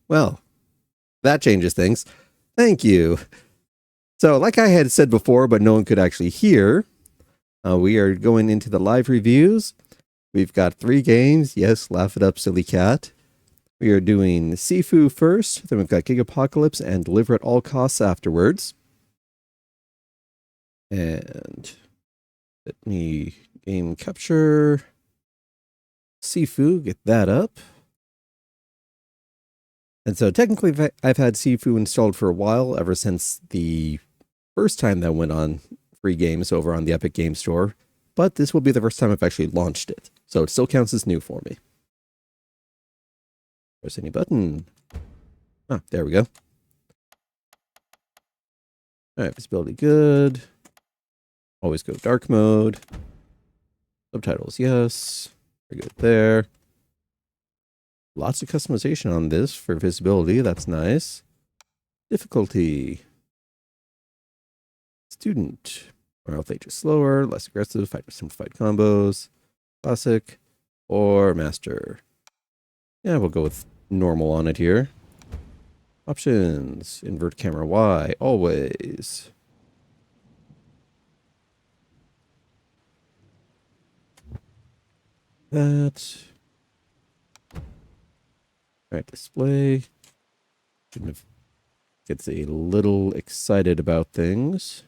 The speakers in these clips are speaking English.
Well, that changes things. Thank you. So, like I had said before, but no one could actually hear, we are going into the live reviews. We've got 3 games. Yes, laugh it up, silly cat. We are doing Sifu first, then we've got Gigapocalypse and Deliver at All Costs afterwards. And let me game capture Sifu, get that up. And so technically I've had Sifu installed for a while, ever since the first time that went on free games over on the Epic Game Store. But this will be the first time I've actually launched it. So it still counts as new for me. Press any button. Ah, there we go. Alright, visibility good. Always go dark mode. Subtitles, yes. Very good there. Lots of customization on this for visibility. That's nice. Difficulty. Student. Or I'll just slower, less aggressive, simplified combos. Classic. Or master. Yeah, we'll go with normal on it here. Options. Invert camera Y. Always. That. Alright, display. Shouldn't have gets a little excited about things.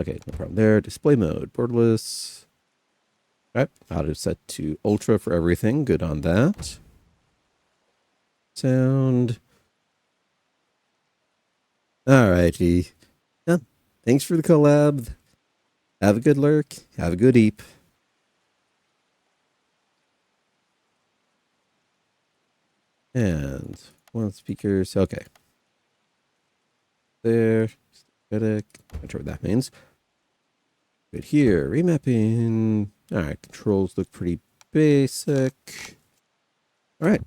Okay, no problem there. Display mode, borderless. Alright, auto set to ultra for everything. Good on that. Sound. Alrighty. Yeah, thanks for the collab. Have a good lurk. Have a good eep. And one speakers. Okay. There. Static. Not sure what that means. Good here. Remapping. Alright, controls look pretty basic. Alright.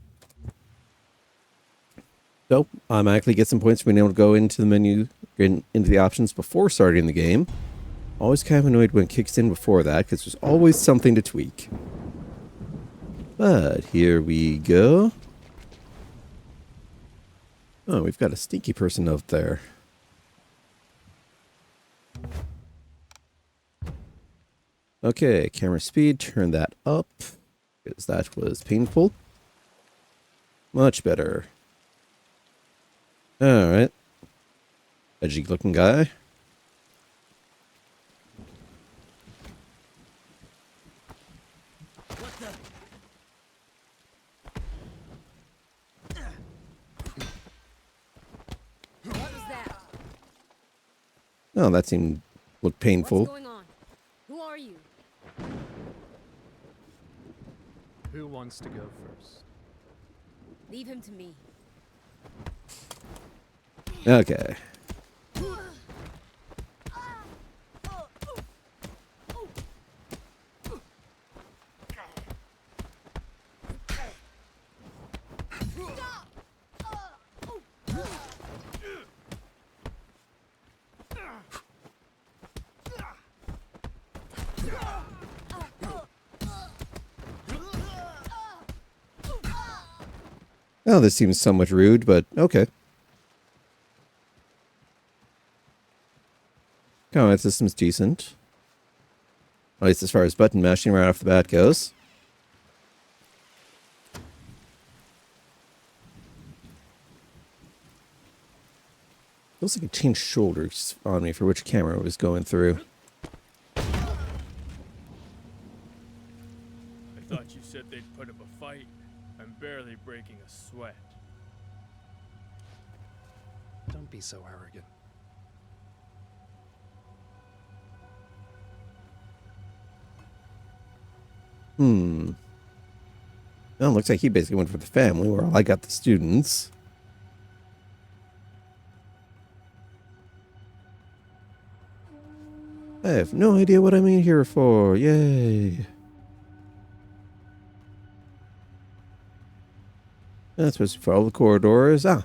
So, automatically get some points for being able to go into the menu, into the options before starting the game. Always kind of annoyed when it kicks in before that, because there's always something to tweak. But here we go. Oh, we've got a sneaky person out there. Okay, camera speed, turn that up, because that was painful. Much better. Alright. Edgy looking guy. Oh, that seemed looked painful. What's going on? Who are you? Who wants to go first? Leave him to me. Okay. Oh, this seems somewhat rude, but okay. Combat system's decent. At least as far as button mashing right off the bat goes. Feels like it changed shoulders on me for which camera it was going through. I thought you said they'd put up a fight. I'm barely breaking a sweat. Don't be so arrogant. Well, looks like he basically went for the family, where I got the students. I have no idea what I'm in here for. Yay. That's supposed to follow the corridors. Ah.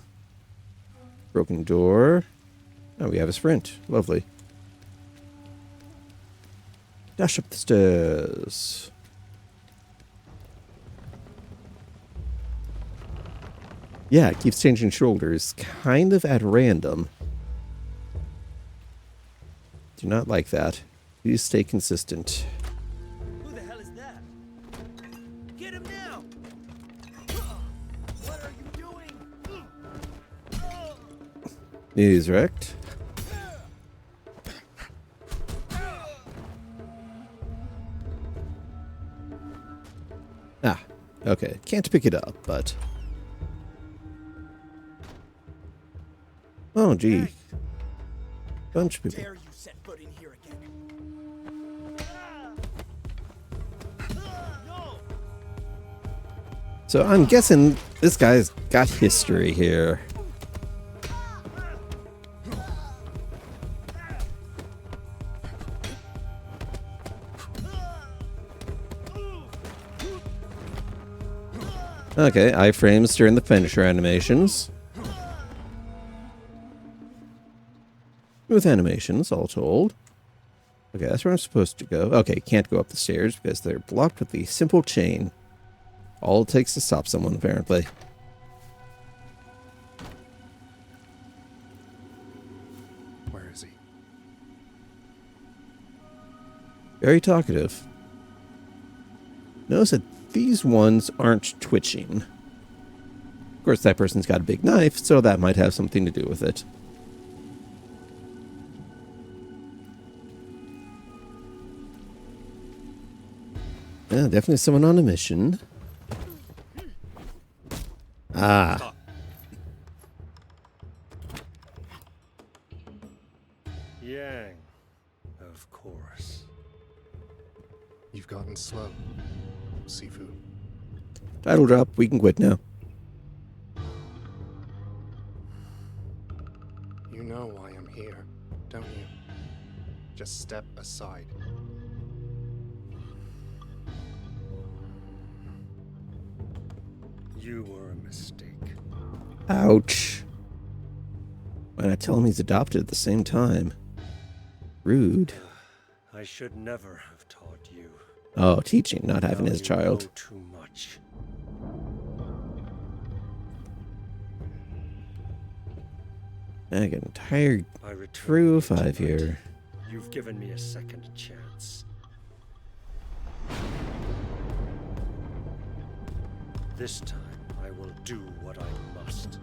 Broken door. Oh, we have a sprint. Lovely. Dash up the stairs. Yeah, it keeps changing shoulders, kind of at random. Do not like that. Please stay consistent. Who the hell is that? Get him now! What are you doing? He's wrecked. Ah, okay. Can't pick it up, but... Oh, gee. Bunch of people. Dare you set foot in here again? No! So I'm guessing this guy's got history here. Okay, iframes during the finisher animations. Smooth animations, all told. Okay, that's where I'm supposed to go. Okay, can't go up the stairs because they're blocked with the simple chain. All it takes to stop someone, apparently. Where is he? Very talkative. Notice that these ones aren't twitching. Of course, that person's got a big knife, so that might have something to do with it. Yeah, definitely someone on a mission. Ah. Yang, of course. You've gotten slow, Sifu. Title drop, we can quit now. You know why I'm here, don't you? Just step aside. You were a mistake. Ouch. Why not tell him he's adopted at the same time? Rude. I should never have taught you. Oh, teaching, not having Now his you child. know too much. I got an entire I return crew of you 5 tonight. here. You've given me a second chance. This time, I will do what I must.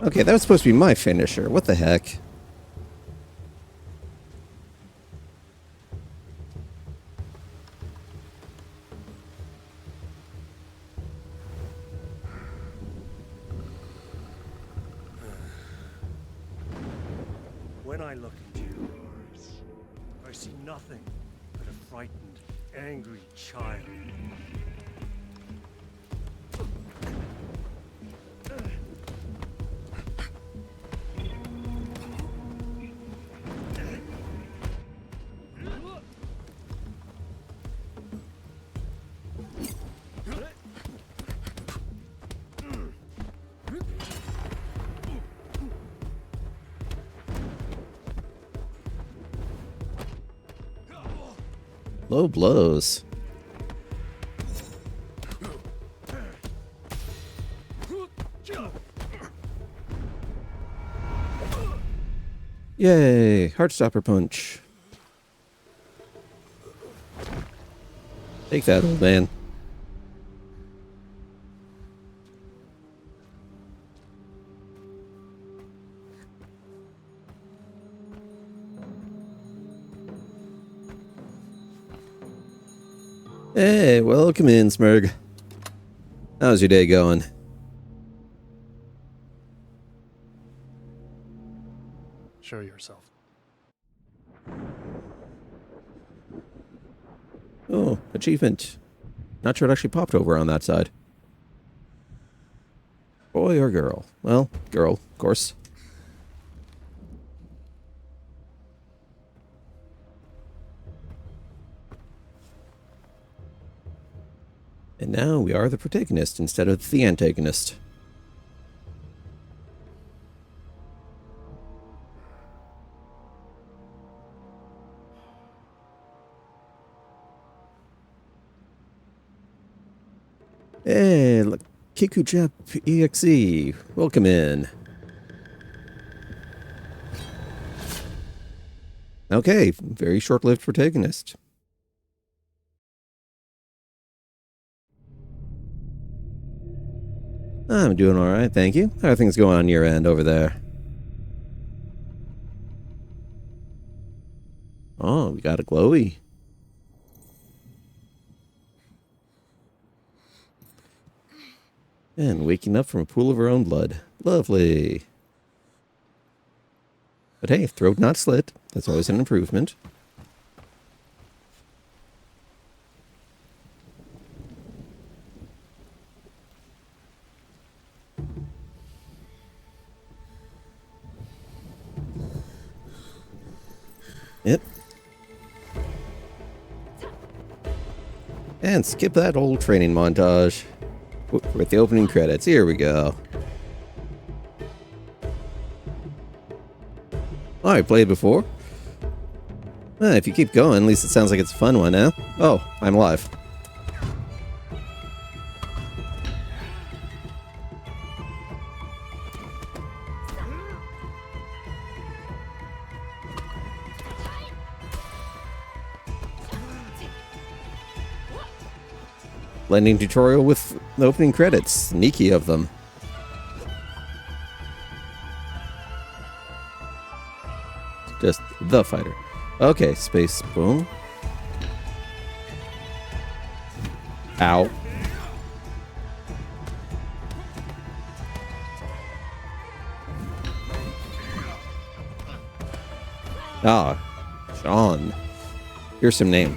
Okay, that was supposed to be my finisher. What the heck? When I look into your eyes, I see nothing but a frightened, angry child. Low blows. Yay! Heartstopper punch. Take that, old man. Hey, welcome in, Smurg. How's your day going? Show yourself. Oh, achievement. Not sure it actually popped over on that side. Boy or girl? Well, girl, of course. And now we are the protagonist instead of the antagonist. Hey, look, Kikujap EXE, welcome in. Okay, very short-lived protagonist. I'm doing all right, thank you. How are things going on your end over there? Oh, we got a glowy. And waking up from a pool of her own blood. Lovely. But hey, throat not slit. That's always an improvement. Yep. And skip that old training montage with the opening credits. Here we go. Oh, I played before. If you keep going, at least it sounds like it's a fun one now. Oh, I'm alive. Blending tutorial with the opening credits. Sneaky of them. Just the fighter. Okay, space. Boom. Ow. Ah, Sean. Here's some name.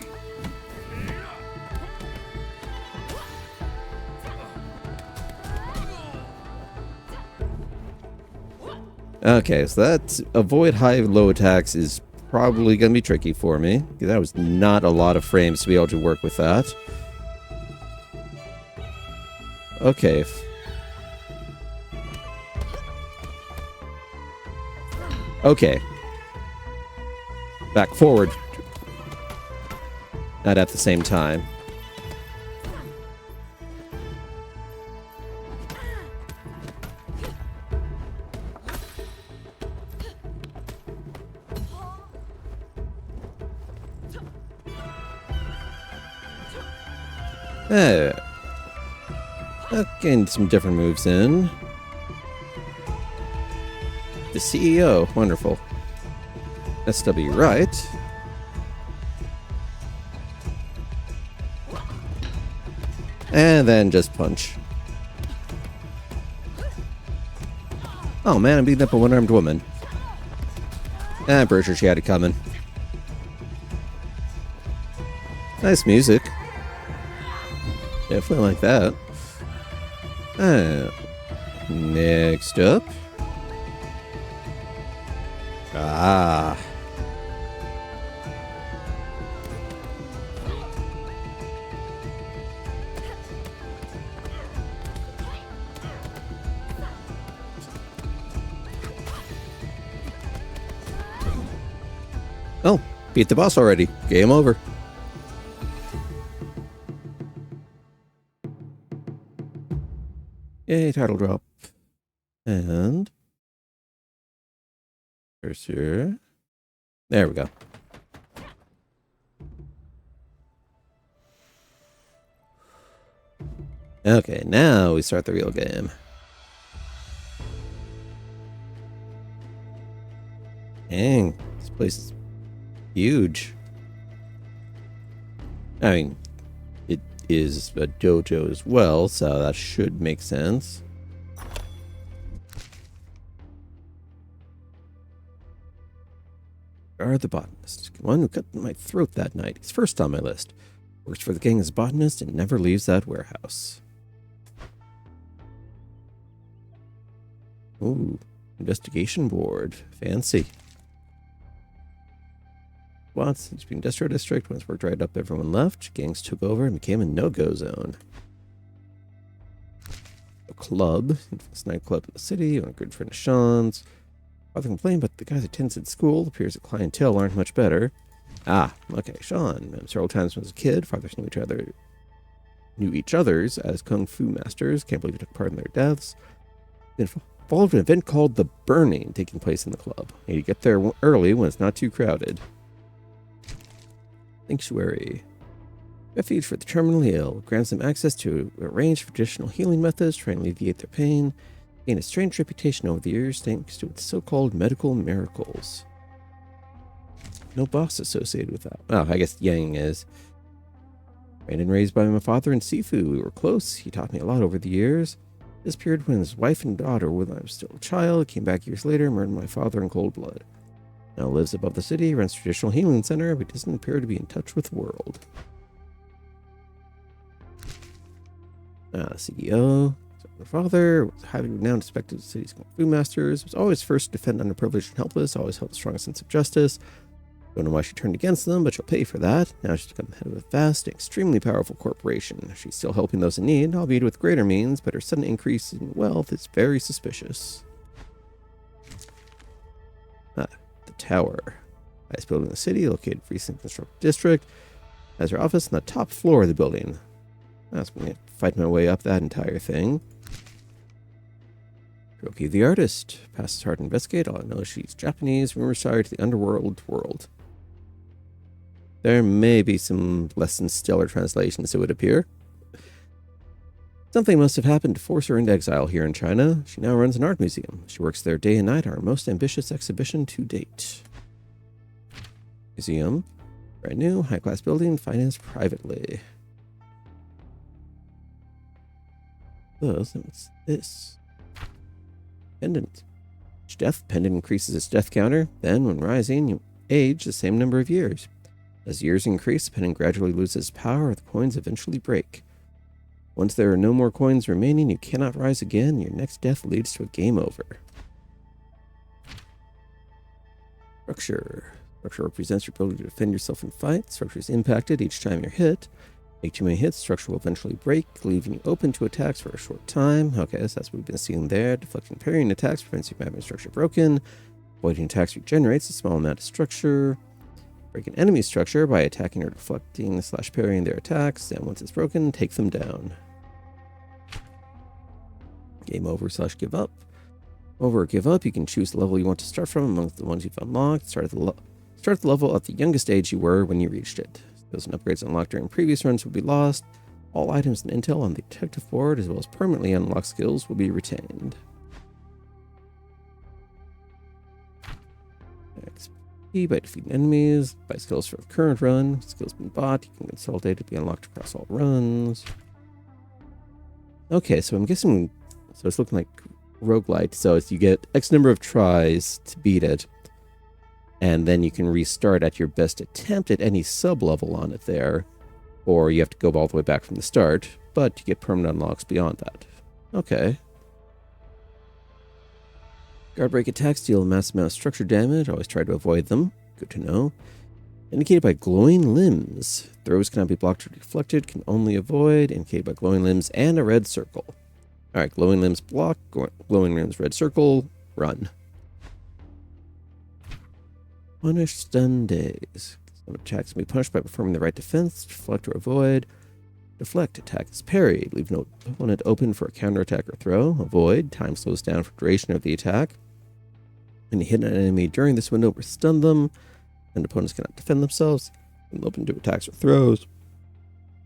Okay, so that avoid high-low attacks is probably going to be tricky for me. Because that was not a lot of frames to be able to work with that. Okay. Okay. Back forward. Not at the same time. Getting some different moves in. The CEO, wonderful. SW right. And then just punch. Oh man, I'm beating up a one-armed woman. I'm pretty sure she had it coming. Nice music. Definitely like that. Next up. Ah. Oh, beat the boss already. Game over. Yay, title drop. And cursor. There we go. Okay, now we start the real game. Dang, this place is huge. I mean, it is a dojo as well, so that should make sense. Guard the botanist. One who cut my throat that night. He's first on my list. Works for the gang as a botanist and never leaves that warehouse. Ooh, investigation board. Fancy. Watts, it's industrial district. Once worked right up, everyone left. Gangs took over and became a no-go zone. A club. Infamous nightclub in the city. On a good friend of Sean's. Father complained, but the guys attended at school. Appears the clientele aren't much better. Ah, okay, Sean. Met him several times when he was a kid. Fathers knew each other's as kung fu masters. Can't believe he took part in their deaths. Been involved in an event called The Burning taking place in the club. Need to get there early when it's not too crowded. Sanctuary. Refuge for the terminally ill. Grants them access to a range of traditional healing methods, trying to alleviate their pain. Gained a strange reputation over the years thanks to its so-called medical miracles. No boss associated with that. Well, I guess Yang is. Trained and raised by my father in Sifu. We were close. He taught me a lot over the years. Disappeared when his wife and daughter, when I was still a child, came back years later, murdered my father in cold blood. Now lives above the city, runs a traditional healing center, but doesn't appear to be in touch with the world. CEO. My father was highly renowned, respected the city's kung fu masters. Was always first to defend underprivileged and helpless. Always held a strong sense of justice. Don't know why she turned against them, but she'll pay for that. Now she's become the head of a vast, extremely powerful corporation. She's still helping those in need, albeit with greater means, but her sudden increase in wealth is very suspicious. The tower. Highest building in the city, located in recent constructed district. Has her office on the top floor of the building. That's going to fight my way up that entire thing. Roki the artist. Past hard to investigate. All I know is she's Japanese. Rumors tied to the underworld world. There may be some less than stellar translations, it would appear. Something must have happened to force her into exile here in China. She now runs an art museum. She works there day and night, our most ambitious exhibition to date. Museum. Brand new, high-class building, financed privately. What's this? Pendant. Each death pendant increases its death counter. Then, when rising, you age the same number of years. As years increase, the pendant gradually loses power, the coins eventually break. Once there are no more coins remaining, you cannot rise again. Your next death leads to a game over. Structure. Structure represents your ability to defend yourself in fight. Structure is impacted each time you're hit. Make too many hits, structure will eventually break, leaving you open to attacks for a short time. Okay, so that's what we've been seeing there. Deflecting and parrying attacks prevents you from having structure broken. Avoiding attacks regenerates a small amount of structure. Break an enemy structure by attacking or deflecting / parrying their attacks, and once it's broken, take them down. Game over / give up. Over or give up, you can choose the level you want to start from amongst the ones you've unlocked. Start the level at the youngest age you were when you reached it. Skills and upgrades unlocked during previous runs will be lost. All items and intel on the detective board, as well as permanently unlocked skills, will be retained. XP by defeating enemies. Buy skills for the current run. Skills been bought. You can consolidate to be unlocked across all runs. Okay, so I'm guessing... So it's looking like roguelite. So you get X number of tries to beat it. And then you can restart at your best attempt at any sub-level on it there. Or you have to go all the way back from the start. But you get permanent unlocks beyond that. Okay. Guard break attacks deal a massive amount of structure damage. Always try to avoid them. Good to know. Indicated by glowing limbs. Throws cannot be blocked or deflected. Can only avoid. Indicated by glowing limbs and a red circle. Alright, glowing limbs block. Glowing limbs red circle. Run. Punish stun days. Some attacks can be punished by performing the right defense. Deflect or avoid. Deflect. Attack is parried. Leave no opponent open for a counterattack or throw. Avoid. Time slows down for duration of the attack. When you hit an enemy during this window or stun them, and opponents cannot defend themselves, and open to attacks or throws.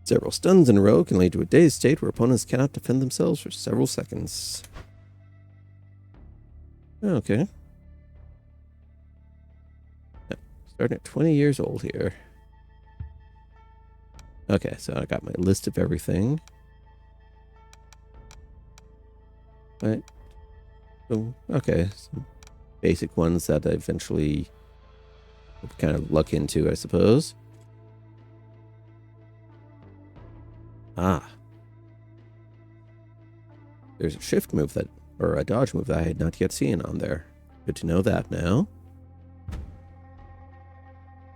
Several stuns in a row can lead to a dazed state where opponents cannot defend themselves for several seconds. Okay. Starting at 20 years old here. Okay, so I got my list of everything. Right. So, okay. Some basic ones that I eventually kind of luck into, I suppose. Ah. There's a shift move that or a dodge move that I had not yet seen on there. Good to know that now.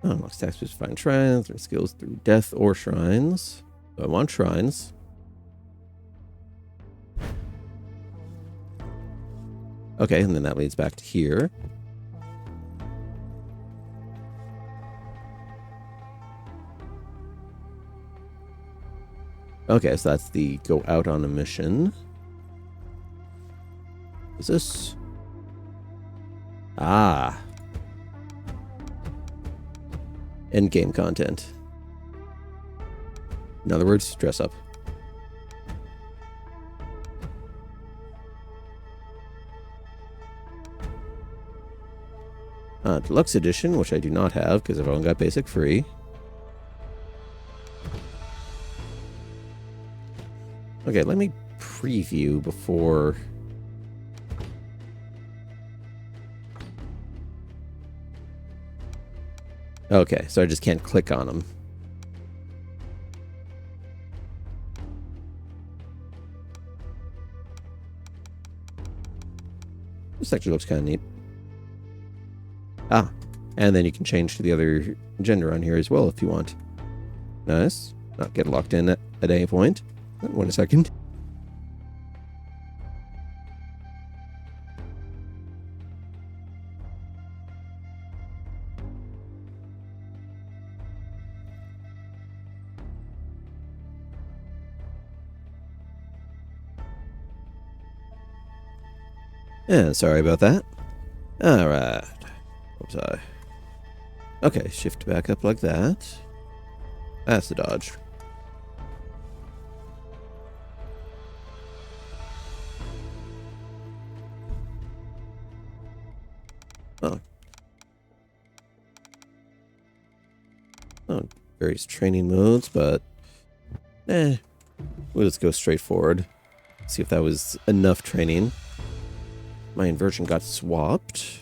Oh, unlock stacks to find shrines or skills through death or shrines. So I want shrines. Okay, and then that leads back to here. Okay, so that's the go out on a mission. Is this? Ah. End game content. In other words, dress up. Deluxe edition, which I do not have because I've only got basic free. Okay, let me preview before. Okay, so I just can't click on them. This actually looks kind of neat. Ah, and then you can change to the other gender on here as well if you want. Nice. Not get locked in at any point. Wait a second. Yeah, sorry about that. Alright. Oops, sorry. Okay, shift back up like that. That's the dodge. Oh. Oh, various training modes, but we'll just go straight forward. See if that was enough training. My inversion got swapped.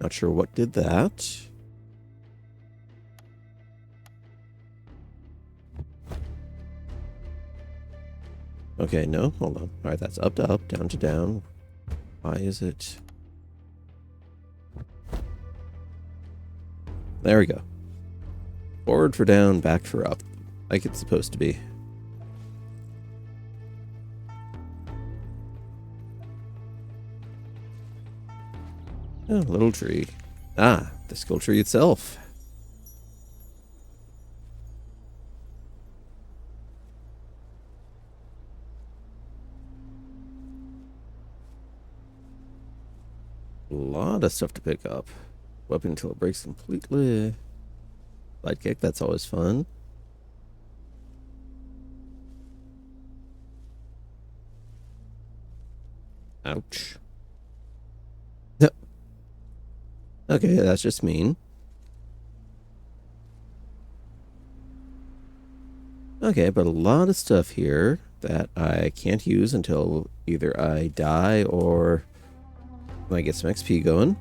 Not sure what did that. Okay, no, hold on. Alright, that's up to up, down to down. Why is it? There we go. Forward for down, back for up. Like it's supposed to be. Oh, little tree. Ah, the skill tree itself. A lot of stuff to pick up. Weapon until it breaks completely. Light kick, that's always fun. Ouch. Yep. Okay, that's just mean. Okay, but a lot of stuff here that I can't use until either I die or I get some XP going.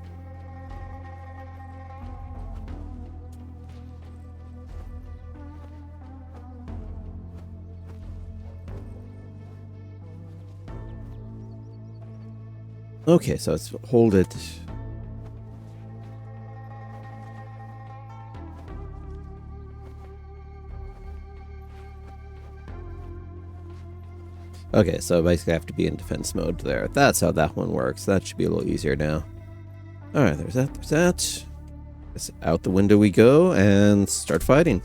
Okay, so let's hold it. Okay, so basically I have to be in defense mode there. That's how that one works. That should be a little easier now. Alright, there's that, there's that. Guess out the window we go and start fighting.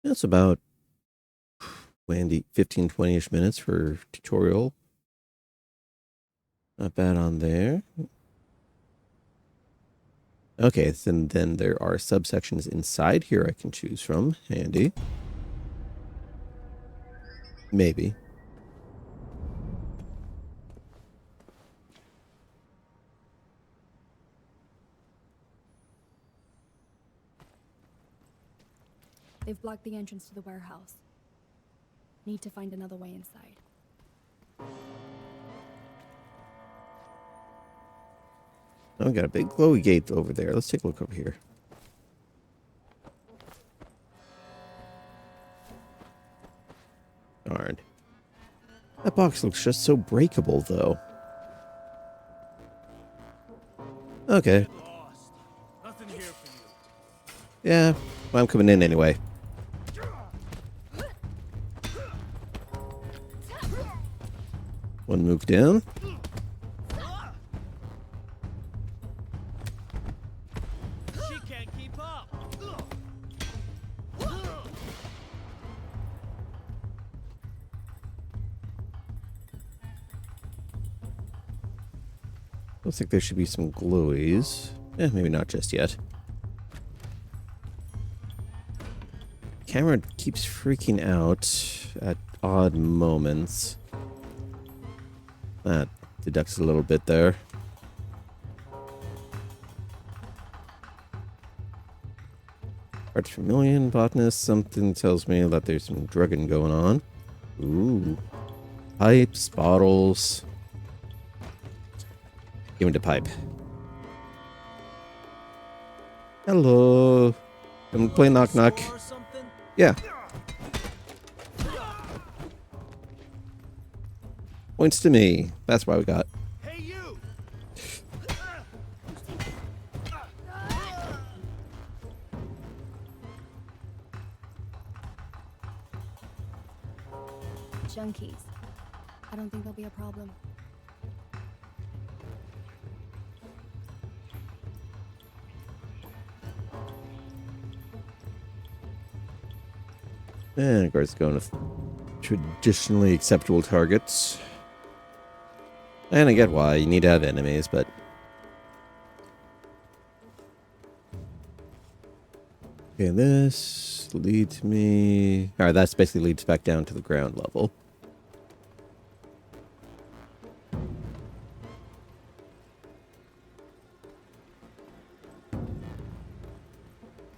That's about 15, 20-ish minutes for tutorial. Not bad on there. Okay, then there are subsections inside here I can choose from. Handy. Maybe. They've blocked the entrance to the warehouse. Need to find another way inside. Oh, we got a big glowy gate over there. Let's take a look over here. That box looks just so breakable, though. Okay. Lost. Nothing here for you. Yeah, well, I'm coming in anyway. One move down. She can't keep up. Looks like there should be some glowies. Eh, maybe not just yet. Camera keeps freaking out at odd moments. That deducts a little bit there. Parts per million, botanist, something tells me that there's some drugging going on. Ooh. Pipes, bottles. Give me the pipe. Hello. I'm playing knock knock. Or something? Yeah. Points to me. That's why we got. Hey, you! Junkies. I don't think there'll be a problem. And of course, going with traditionally acceptable targets. And I get why you need to have enemies, but okay, this leads me. All right, that's basically leads back down to the ground level.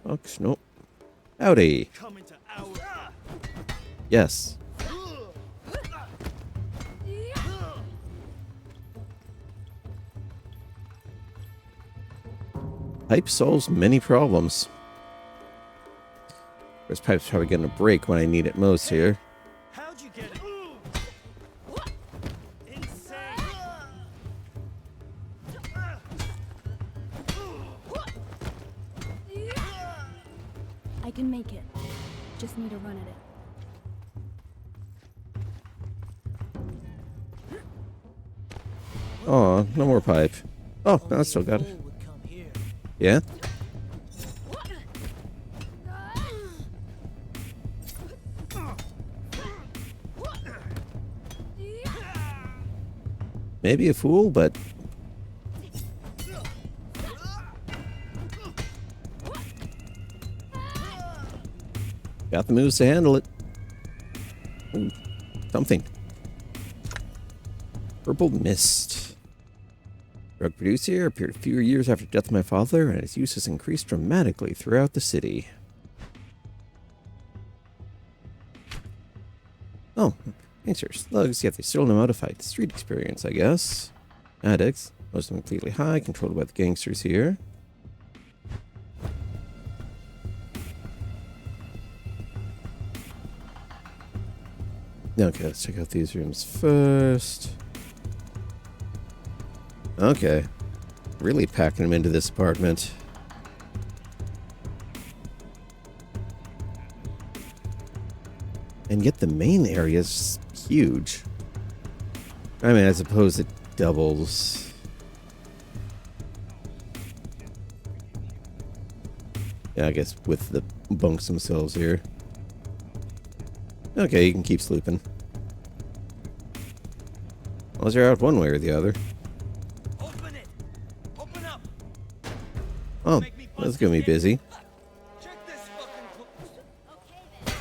Box, nope. Howdy. Coming to our... Yes. Pipe solves many problems. This pipe's probably gonna break when I need it most here. How'd you get it? Insane! I can make it. Just need to run at it. Oh, no more pipe. Oh, no, I still got it. Would come here. Yeah? Maybe a fool, but got the moves to handle it. Ooh, something. Purple mist. Drug producer appeared a few years after the death of my father, and its use has increased dramatically throughout the city. Oh, gangsters, slugs, yet they still know how to fight. Street experience, I guess. Addicts, most of them completely high, controlled by the gangsters here. Okay, let's check out these rooms first. Okay. Really packing them into this apartment. And yet the main area is huge. I mean, I suppose it doubles. Yeah, I guess with the bunks themselves here. Okay, you can keep sleeping. Unless you're out one way or the other. Open it! Open up! Oh, Make me that's bust gonna be it. busy. Check this fucking... Okay then.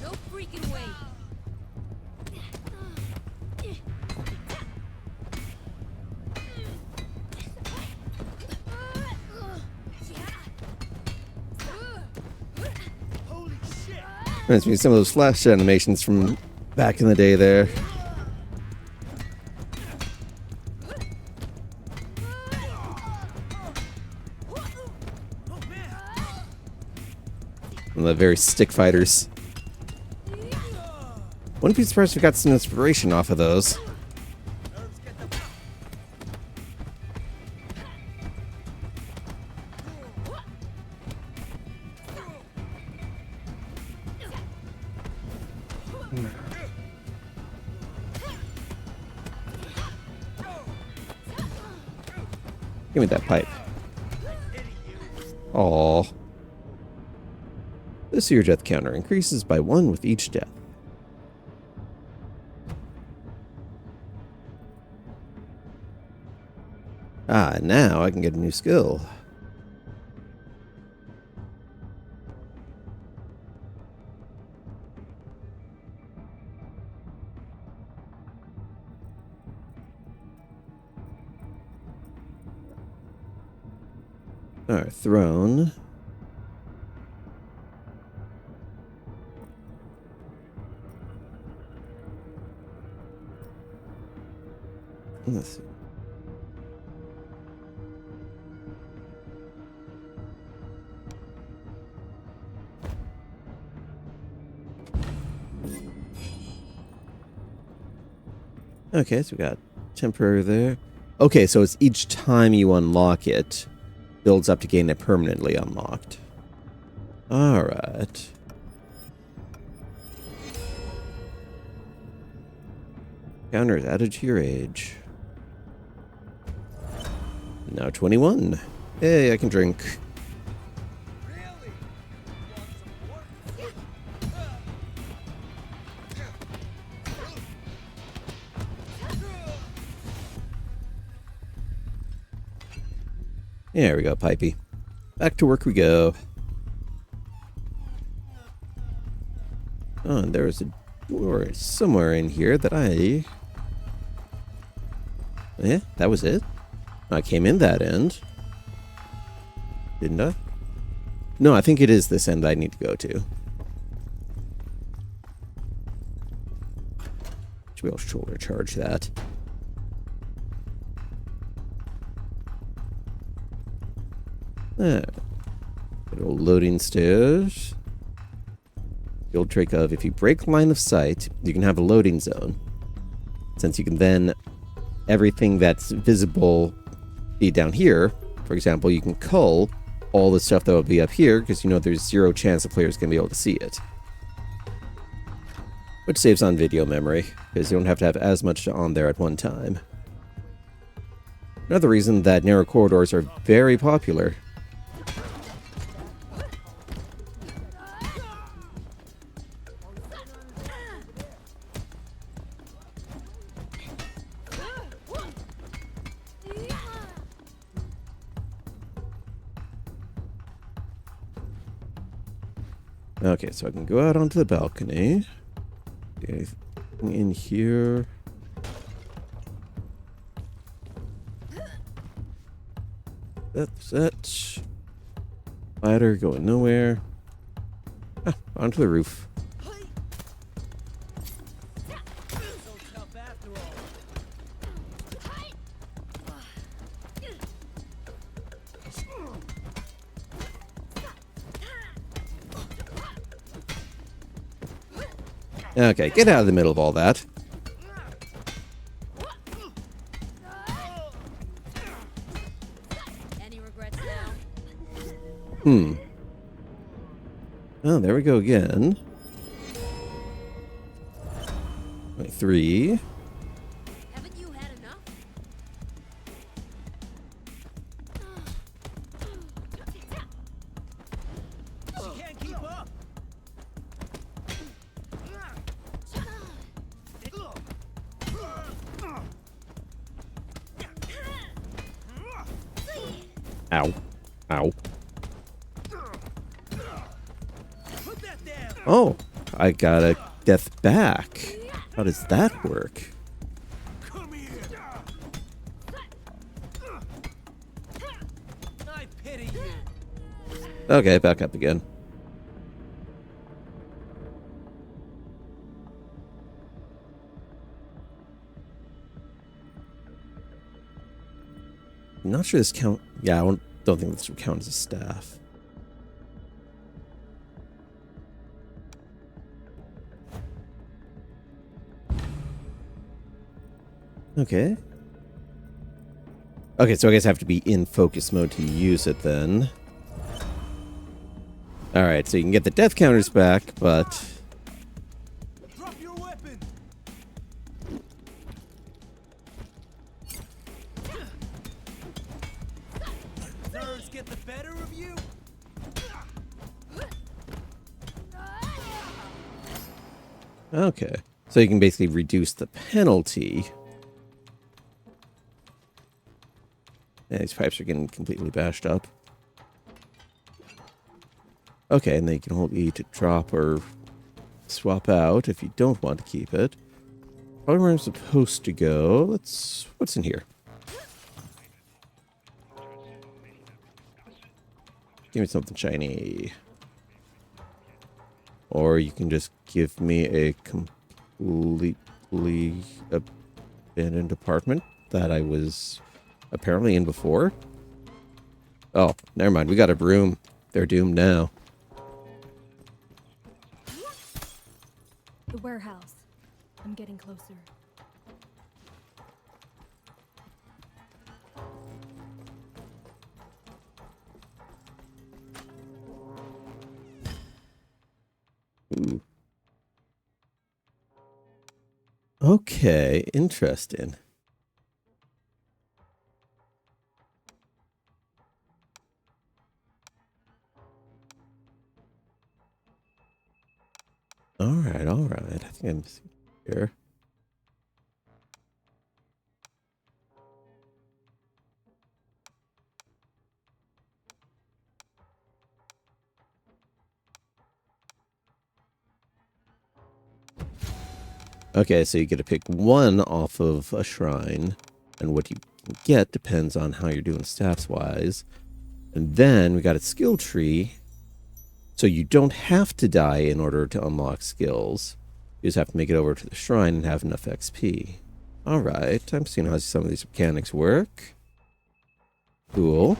No freaking way. Holy shit! Reminds me of some of those flash animations from back in the day there. Oh man! One of the very stick fighters. Wouldn't be surprised if we got some inspiration off of those. Let's get the Give me that pipe. Aww. This year death counter increases by 1 with each death. Ah, now I can get a new skill. Our throne. Let's see. Okay, so we got temporary there. Okay, so it's each time you unlock it, builds up to gain it permanently unlocked. Alright. Counter is added to your age. Now 21. Hey, I can drink. really want some work. There we go, Pipey. Back to work we go. Oh, and there was a door somewhere in here that I... Yeah, that was it. I came in that end. Didn't I? No, I think it is this end I need to go to. Should be able to shoulder charge that. Good old loading stairs. The old trick of if you break line of sight, you can have a loading zone. Since you can then, everything that's visible be down here. For example, you can cull all the stuff that will be up here because you know there's 0 chance the player's going to be able to see it. Which saves on video memory because you don't have to have as much on there at one time. Another reason that narrow corridors are very popular. Okay, so I can go out onto the balcony. Anything in here? That's it. Ladder going nowhere. Ah, onto the roof. So tough after all. Okay, get out of the middle of all that. Any regrets now? Oh, there we go again. Wait, 3. Haven't you had enough? She can't keep up. Ow. Ow. Put that down. Oh, I got a death back. How does that work? Come here. I pity you. Okay, back up again. I'm not sure this count. Yeah, don't think this would count as a staff. Okay. Okay, so I guess I have to be in focus mode to use it then. Alright, so you can get the death counters back, but... Drop your weapon. Nerves get the better of you. Okay. So you can basically reduce the penalty. Yeah, these pipes are getting completely bashed up. Okay, and then you can hold E to drop or swap out if you don't want to keep it. Probably where I'm supposed to go. What's in here? Give me something shiny. Or you can just give me a completely abandoned apartment that I was apparently in before. Oh, never mind. We got a broom. They're doomed now. The warehouse. I'm getting closer. Ooh. Okay, interesting. Alright, alright. I think I'm here. Okay, so you get to pick one off of a shrine, and what you can get depends on how you're doing stats-wise. And then we got a skill tree, so you don't have to die in order to unlock skills. You just have to make it over to the shrine and have enough XP. Alright, I'm seeing how some of these mechanics work. Cool.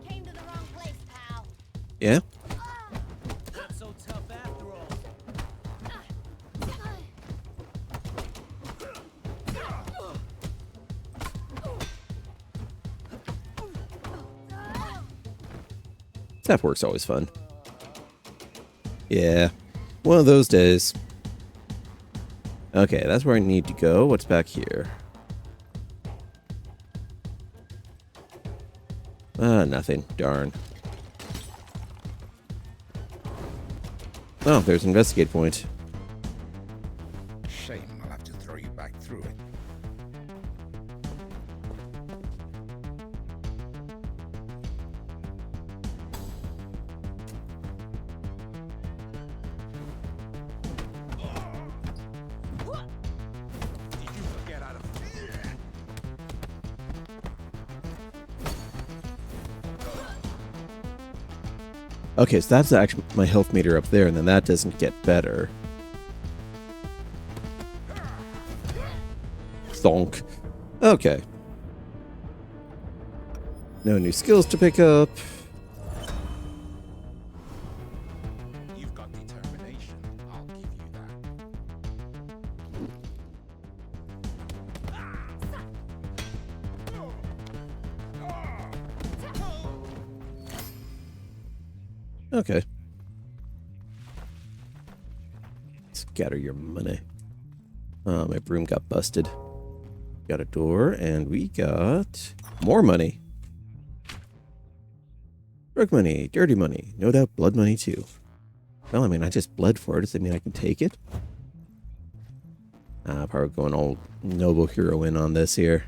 Came to the wrong place, pal. Yeah? Not so tough after all. Tap work's always fun. Yeah, one of those days. Okay, that's where I need to go. What's back here? Nothing. Darn. Oh, there's an investigate point. Shame I'll have to throw you back through it. Did you forget how to Okay, so that's actually my health meter up there, and then that doesn't get better. Thonk. Okay. No new skills to pick up. You've got determination. I'll give you that. Okay. Scatter your money. My broom got busted. Got a door, and we got more money. Drug money, dirty money, no doubt blood money too. Well, I mean, I just bled for it. Does that mean I can take it? Probably going all noble hero in on this here.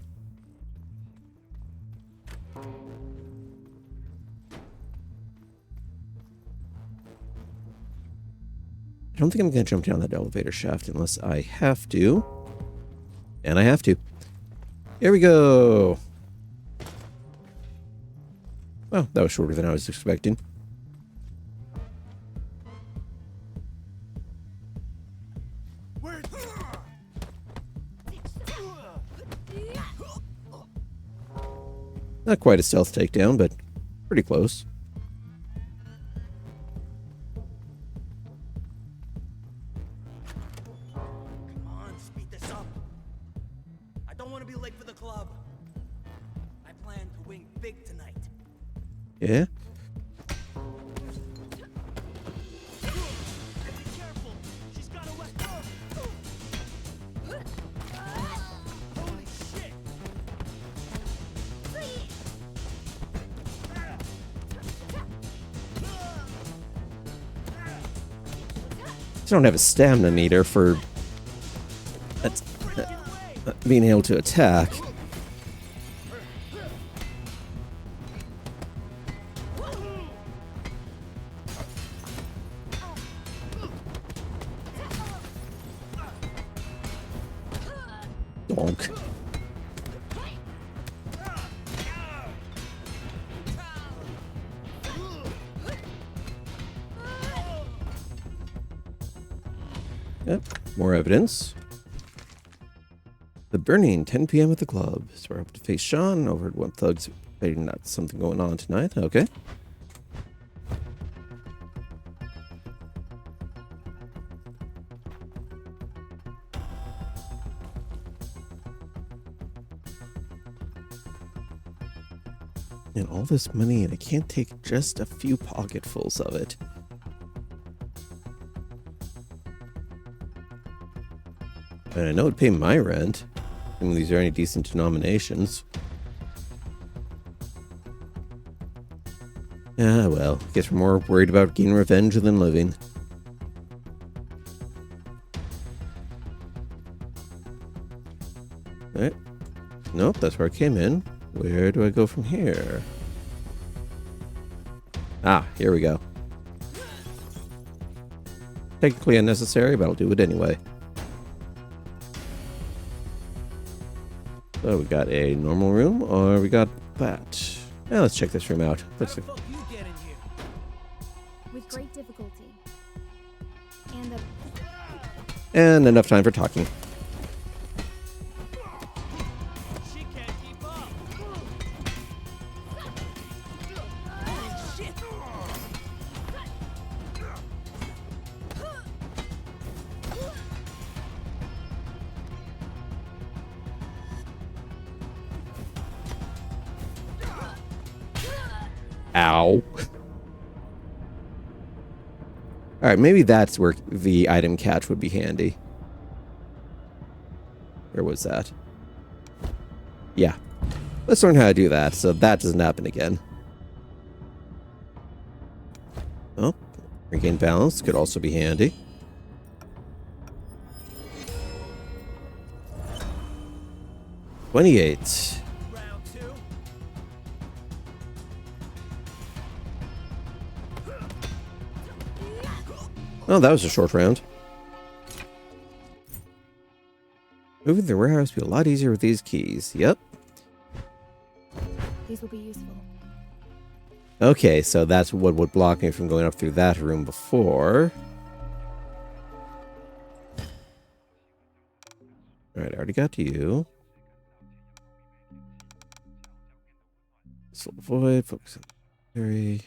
I don't think I'm going to jump down that elevator shaft unless I have to. And I have to. Here we go. Well, that was shorter than I was expecting. Not quite a stealth takedown, but pretty close. want to be late for the club. I plan to win big tonight. Yeah. Be careful. She's got a weapon. Holy shit. I don't have a stamina meter for being able to attack. Donk. Yep, more evidence. The burning, 10 p.m. at the club. So we're up to face Sean. Overheard one thug's fighting not something going on tonight. Okay. And all this money, and I can't take just a few pocketfuls of it. And I know it'd pay my rent. I mean, these are any decent denominations. Ah, well, I guess we're more worried about getting revenge than living. Alright. Nope, that's where I came in. Where do I go from here? Ah, here we go. Technically unnecessary, but I'll do it anyway. So we got a normal room, or we got that. Now let's check this room out. Let's How the fuck you get in here? With great difficulty. and enough time for talking. She can't keep up. Holy shit. Ow. Alright, maybe that's where the item catch would be handy. Where was that? Yeah. Let's learn how to do that, so that doesn't happen again. Oh, regain balance could also be handy. $28. Round two. Oh, that was a short round. Moving the warehouse would be a lot easier with these keys. Yep. These will be useful. Okay, so that's what would block me from going up through that room before. Alright, I already got to you. Soul Void, focus on theory.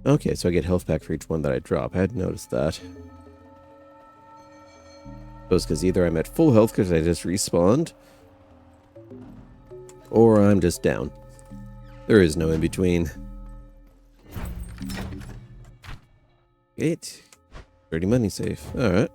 Okay, so I get health back for each one that I drop. I hadn't noticed that. Suppose because either I'm at full health because I just respawned, or I'm just down. There is no in between. 8. 30 money safe. Alright.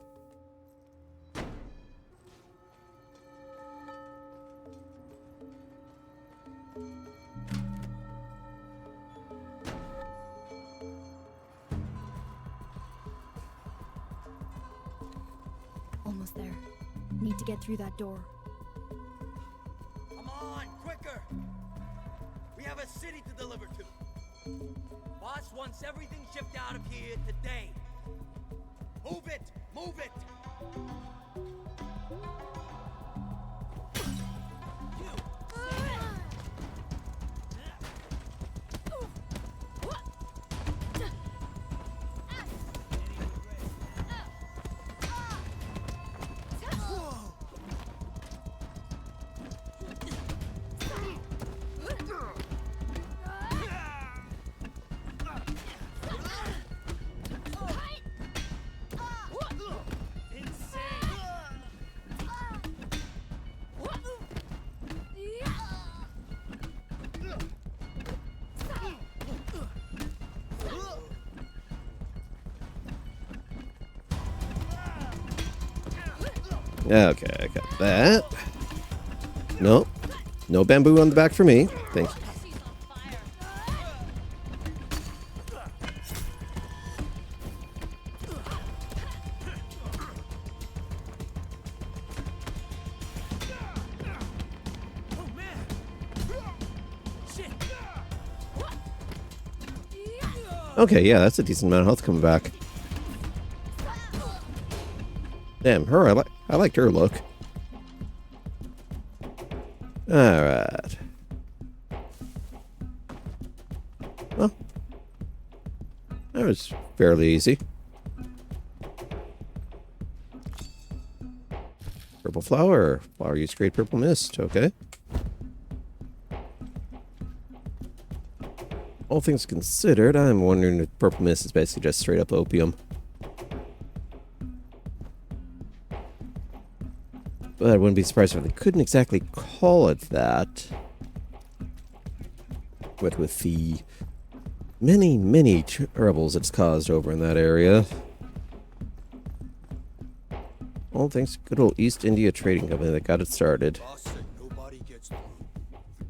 Almost there. Need to get through that door. Come on, quicker. We have a city to deliver to. Boss wants everything shipped out of here today. Move it! Move it! Okay, I got that. Nope. No bamboo on the back for me. Thank you. She's on fire. Oh man! Shit! Okay, yeah, that's a decent amount of health coming back. Damn, her, I liked her look. Alright. Well, that was fairly easy. Purple flower. Flower use great purple mist. Okay. All things considered, I'm wondering if purple mist is basically just straight up opium. But I wouldn't be surprised if they couldn't exactly call it that. But with the many, many troubles it's caused over in that area. All thanks to good old East India Trading Company that got it started. Boss said nobody gets through.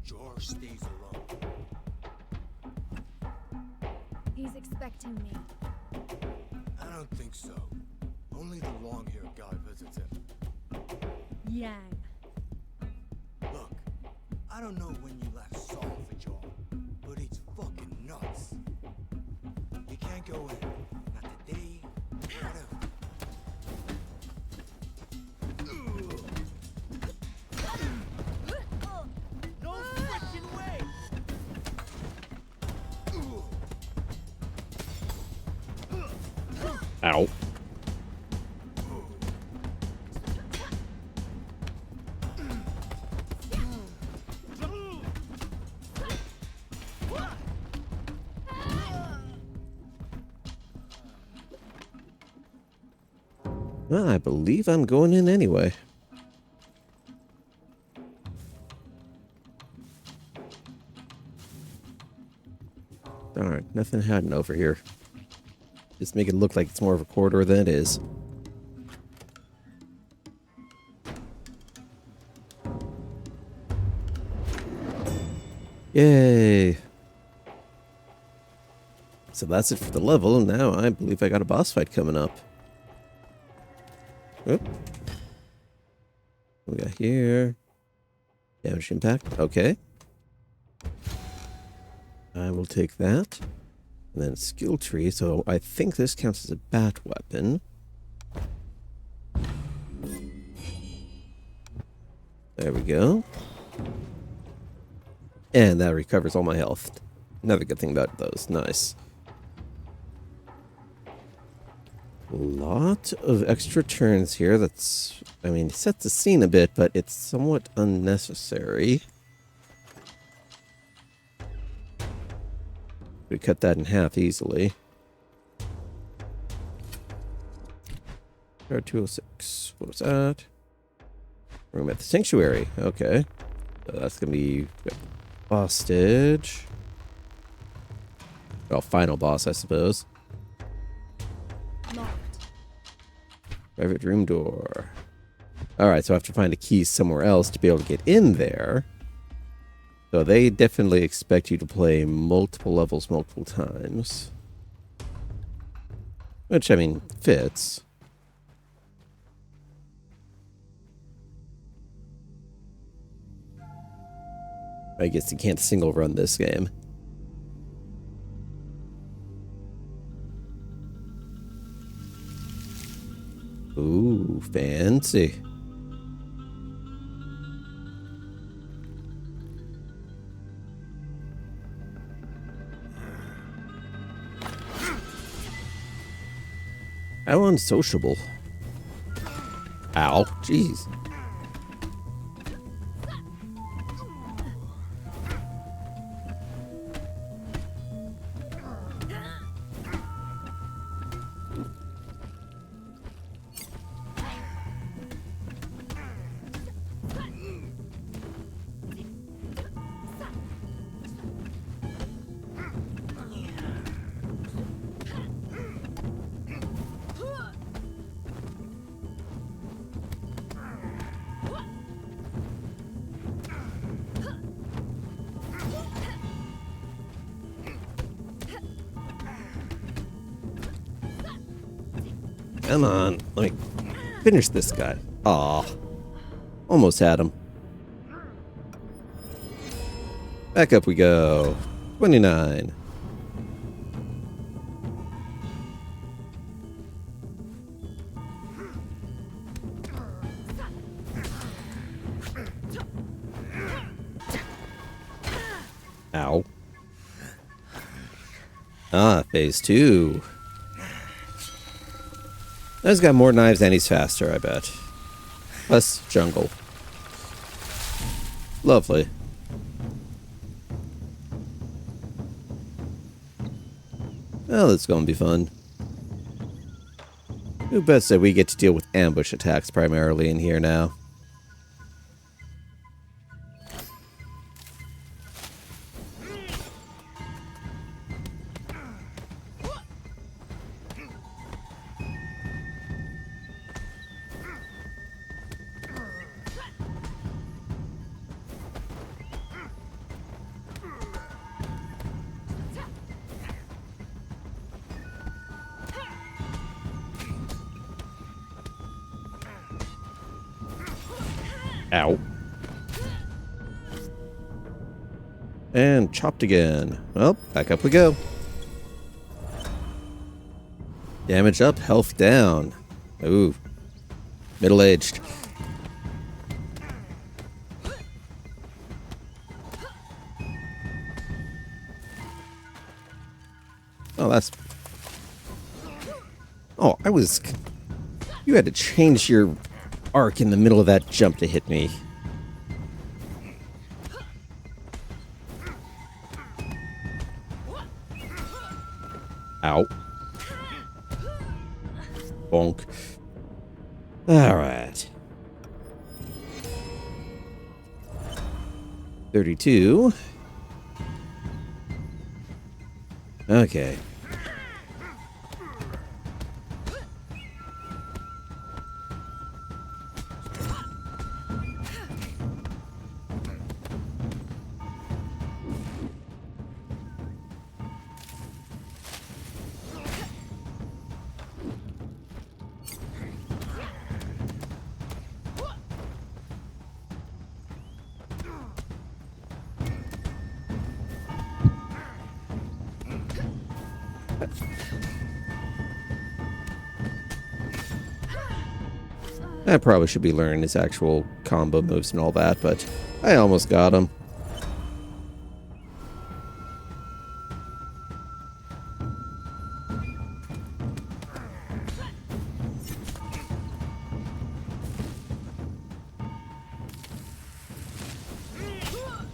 George stays alone. He's expecting me. I don't think so. Only the long-haired guy visits him. Yang. Look, I don't know when you last saw Fajor, but it's fucking nuts. You can't go in. Not today, whatever. No freaking way! Ow. Well, I believe I'm going in anyway. Darn, nothing hiding over here. Just make it look like it's more of a corridor than it is. Yay! So that's it for the level. Now I believe I got a boss fight coming up. Oop. What we got here? Damage impact. Okay. I will take that. And then skill tree. So I think this counts as a bat weapon. There we go. And that recovers all my health. Another good thing about those. Nice. A lot of extra turns here. That's, I mean, it sets the scene a bit, but it's somewhat unnecessary. We cut that in half easily. 206. What was that? Room at the sanctuary. Okay. So that's going to be boss stage. Well, final boss, I suppose. Locked. Private room door. Alright, so I have to find a key somewhere else to be able to get in there. So they definitely expect you to play multiple levels multiple times. Which, I mean, fits. I guess you can't single run this game. Ooh, fancy. How unsociable. Ow, jeez. Come on. Let me finish this guy. Aw. Almost had him. Back up we go. 29. Ow. Ah, phase 2. He's got more knives and he's faster, I bet. Plus jungle. Lovely. Well, it's gonna be fun. Who best that we get to deal with ambush attacks primarily in here now? Ow. And chopped again. Well, back up we go. Damage up, health down. Ooh. Middle-aged. Oh, that's... Oh, I was... You had to change your arc in the middle of that jump to hit me. Ow. Bonk. Alright. 32. Okay. I probably should be learning his actual combo moves and all that, but I almost got him.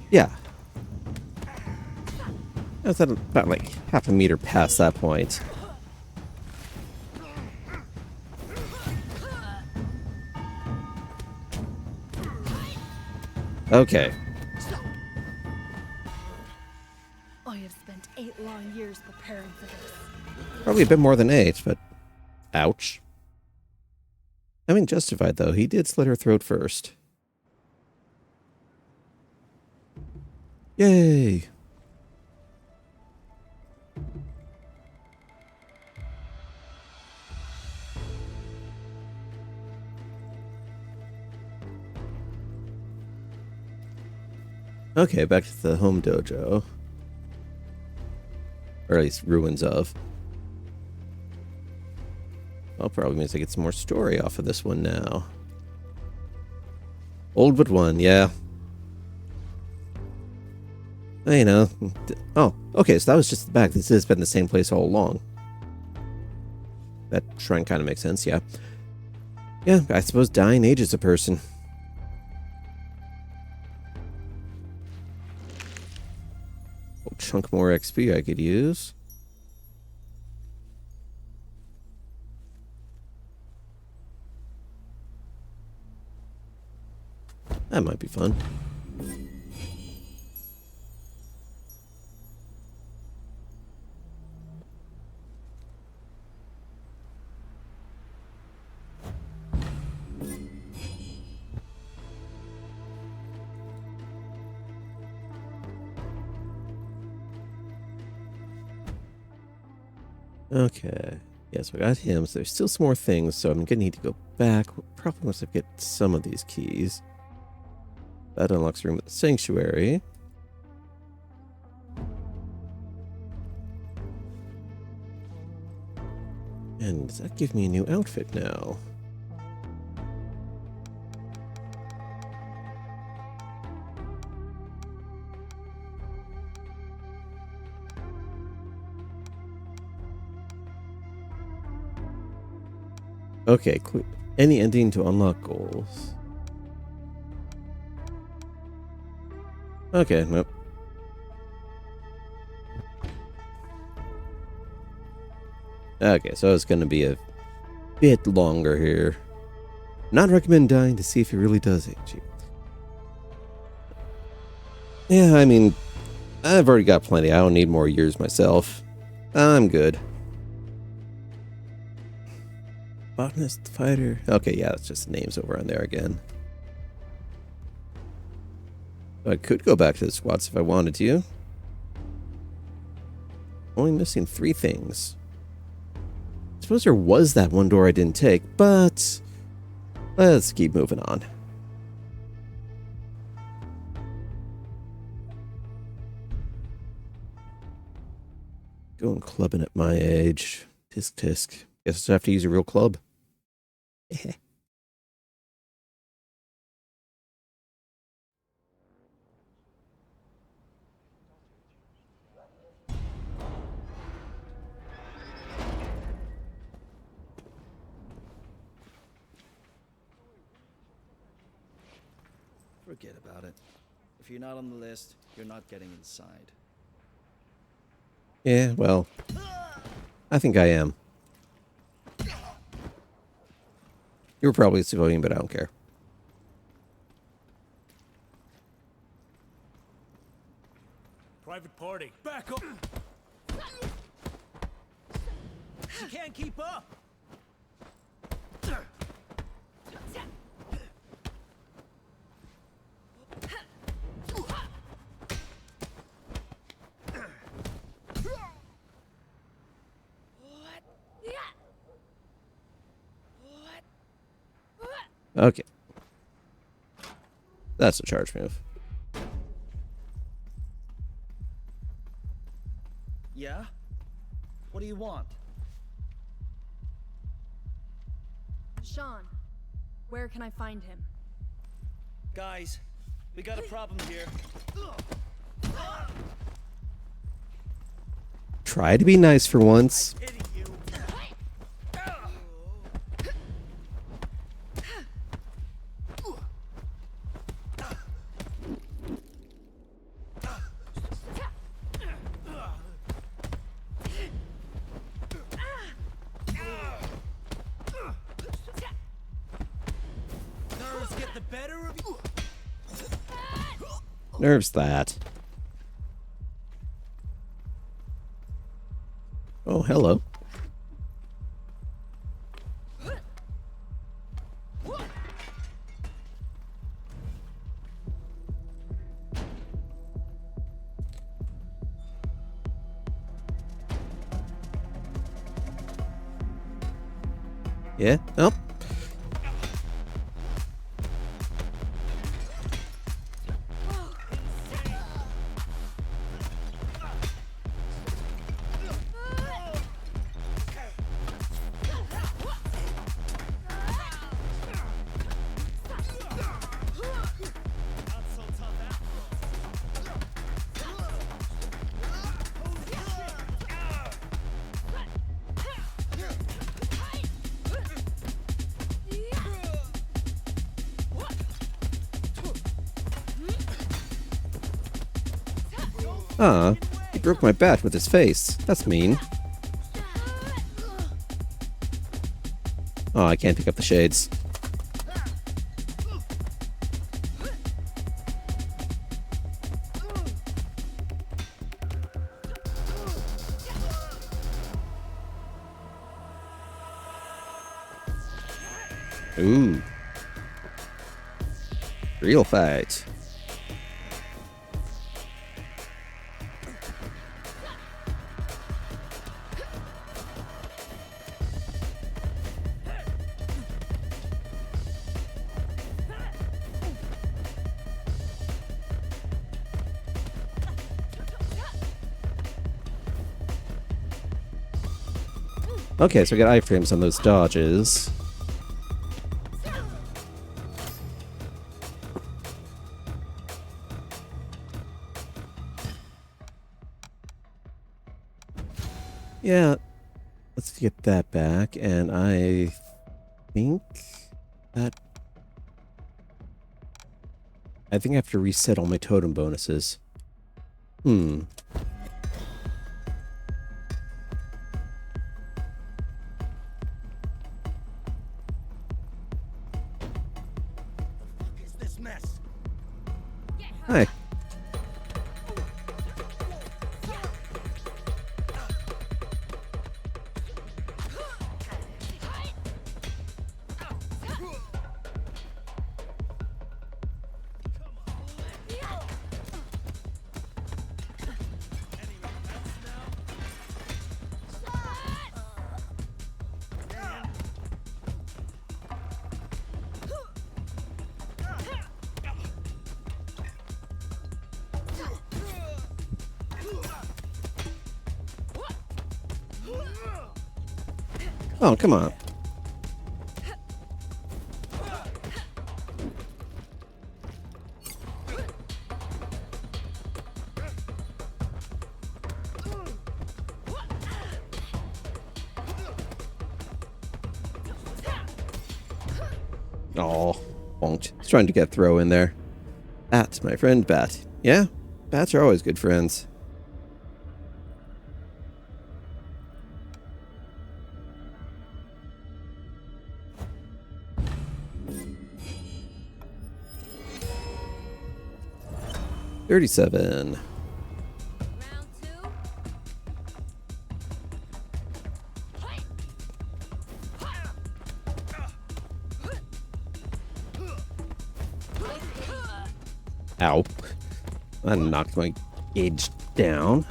Yeah. I was at about like half a meter past that point. Okay. I have spent 8 long years preparing for this. Probably a bit more than 8, but ouch. I mean, justified though. He did slit her throat first. Yay! Okay, back to the home dojo. Or at least ruins of. Well, probably means I get some more story off of this one now. Old but one, yeah. You know. Oh, okay, so that was just the back. This has been the same place all along. That shrine kind of makes sense, yeah. Yeah, I suppose dying ages a person. A chunk more XP I could use. That might be fun. Okay. Yes, we got him. So there's still some more things. So I'm gonna need to go back. Probably once I get some of these keys. That unlocks the room at the sanctuary. And does that give me a new outfit now? Okay, any ending to unlock goals. Okay, nope. Okay, so it's going to be a bit longer here. Not recommend dying to see if he really does hate you. Yeah, I mean, I've already got plenty. I don't need more years myself. I'm good. Botanist, fighter. Okay, yeah, it's just names over on there again. I could go back to the squats if I wanted to. Only missing 3 things. I suppose there was that one door I didn't take, but let's keep moving on. Going clubbing at my age. Tisk tisk. Guess I have to use a real club. Forget about it. If you're not on the list, you're not getting inside. Yeah, well, I think I am. You're probably a civilian, but I don't care. Private party. Back up! She can't keep up! Okay. That's a charge move. Yeah? What do you want? Sean, where can I find him? Guys, we got a problem here. Try to be nice for once. Pity you. Nerves get the better of you. Nerves that. Oh, hello. Yeah? Oh. Ah, he broke my bat with his face. That's mean. Oh, I can't pick up the shades. Ooh. Real fight. Okay, so I got iframes on those dodges. Yeah, let's get that back, and I think that... I think I have to reset all my totem bonuses. Hmm. What is this mess? Hi. Oh, come on. Oh, won't. He's trying to get throw in there. Bat, my friend Bat. Yeah, bats are always good friends. $37. Round two. Ow. That knocked my gauge down.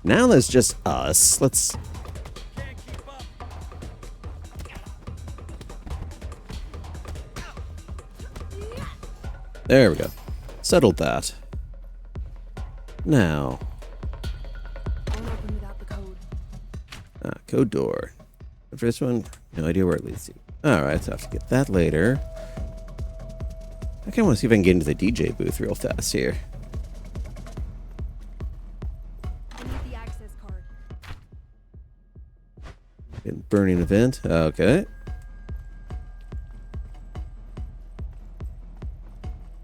Now there's just us. Let's... Can't keep up. There we go. Settled that. Now, Won't open without the code. code door. The first one, no idea where it leads to. Alright, so I have to get that later. I kind of want to see if I can get into the DJ booth real fast here. I need the access card. Burning event. Okay.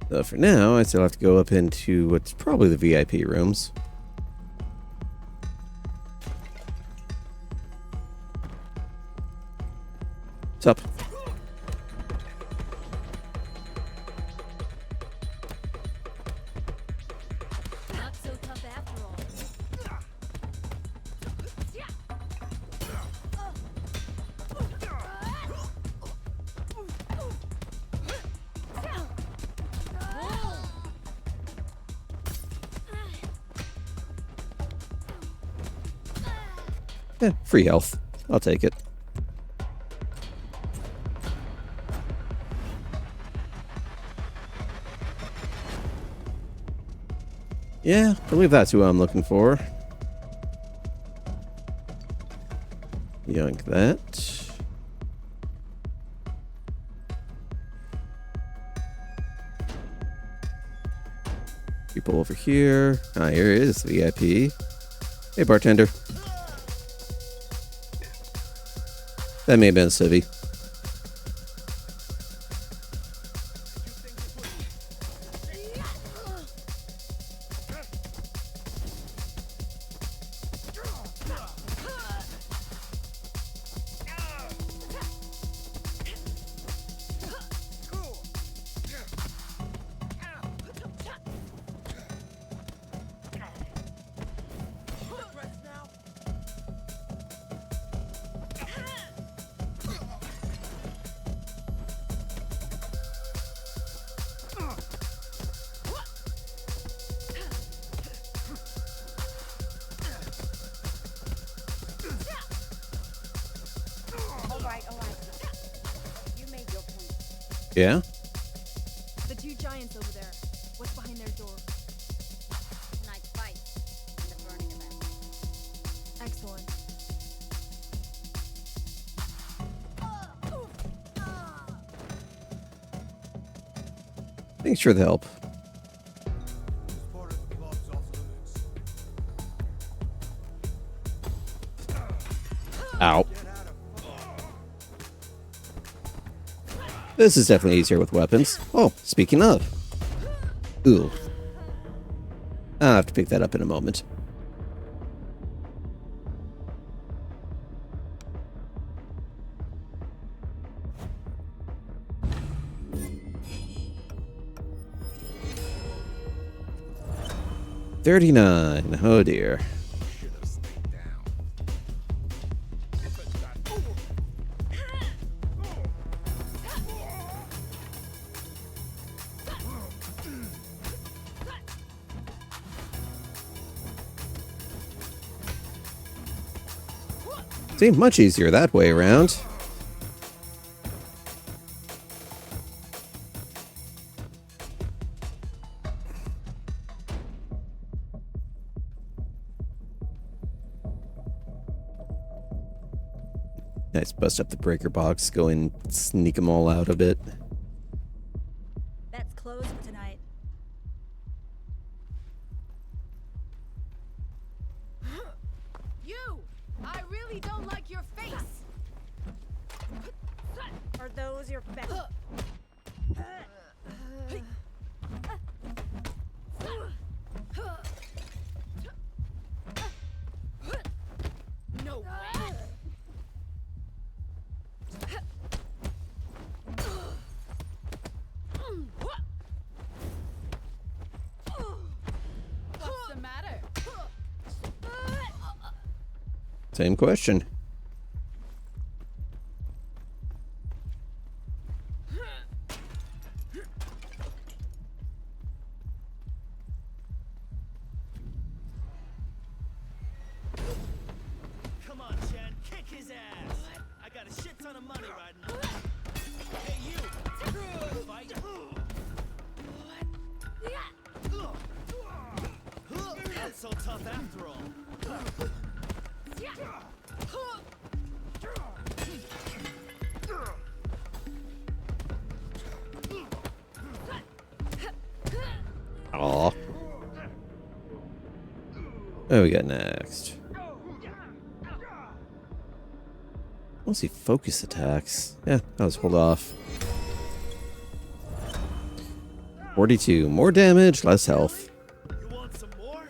So for now, I still have to go up into what's probably the VIP rooms. What's up? Not so tough after all. Free health. I'll take it. Yeah, I believe that's who I'm looking for. Yoink that. People over here. Ah, here is VIP. Hey, bartender. That may have been a civvy. Rest now. All right. You made your point. Yeah? The two giants over there. Thanks for the help. Ow. This is definitely easier with weapons. Oh, speaking of. Ooh. I'll have to pick that up in a moment. $39. Oh dear. Seemed much easier that way around. Nice, bust up the breaker box, go and sneak them all out a bit. That's closed for tonight. You! I really don't like your face! Are those your best? No way! What's the matter? Same question. Come on, Chad, kick his ass. I got a shit ton of money riding on it. Hey, you. Fight. Not so tough after all. Aw. What do we got next? Mostly focus attacks. Yeah, I'll just hold off. 42. More damage, less health. You want some more?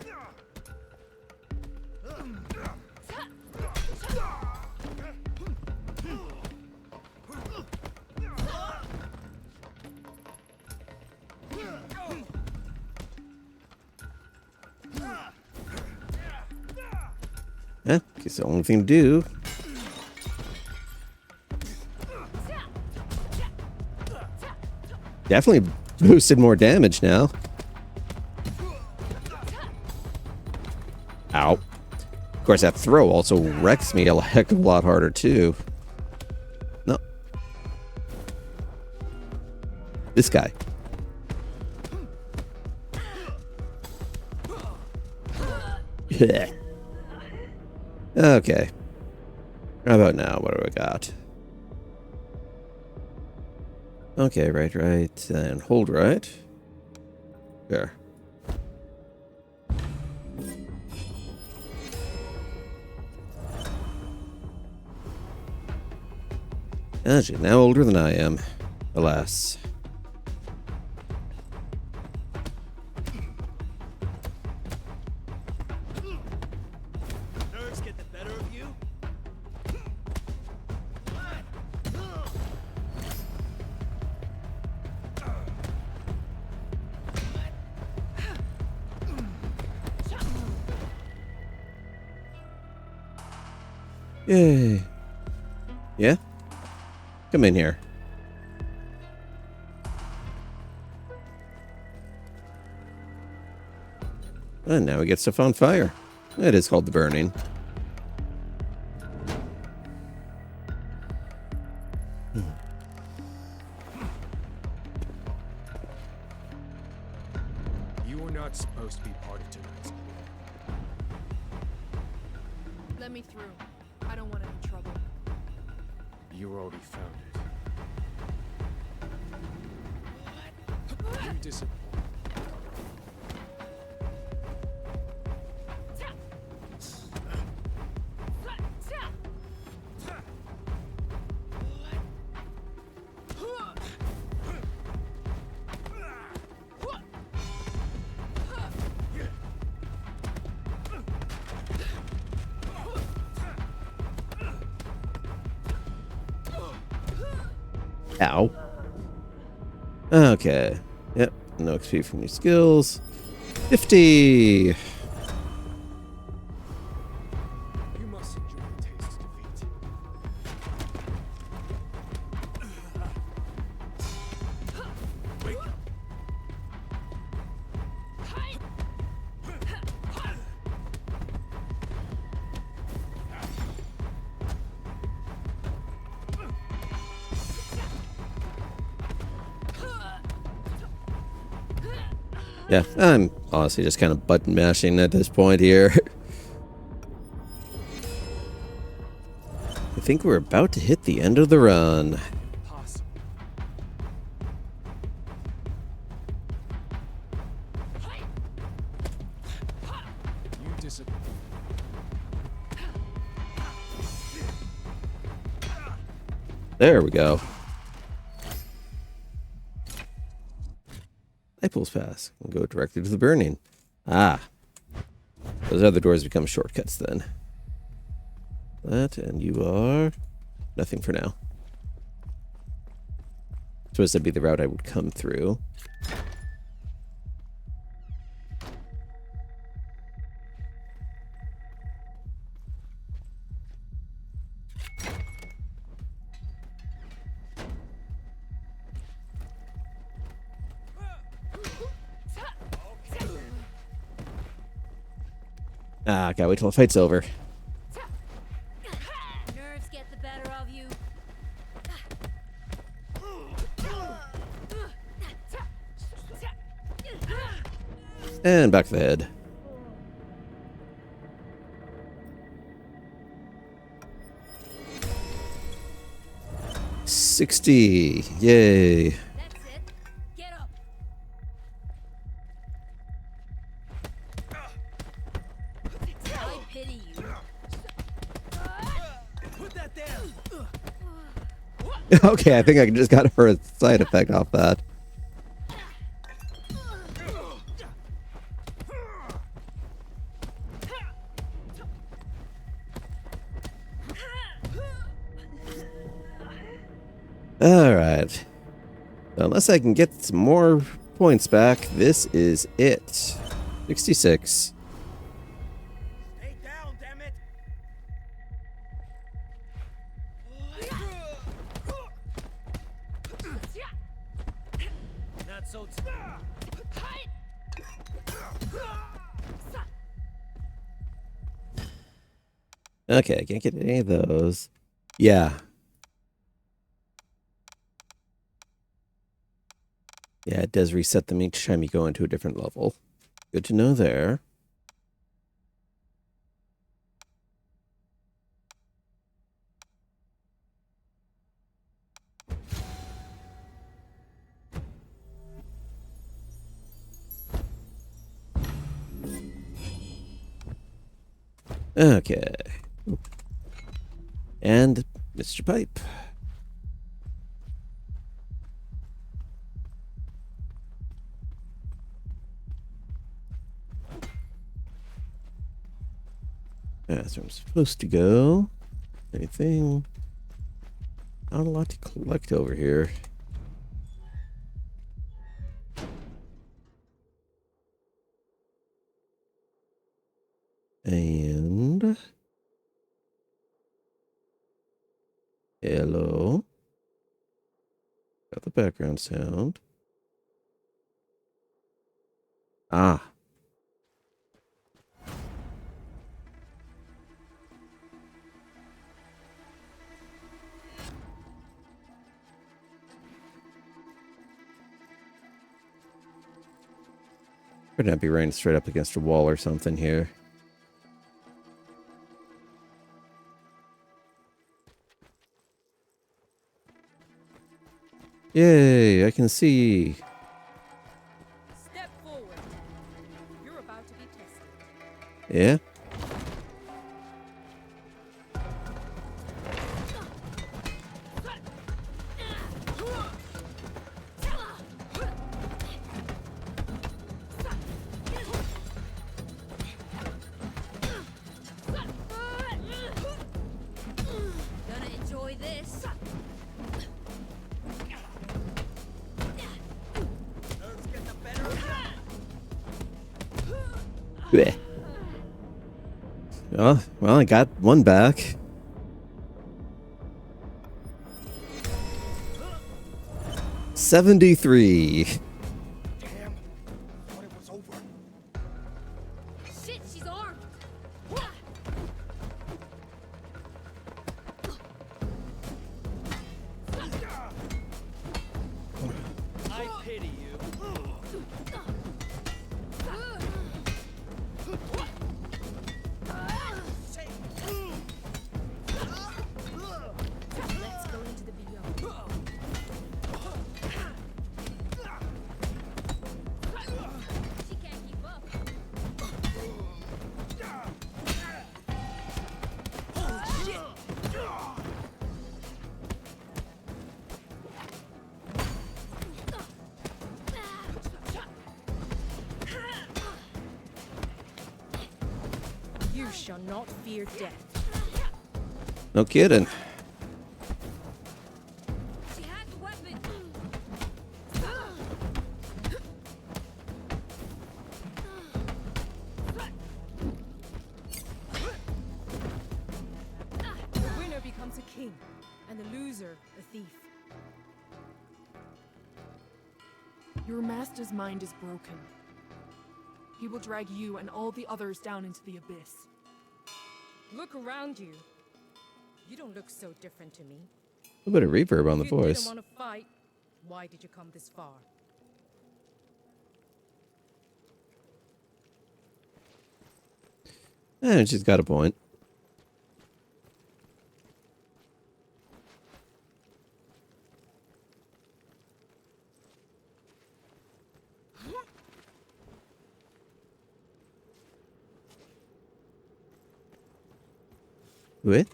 Yeah, guess the only thing to do. Definitely boosted more damage now. Ow. Of course, that throw also wrecks me a heck of a lot harder, too. No. This guy. Yeah. Okay. How about now? What do we got? Okay, right, and hold right. There. Ah, she's now older than I am. Alas. Nerves get the better of you? Yay. Yeah? Come in here. And now he gets stuff on fire. It is called the burning. You were not supposed to be part of tonight's. Let me through. I don't want any trouble. You already found it. You disappoint. Ow. Okay. Yep. No XP from new skills. 50. You must enjoy the taste of defeat. Wake up. Yeah, I'm honestly just kind of button mashing at this point here. I think we're about to hit the end of the run. Possible. You disappoint. There we go. Apples pass. We'll go directly to the burning. Ah. Those other doors become shortcuts then. That, and you are... nothing for now. Supposed to be the route I would come through. Ah, gotta wait till the fight's over. Nerves get the better of you. And back to the head. $60. Yay. That's it. Get up. I pity you. Put that down. Okay, I think I just got her a side effect off that. Alright. Unless I can get some more points back, this is it. 66. Stay down, damn it. Not so Okay, I can't get any of those. Yeah. Yeah, it does reset them each time you go into a different level. Good to know there. Okay. And Mr. Pipe. That's where I'm supposed to go. Anything? Not a lot to collect over here. And... hello. Got the background sound. Ah. Better not be running straight up against a wall or something here. Yay, I can see. Yeah. Gonna enjoy this. Nerves get the better of you. Bleh. Oh, well, I got one back. $73. Damn. Thought it was over. Shit, she's armed. I pity you. Let's go into the beyond. She can't keep up. You shall not fear death. No kidding. She had the weapon. The winner becomes a king, and the loser a thief. Your master's mind is broken. He will drag you and all the others down into the abyss. Look around you. You don't look so different to me. A bit of reverb on the If you voice. didn't want to fight, why did you come this far? And she's got a point. What?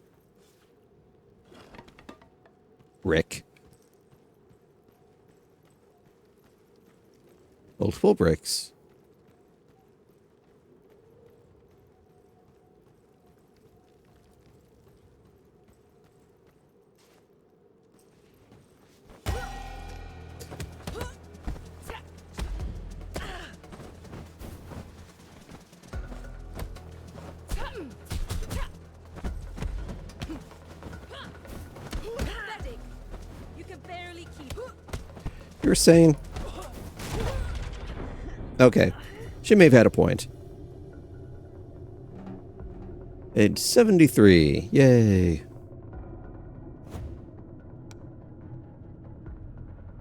Rick. Multiple bricks. Pathetic. You can barely keep. You're saying... Okay. She may have had a point. Age 73. Yay.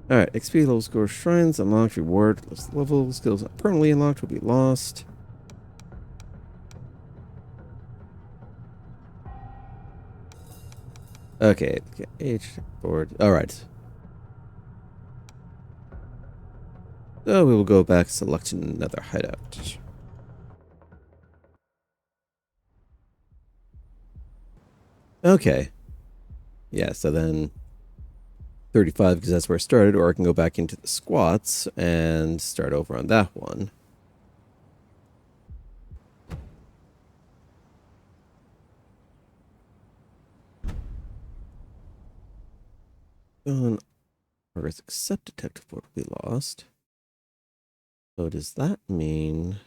Alright, XP level score shrines unlocked, reward level skills not permanently unlocked will be lost. Okay, age board. Alright. So we will go back selecting another hideout. Okay. Yeah, so then 35 because that's where I started, or I can go back into the squats and start over on that one. Progress accept detective board will be lost. So does that mean...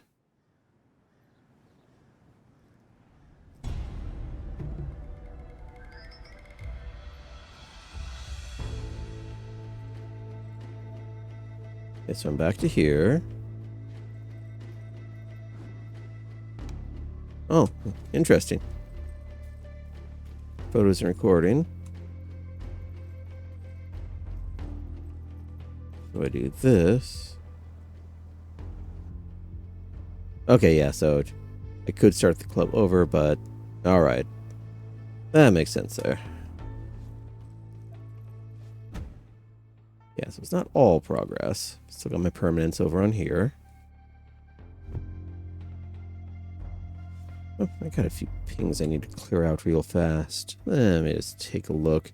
Okay, so I'm back to here. Oh, interesting. Photos and recording. So I do this. Okay, yeah, so I could start the club over, but alright. That makes sense there. Yeah, so it's not all progress. Still got my permanents over on here. Oh, I got a few pings I need to clear out real fast. Let me just take a look.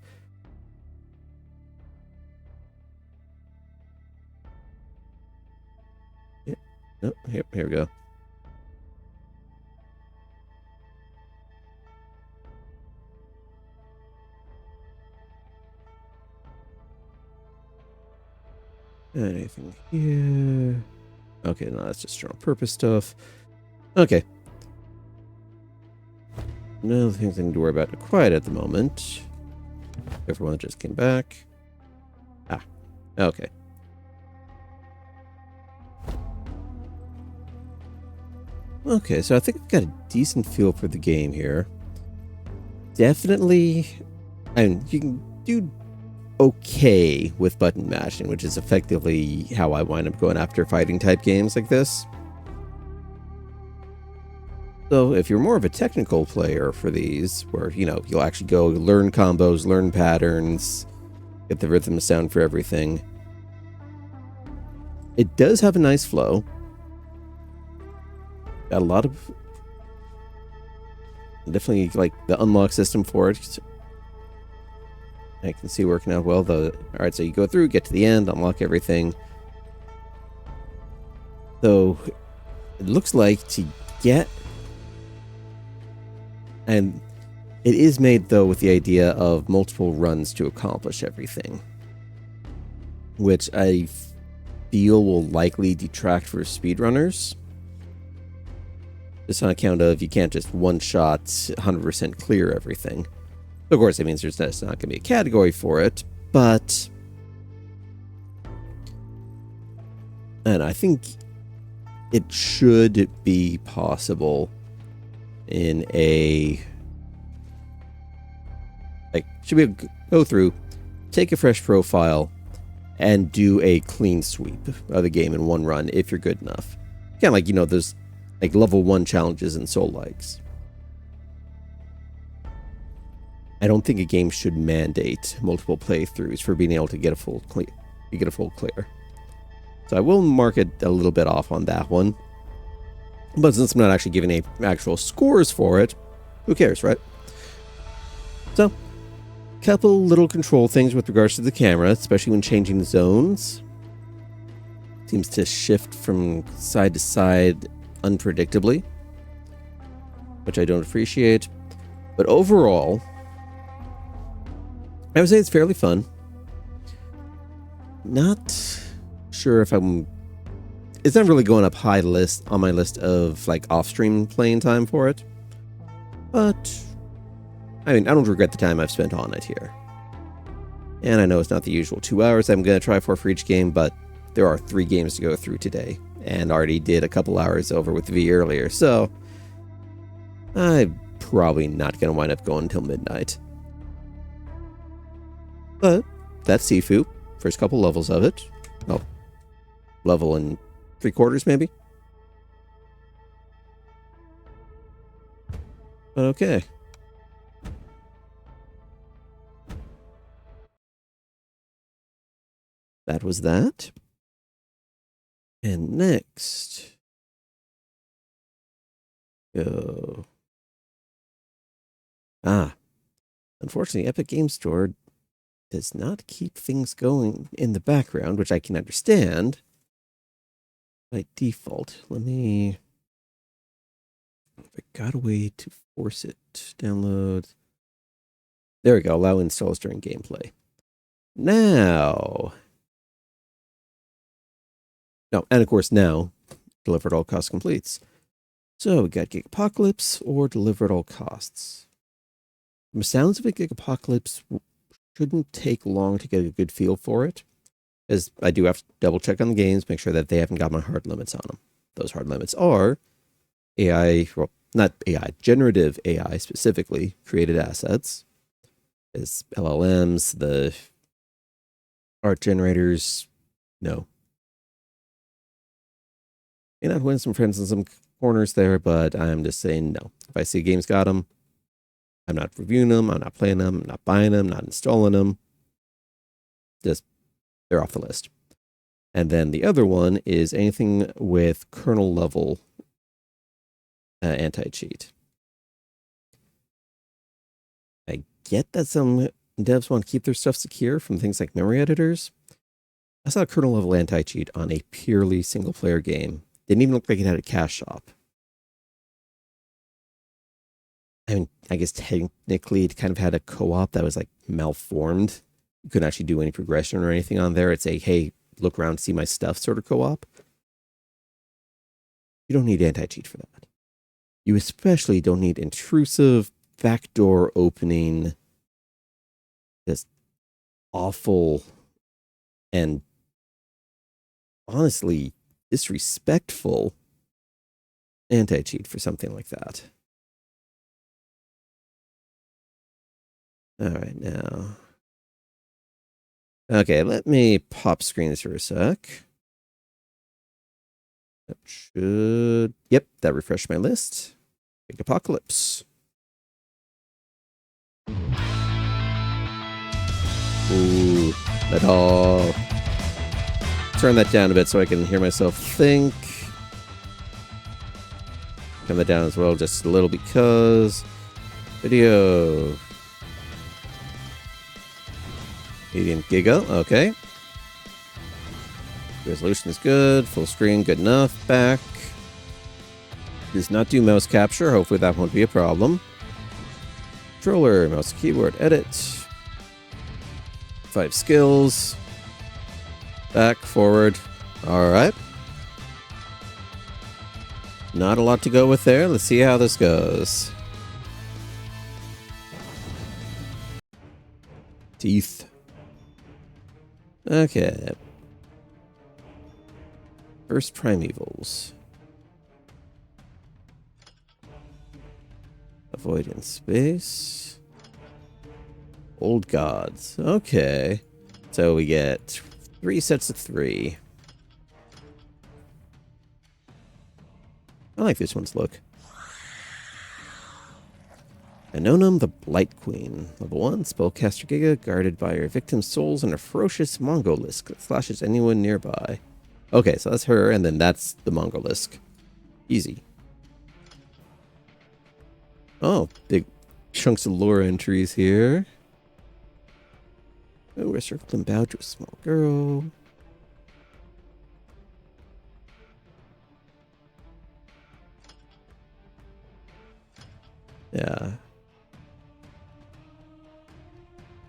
Yeah. Oh, here we go. Anything here? Okay, no, that's just general purpose stuff. Okay. No things I need to worry about quite at the moment. Everyone just came back. Ah, okay. Okay, so I think I've got a decent feel for the game here. Definitely, I mean, you can do okay with button mashing, which is effectively how I wind up going after fighting type games like this. So if you're more of a technical player for these, where, you know, you'll actually go learn combos, learn patterns, get the rhythm sound for everything, it does have a nice flow. Got a lot of... Definitely like the unlock system for it. I can see working out well, though. Alright, so you go through, get to the end, unlock everything. So it looks like to get... And it is made, though, with the idea of multiple runs to accomplish everything. Which I feel will likely detract for speedrunners. Just on account of you can't just one-shot 100% clear everything. Of course, it means there's not going to be a category for it, but... And I think it should be possible in a... Like, should be able to go through, take a fresh profile, and do a clean sweep of the game in one run if you're good enough. Kind of like, you know, there's like level 1 challenges in Soul-likes. I don't think a game should mandate multiple playthroughs for being able to get a full clear. So I will mark it a little bit off on that one. But since I'm not actually giving any actual scores for it, who cares, right? So, couple little control things with regards to the camera, especially when changing zones. Seems to shift from side to side unpredictably, which I don't appreciate. But overall, I would say it's fairly fun. Not sure if I'm... It's not really going up high on my list of like off-stream playing time for it. But, I mean, I don't regret the time I've spent on it here. And I know it's not the usual 2 hours I'm going to try for each game, but there are 3 games to go through today. And already did a couple hours over with V earlier, so I'm probably not going to wind up going until midnight. But that's Sifu. First couple levels of it. Oh, level and 3/4 maybe. But okay. That was that. And next, go. Unfortunately, Epic Games Store does not keep things going in the background, which I can understand. By default, let me... I got a way to force it. Download. There we go. Allow installs during gameplay. Now... No, and of course now, deliver at all costs completes. So we got Gigapocalypse or deliver at all costs. From the sounds of it, Gigapocalypse shouldn't take long to get a good feel for it, as I do have to double check on the games, make sure that they haven't got my hard limits on them. Those hard limits are AI, well, not AI, generative AI specifically, created assets, as LLMs, the art generators, no. May not win some friends in some corners there, but I'm just saying no. If I see a game's got them, I'm not reviewing them, I'm not playing them, I'm not buying them, not installing them. Just, they're off the list. And then the other one is anything with kernel level anti-cheat. get that some devs want to keep their stuff secure from things like memory editors. I saw a kernel level anti-cheat on a purely single player game. Didn't even look like it had a cache shop. I mean, I guess technically it kind of had a co-op that was like malformed. You couldn't actually do any progression or anything on there. It's a, hey, look around, see my stuff sort of co-op. You don't need anti-cheat for that. You especially don't need intrusive, backdoor opening, just awful and honestly disrespectful anti-cheat for something like that. All right, now. Okay, let me pop screens for a sec. That should... Yep, that refreshed my list. Gigapocalypse. Ooh, that all... Turn that down a bit so I can hear myself think. Turn that down as well just a little because... Video... Medium giga, okay. Resolution is good. Full screen, good enough. Back. Does not do mouse capture. Hopefully that won't be a problem. Controller, mouse, keyboard, edit. 5 skills. Back, forward. Alright. Not a lot to go with there. Let's see how this goes. Teeth. Okay. First primevals. Avoid in space. Old gods. Okay. So we get 3 sets of 3. I like this one's look. Anonum the Blight Queen. Level 1, Spellcaster Giga, guarded by your victim's souls and a ferocious Mongolisk that slashes anyone nearby. Okay, so that's her, and then that's the Mongolisk. Easy. Oh, big chunks of lore entries here. Oh, we're circled and bowed to a small girl. Yeah.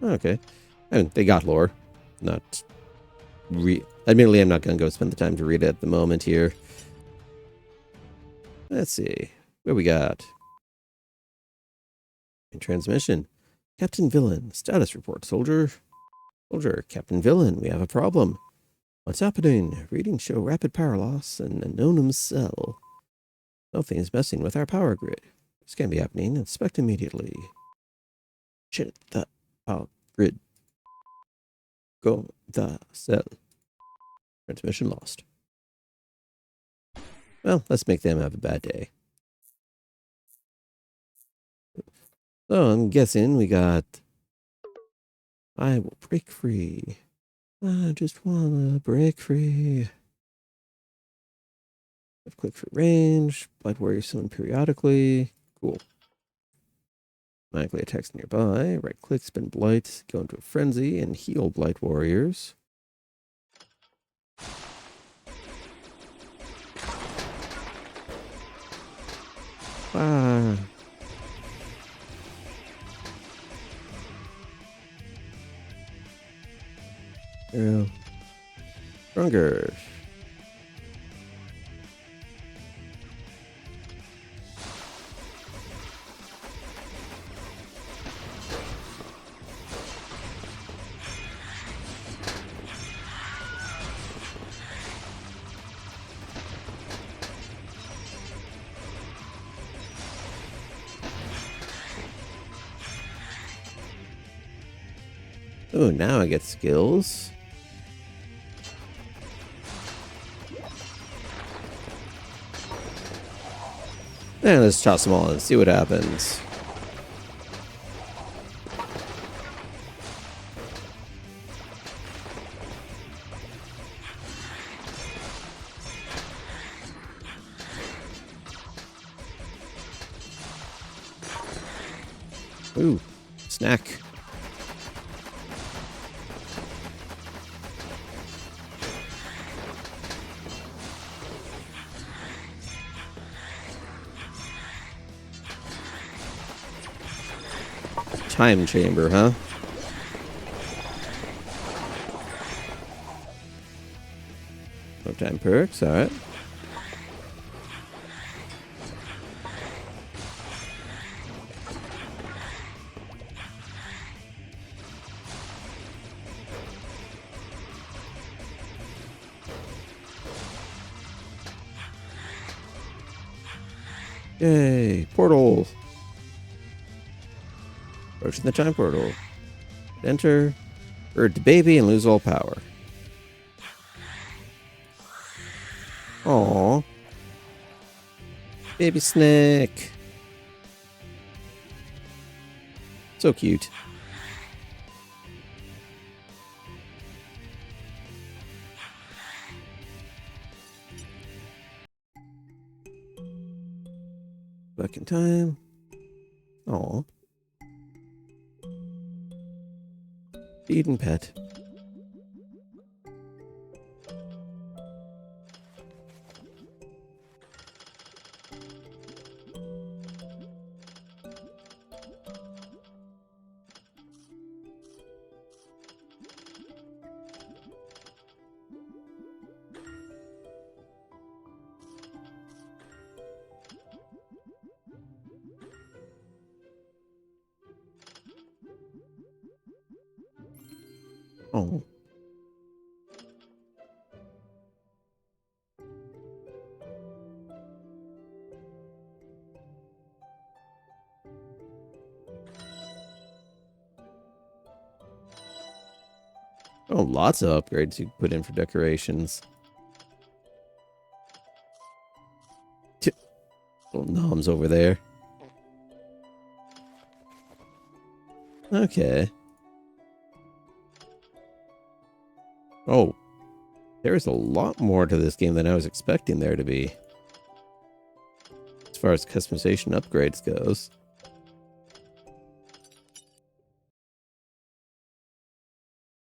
Okay. I mean, they got lore. Not admittedly, I'm not going to go spend the time to read it at the moment here. Let's see. What we got? In transmission. Captain Villain. Status report, soldier. Soldier, Captain Villain, we have a problem. What's happening? Readings show rapid power loss and Anonym's cell. Something is messing with our power grid. This can't be happening. Inspect immediately. Shit, the power grid. Go the cell. Transmission lost. Well, let's make them have a bad day. So I'm guessing we got... I will break free. I just wanna break free. Left click for range. Blight warrior summon periodically. Cool. Automatically attacks nearby. Right click, spin blight, go into a frenzy, and heal blight warriors. Ah. Yeah. Stronger. Oh, now I get skills. And let's toss them all and see what happens. Ooh, snack. Time chamber, huh? No time perks, alright. Yay, portal. Approaching the time portal. Enter, bird to baby, and lose all power. Aww. Baby snake. So cute. Back in time. Aww. Feed and pet. Oh. Oh, lots of upgrades you can put in for decorations. Little gnomes over there. Okay. Oh, there's a lot more to this game than I was expecting there to be. As far as customization upgrades goes.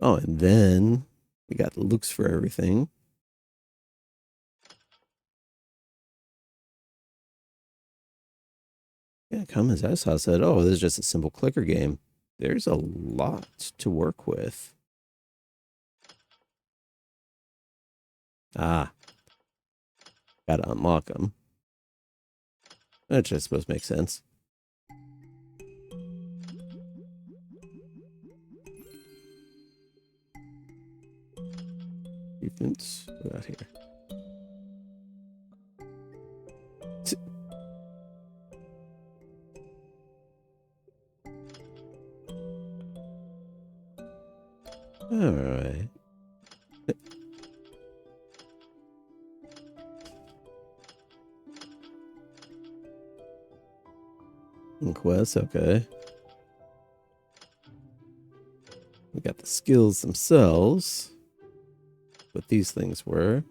Oh, and then we got looks for everything. Yeah, come as I said, oh, this is just a simple clicker game. There's a lot to work with. Ah. Gotta unlock them. Which I suppose makes sense. Achievements. What we got here? Alright. Quests, okay. We got the skills themselves. What these things were.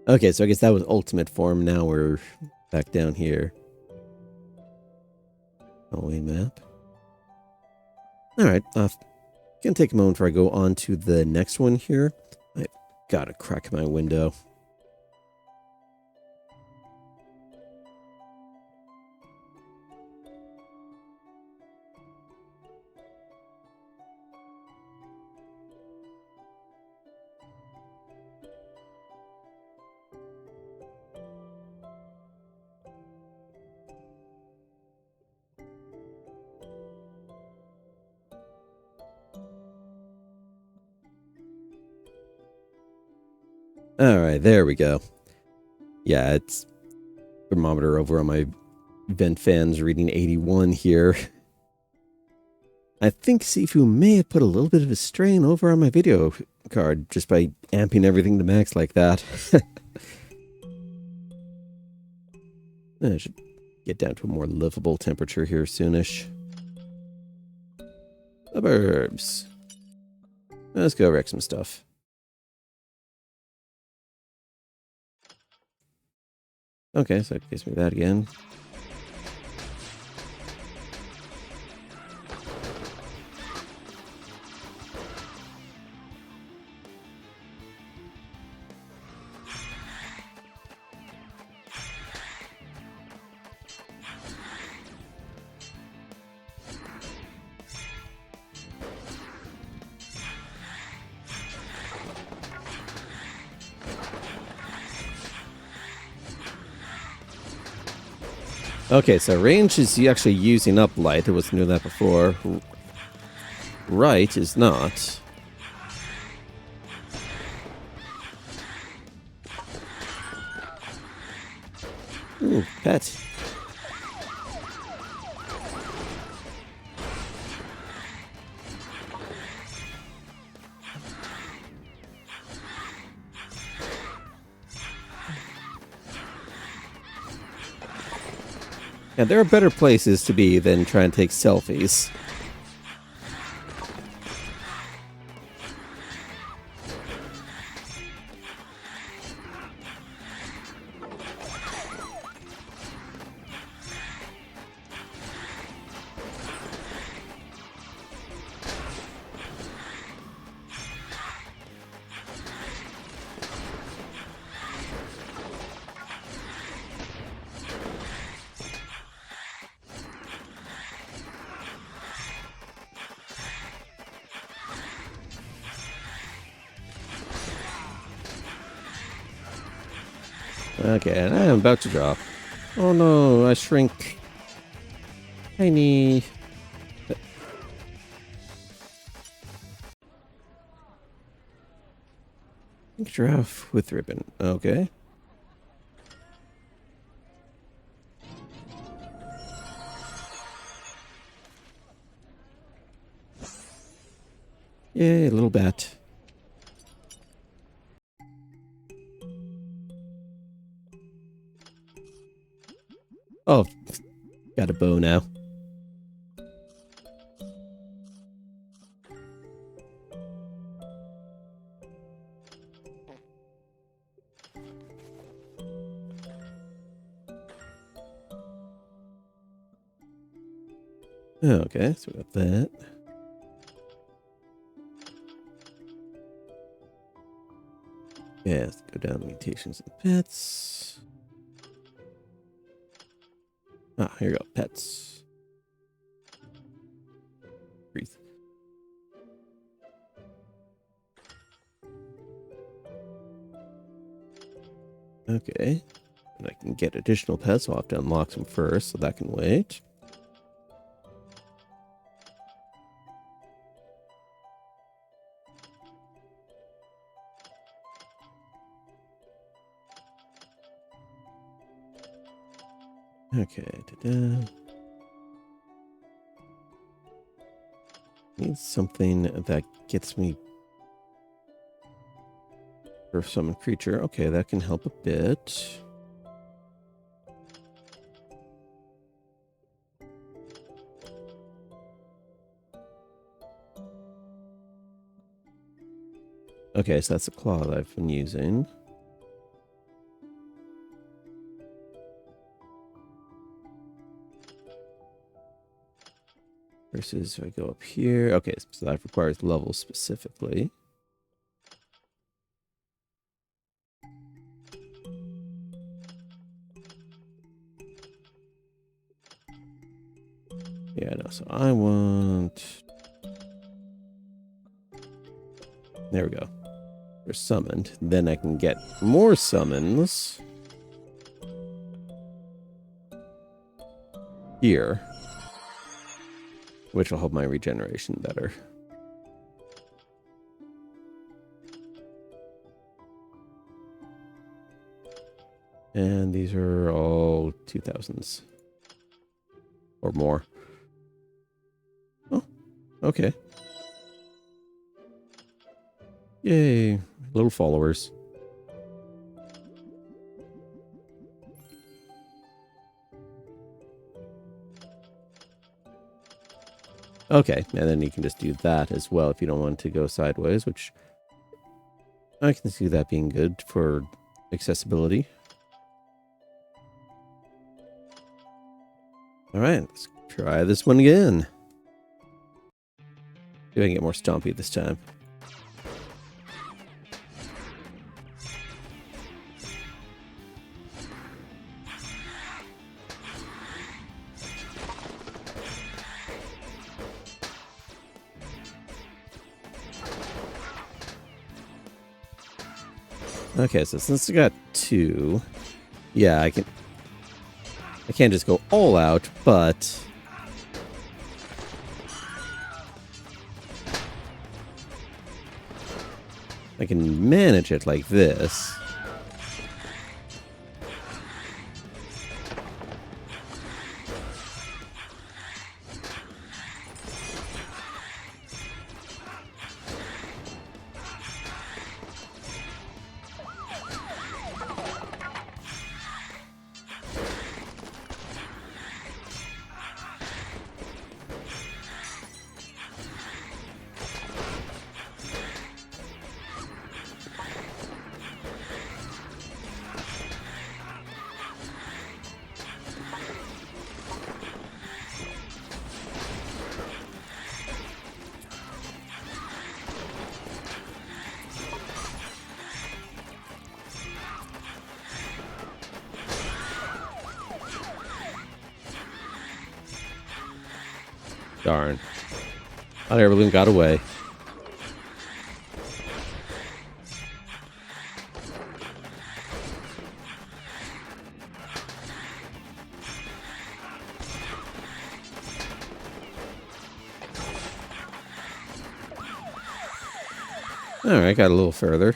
Okay, so I guess that was ultimate form. Now we're back down here. Hallway map. Alright, gonna take a moment before I go on to the next one here. I've gotta crack my window. Alright, there we go. Yeah, it's thermometer over on my vent fans reading 81 here. I think Sifu may have put a little bit of a strain over on my video card just by amping everything to max like that. I should get down to a more livable temperature here soonish. Suburbs. Let's go wreck some stuff. Okay, so it gives me that again. Okay, so range is actually using up light. I wasn't doing that before. Right is not. Ooh, pet. Yeah, there are better places to be than trying to take selfies. Okay, and I am about to drop. Oh no, I shrink. Tiny. Giraffe with ribbon. Okay. Yay, a little bat. Oh, got a bow now. Okay, so we got that. Yeah, let's go down mutations and pets. Ah, here you go, pets. Breathe. Okay. And I can get additional pets, so I'll have to unlock them first, so that can wait. Okay, ta-da. Need something that gets me for summon creature. Okay, that can help a bit. Okay, so that's the claw that I've been using. Versus if I go up here. Okay, so that requires level specifically. Yeah, no, so I want... There we go. They're summoned. Then I can get more summons. Here. Which will help my regeneration better. And these are all 2000s. Or more. Oh, okay. Yay, little followers. Okay, and then you can just do that as well if you don't want to go sideways, which I can see that being good for accessibility. All right, let's try this one again. See if I can get more stompy this time. Okay, so since I got 2, yeah, I can't just go all out, but I can manage it like this. Darn. Hot air balloon got away. Alright, got a little further.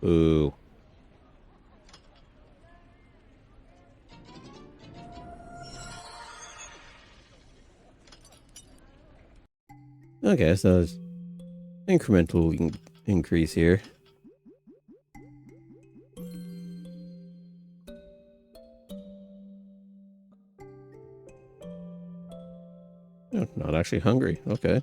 Ooh. Okay, so it's incremental increase here. Oh, not actually hungry. Okay.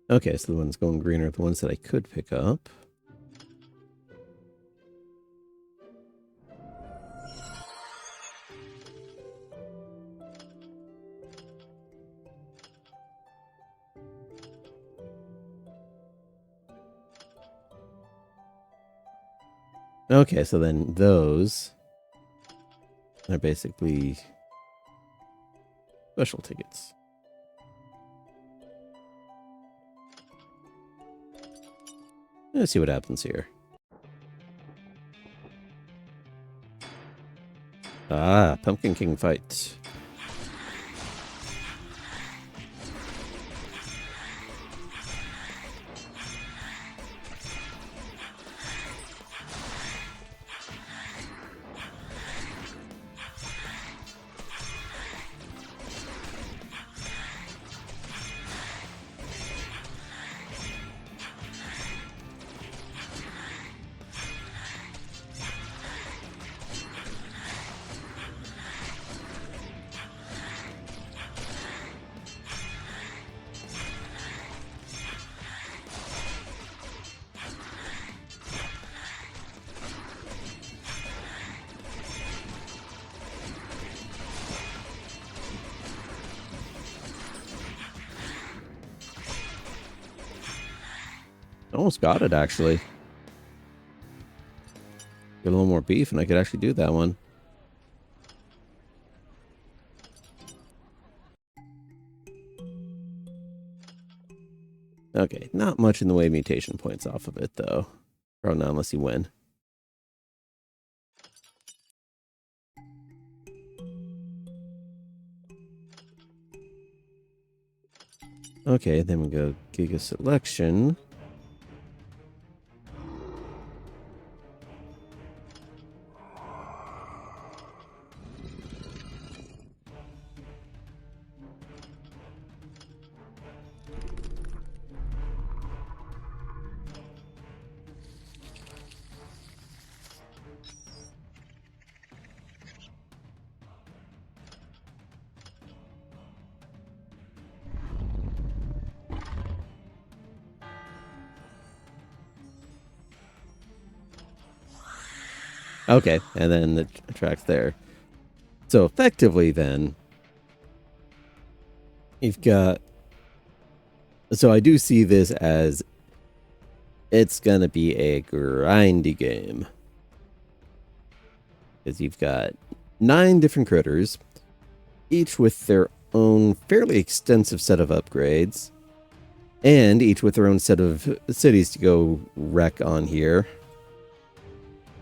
Okay, so the ones going green are the ones that I could pick up. Okay, so then those are basically special tickets. Let's see what happens here. Ah, Pumpkin King fight. Almost got it, actually. Get a little more beef and I could actually do that one. Okay, not much in the way of mutation points off of it, though. Probably not unless you win. Okay, then we go Giga Selection. Okay, and then the track's there. So effectively then, you've got... So I do see this as it's going to be a grindy game. Because you've got 9 different critters, each with their own fairly extensive set of upgrades, and each with their own set of cities to go wreck on here.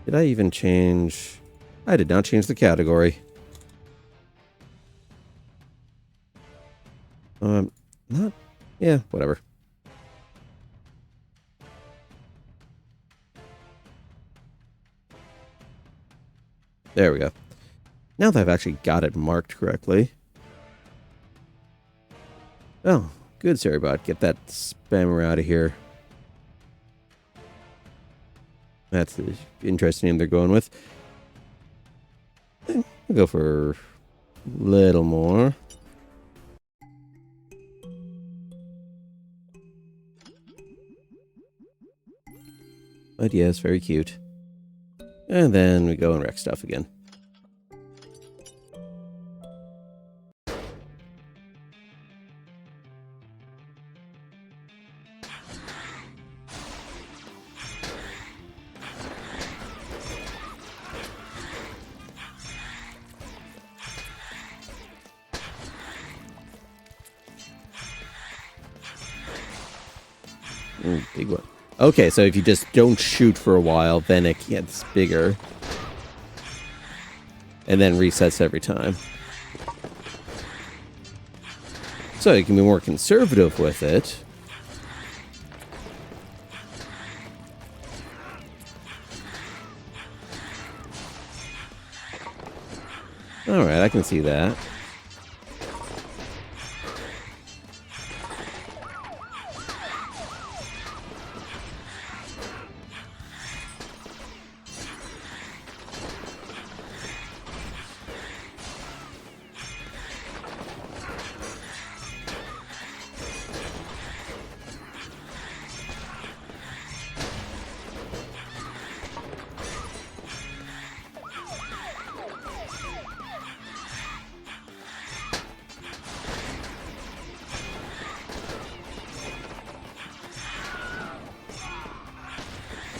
Did I even change? I did not change the category. Not... Yeah, whatever. There we go. Now that I've actually got it marked correctly. Oh, good, Sarybot. Get that spammer out of here. That's the interesting name they're going with. I'll go for a little more. But yes, very cute. And then we go and wreck stuff again. Ooh, big one. Okay, so if you just don't shoot for a while, then it gets bigger. And then resets every time. So you can be more conservative with it. Alright, I can see that.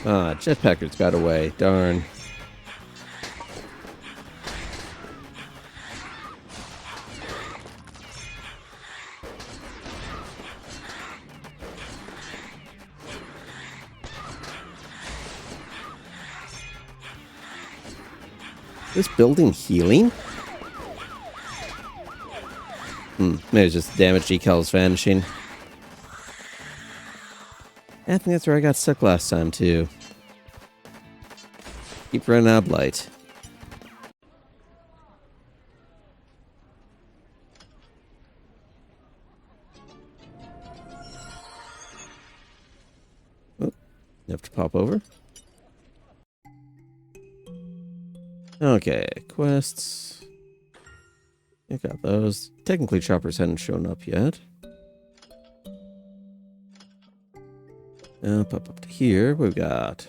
Ah, Jetpacker's got away. Darn. This building healing? Maybe it's just damage decals vanishing. I think that's where I got stuck last time, too. Keep running out of light. Oh, you have to pop over. Okay, quests. I got those. Technically, choppers hadn't shown up yet. Pop up to here. We've got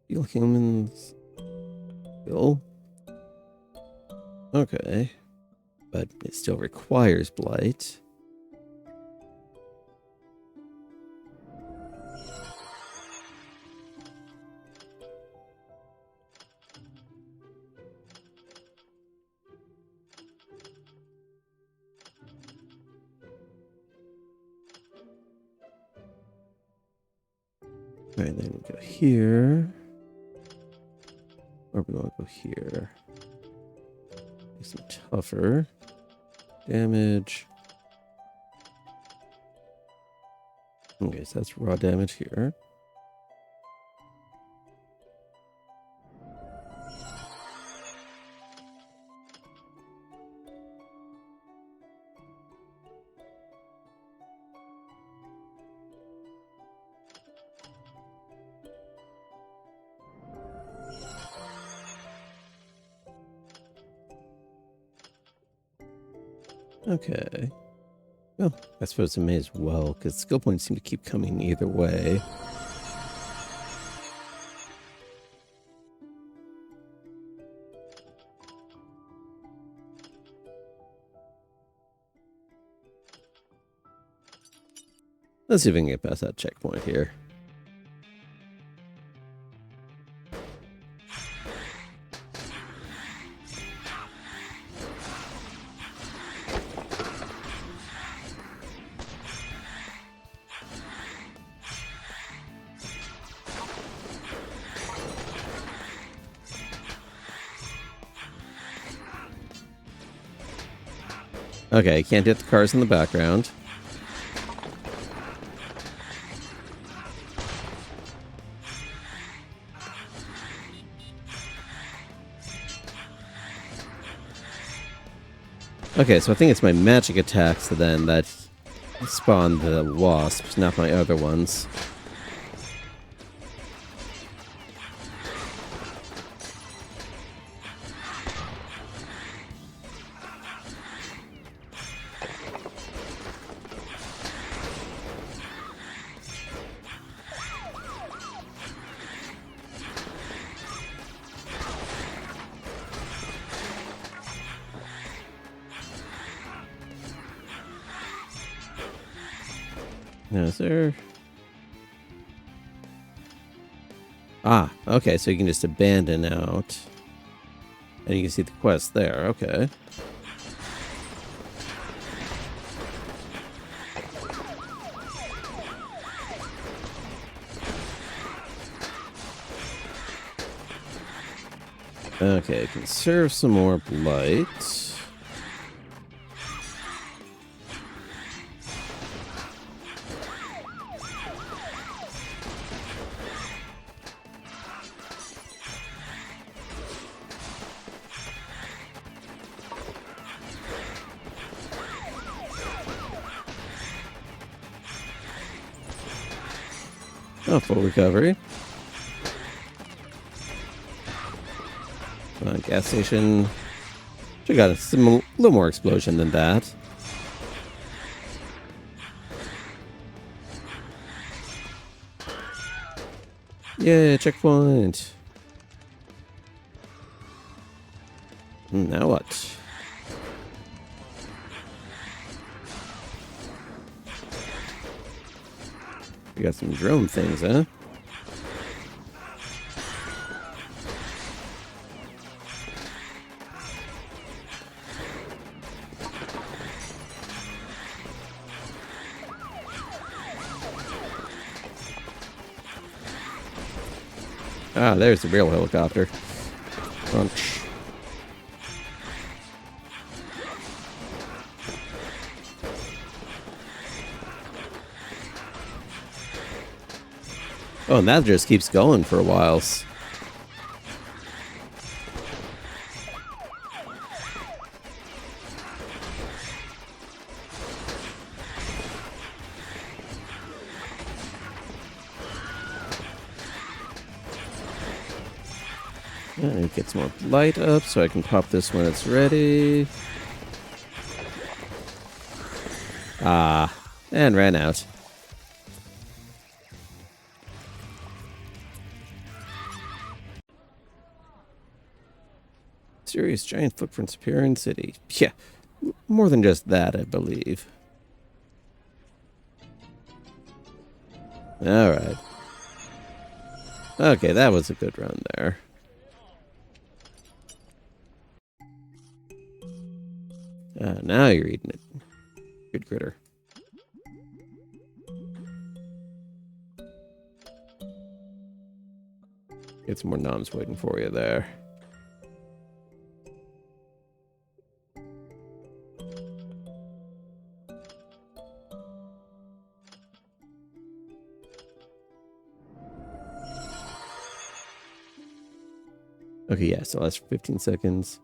Heal humans. Heal. Okay. But it still requires blight. Alright, then we go here. Or we want to go here. Make some tougher damage. Okay, so that's raw damage here. Okay. Well, I suppose it may as well, because skill points seem to keep coming either way. Let's see if we can get past that checkpoint here. Okay, can't hit the cars in the background. Okay, so I think it's my magic attacks then that spawn the wasps, not my other ones. Now, is there... Ah, okay, so you can just abandon out. And you can see the quest there, okay. Okay, conserve some more blight. Oh, full recovery. Gas station. Should got a little more explosion than that. Yeah, checkpoint. Now what? We got some drone things, huh? Ah, there's the real helicopter. Crunch. Oh, and that just keeps going for a while. And get some more light up so I can pop this when it's ready. Ah, and ran out. Serious giant footprints appear in city. Yeah, more than just that, I believe. Alright. Okay, that was a good run there. Now you're eating it. Good critter. Get some more noms waiting for you there. Okay, yeah, so that's 15 seconds.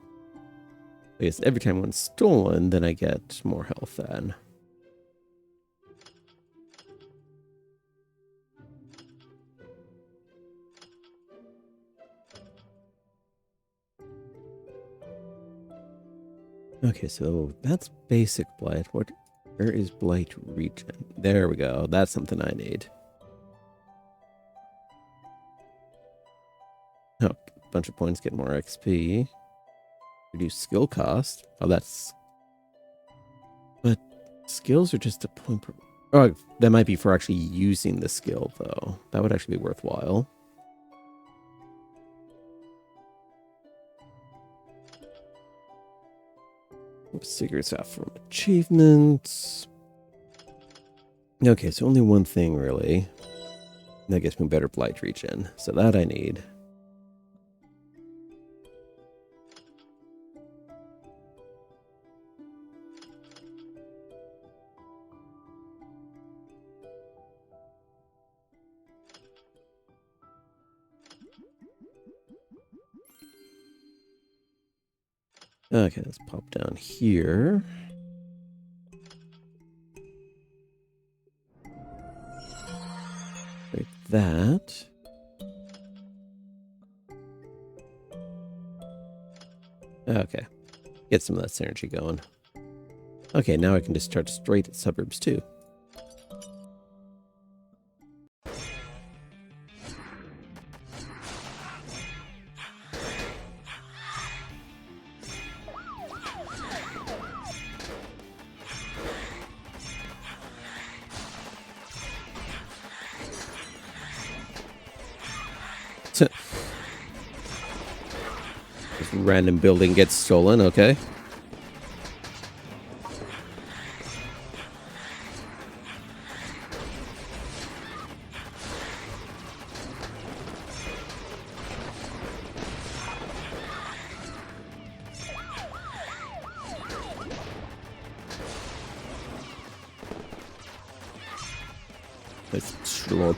I guess every time one's stolen, then I get more health then. Okay, so that's basic blight. Where is blight regen? There we go. That's something I need. Oh, a bunch of points, get more XP. Reduce skill cost. Oh, that's... But skills are just a point per... Oh, that might be for actually using the skill, though. That would actually be worthwhile. Secrets out from achievements. Okay, so only one thing, really. That gets me better blight regen. So that I need. Okay, let's pop down here. Break that. Okay. Get some of that synergy going. Okay, now I can just charge straight at suburbs too. Just random building gets stolen, okay. Let's slurp.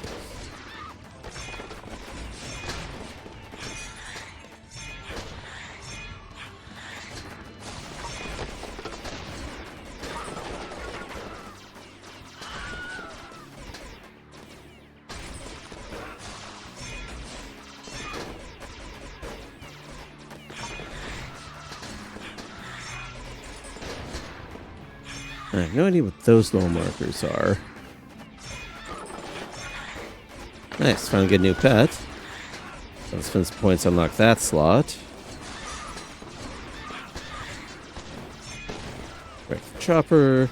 I have no idea what those little markers are. Nice, found a good new pet. Let's spend some points to unlock that slot. Break the chopper.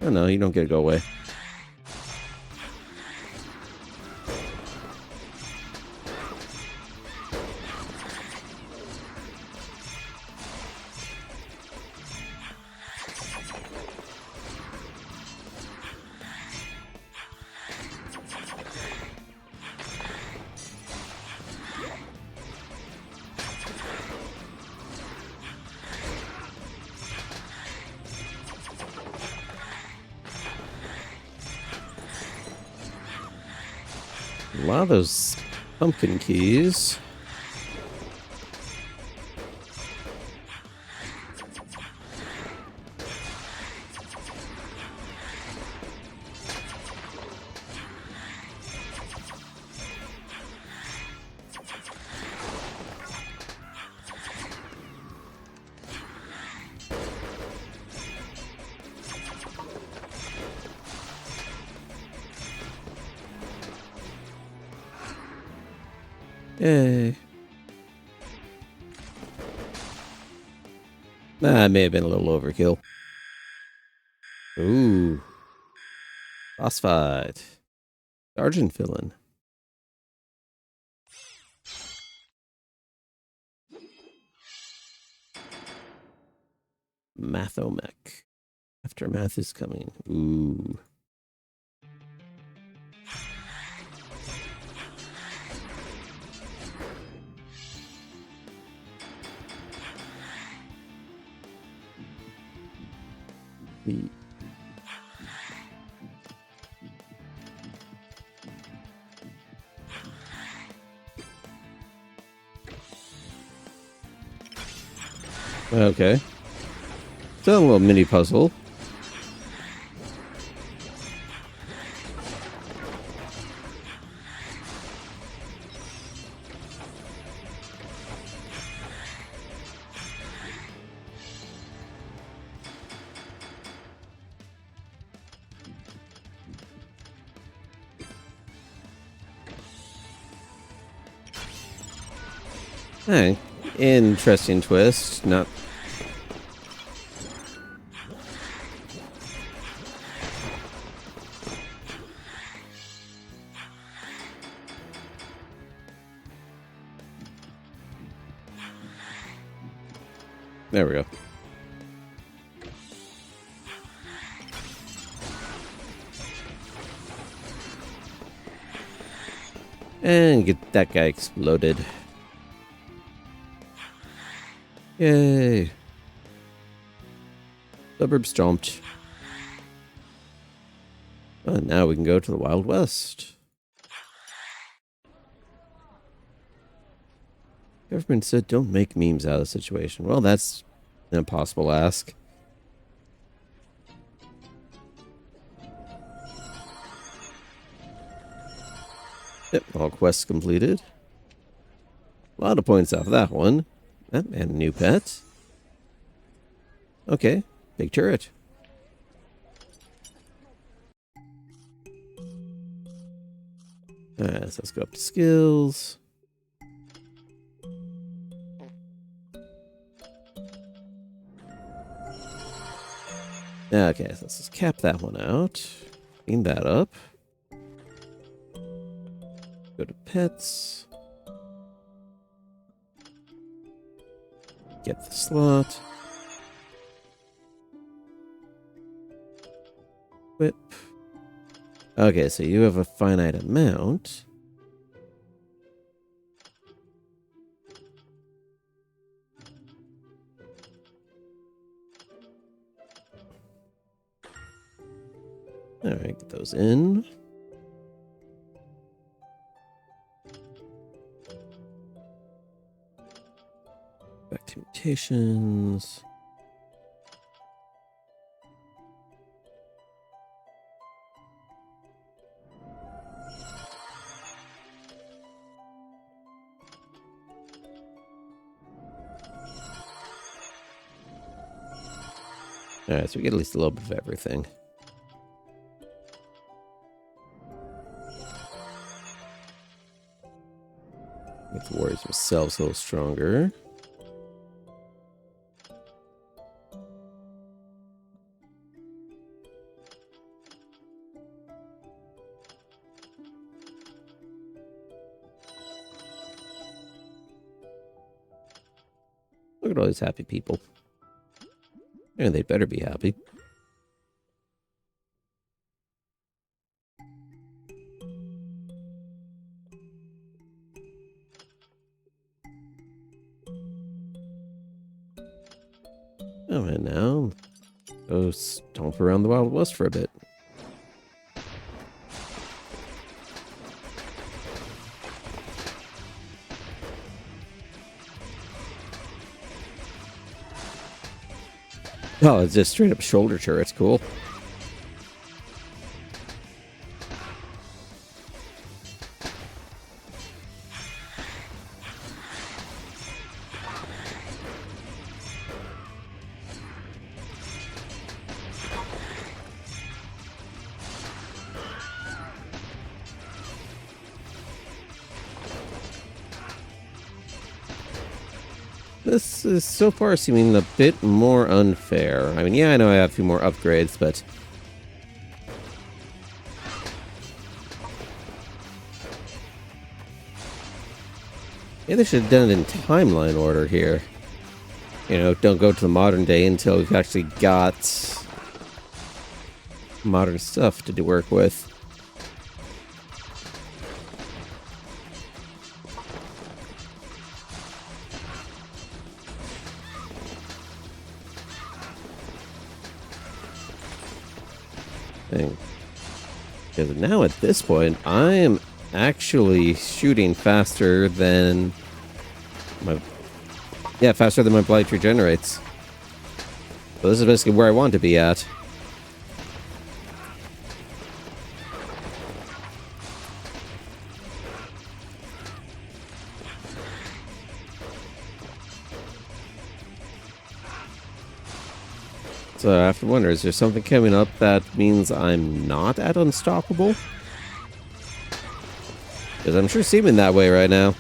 Oh no, you don't get to go away. A lot of those pumpkin keys. Yay. That may have been a little overkill. Ooh. Boss fight. Sergeant villain. Mathomech. Aftermath is coming. Ooh. Okay. Still a little mini puzzle. Hey, interesting twist. Not. There we go. And get that guy exploded. Yay. Suburb stomped. Well, now we can go to the Wild West. Government said don't make memes out of the situation. Well, that's an impossible ask. Yep, all quests completed. A lot of points off that one. And a new pet. Okay, big turret. Alright, so let's go up to skills. Okay, so let's just cap that one out. Clean that up. Go to pets. Get the slot. Whip. Okay, so you have a finite amount. Alright, get those in. Back to mutations. Alright, so we get at least a little bit of everything. Make the warriors themselves a little stronger. Look at all these happy people. And they better be happy. Oh, and now go stomp around the Wild West for a bit. Oh, it's just straight up shoulder turrets. Cool. This is so far seeming a bit more unfair. I mean, yeah, I know I have a few more upgrades, but... yeah, they should have done it in timeline order here. You know, don't go to the modern day until we've actually got modern stuff to do work with. Because now at this point, I am actually shooting faster than my... yeah, faster than my blight regenerates. So this is basically where I want to be at. So I have to wonder, is there something coming up that means I'm not at unstoppable? Because I'm sure seeming that way right now.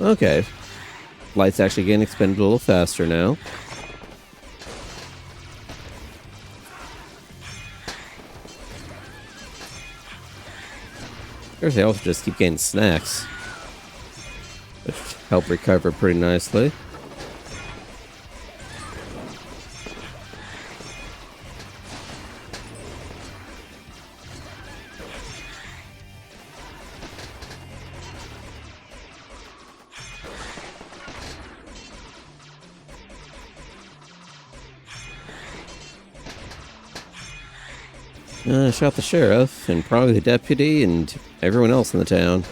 Okay. Light's actually getting expended a little faster now. Of course, they also just keep getting snacks, which help recover pretty nicely. Shot the sheriff, and probably the deputy, and everyone else in the town.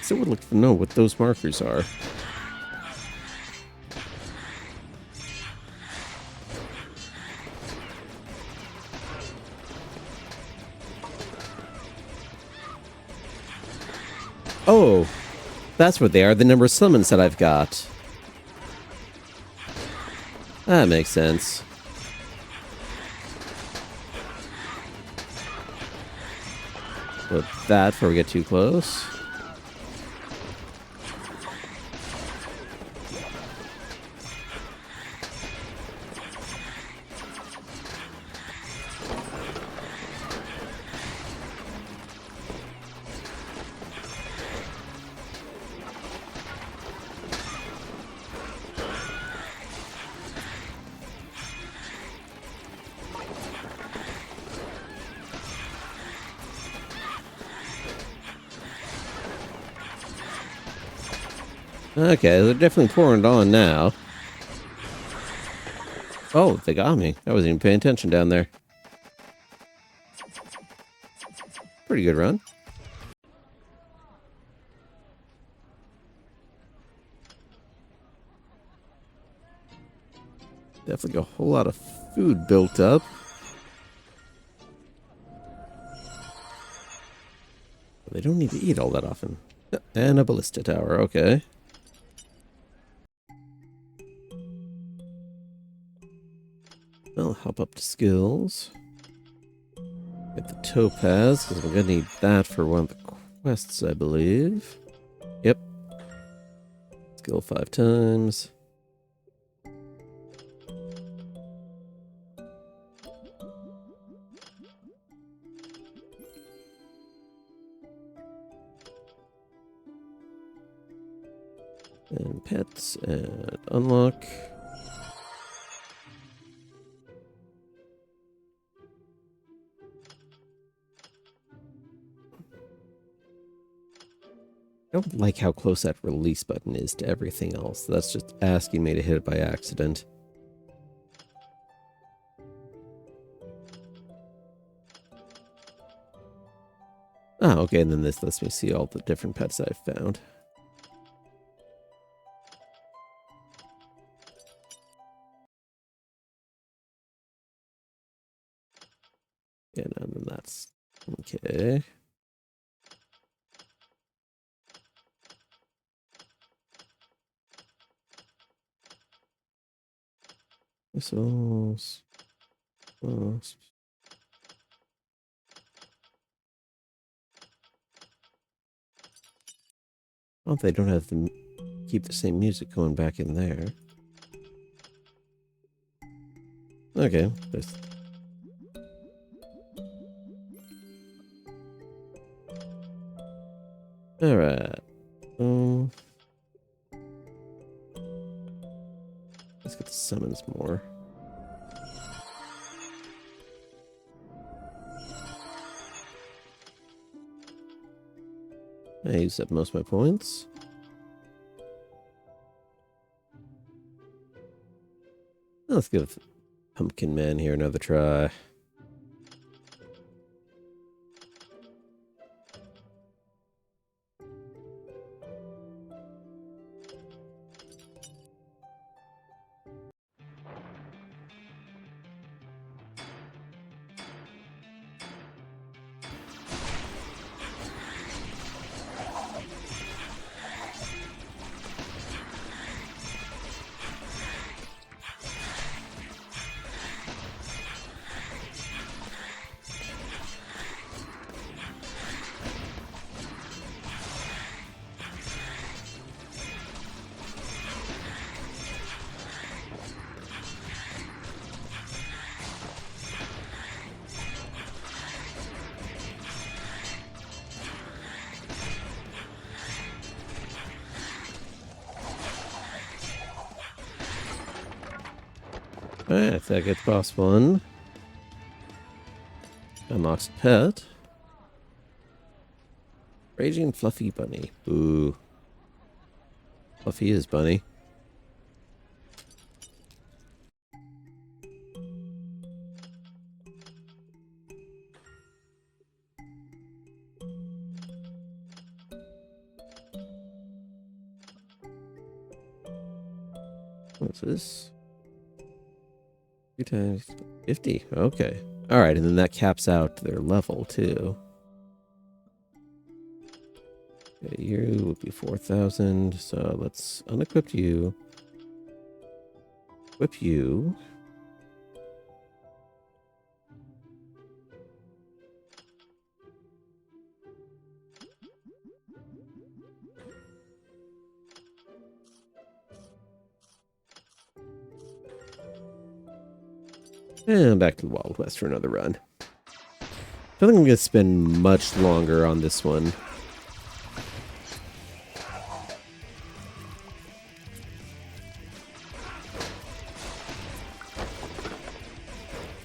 So I would like to know what those markers are. Oh, that's what they are, the number of summons that I've got. That makes sense. Put that before we get too close. Okay, they're definitely pouring it on now. Oh, they got me. I wasn't even paying attention down there. Pretty good run. Definitely a whole lot of food built up. They don't need to eat all that often. And a ballista tower, okay. I'll hop up to skills. Get the topaz, because we're going to need that for one of the quests, I believe. Yep. Skill 5 times. And pets, and unlock. I don't like how close that release button is to everything else. That's just asking me to hit it by accident. Oh, okay, and then this lets me see all the different pets I've found. Yeah, and then that's okay. Missiles. Oh, they don't have to keep the same music going back in there. Okay, there's... Alright. Let's get the summons more. I used up most of my points. Let's give Pumpkin Man here another try. Alright, that gets boss 1. Unlocks pet. Raging Fluffy Bunny. Boo. Fluffy is bunny. What's this? 2 times 50. Okay. Alright, and then that caps out their level too. Okay, you would be 4,000. So let's unequip you. Equip you. And back to the Wild West for another run. I don't think I'm going to spend much longer on this one.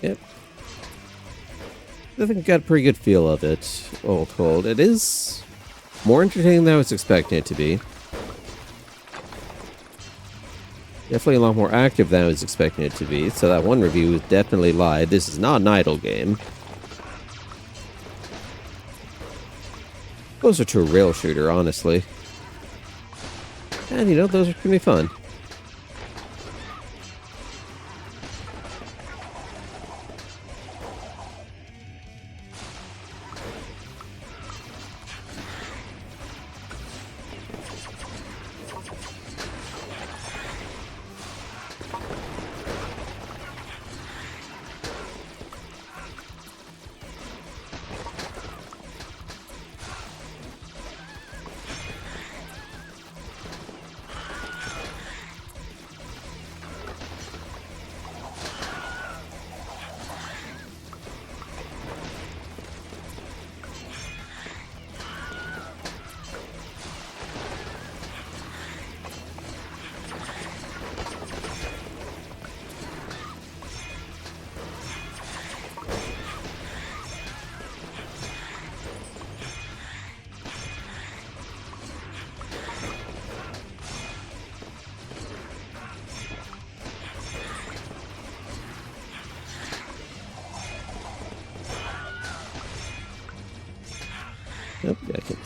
Yep. I think I got a pretty good feel of it, all told. It is more entertaining than I was expecting it to be. Definitely a lot more active than I was expecting it to be, so that one review definitely lied. This is not an idle game. Closer to a rail shooter, honestly. And, you know, those are gonna be fun. Yep, I can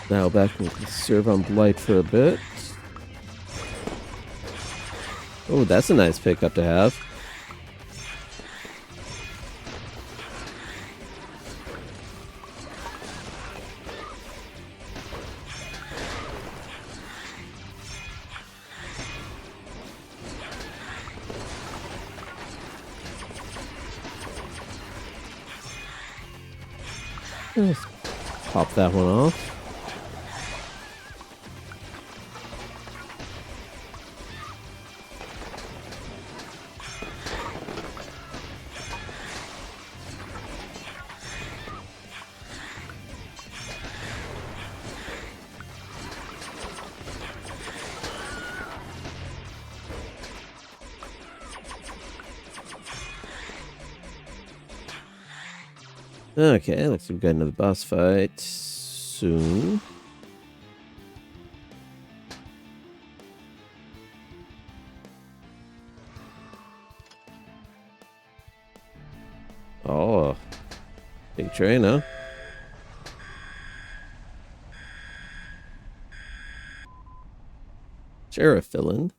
now back and serve on Blight for a bit. Oh, that's a nice pickup to have. Let's pop that one off. Okay, looks like we've got another boss fight soon. Oh, big train, huh? Sheriff villain.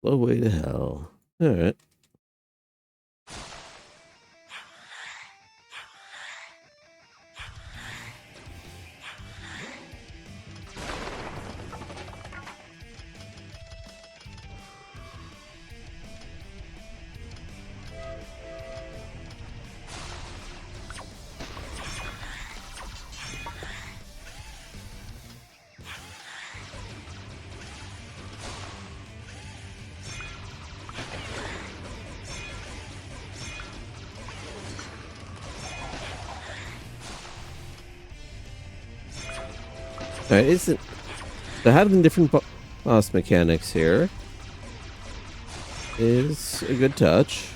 Slow way to hell. Alright. Alright, isn't... So having different boss mechanics here is a good touch.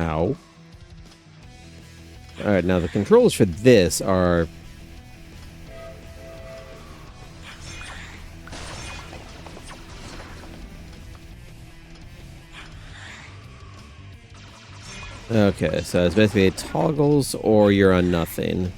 Ow. Alright, now the controls for this are... Okay, so it's basically toggles or you're on nothing.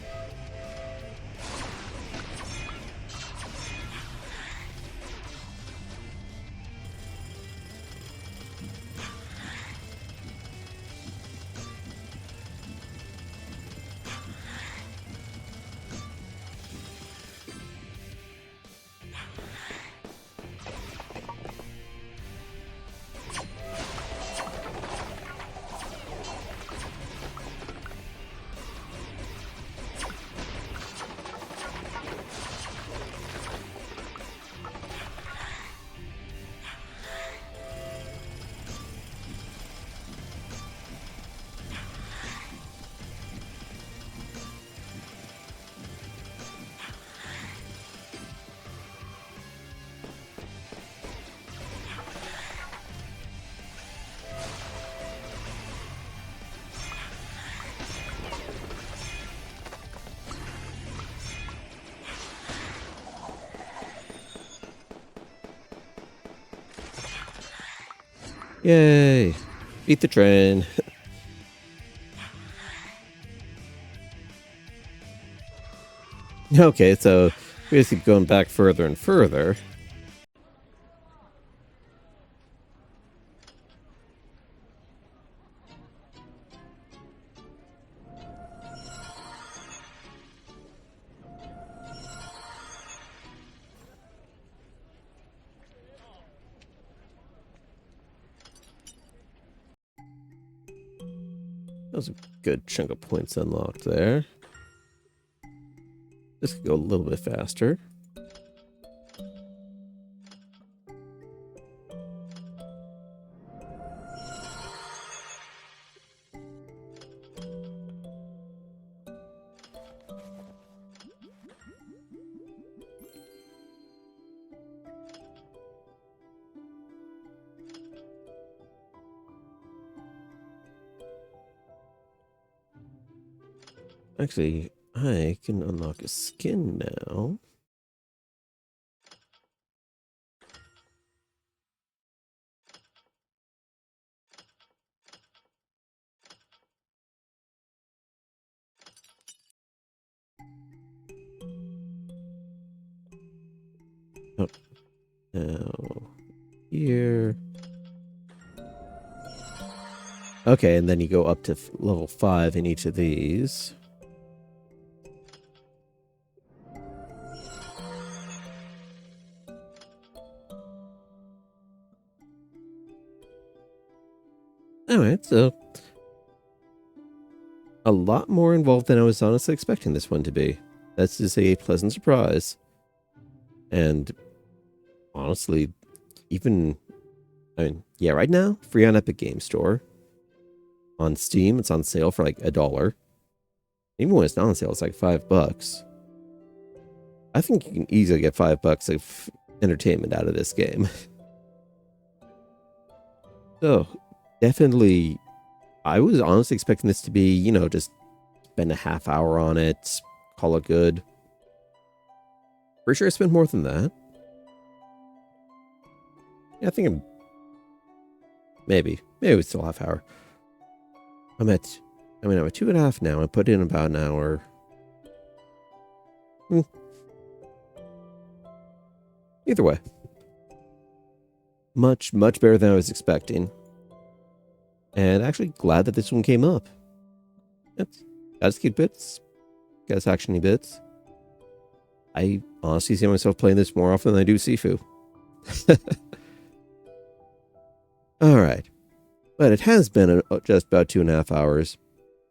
Yay! Beat the train. Okay, so we just keep going back further and further. That was a good chunk of points unlocked there. This could go a little bit faster. Actually, I can unlock a skin now. Oh, now here. Okay, and then you go up to level 5 in each of these. Alright, so a lot more involved than I was honestly expecting this one to be. That's just a pleasant surprise. And honestly, even, yeah, right now, free on Epic Game Store. On Steam, it's on sale for like $1. Even when it's not on sale, it's like $5. I think you can easily get $5 of entertainment out of this game. So, definitely, I was honestly expecting this to be, you know, just spend a half hour on it, call it good. Pretty sure I spent more than that. Yeah, I think maybe it's still a half hour. I'm at 2.5 now. I put in about an hour. Either way. Much better than I was expecting. And actually glad that this one came up. That's good bits. guess actiony bits. I honestly see myself playing this more often than I do Sifu. Alright. But it has been just about 2.5 hours.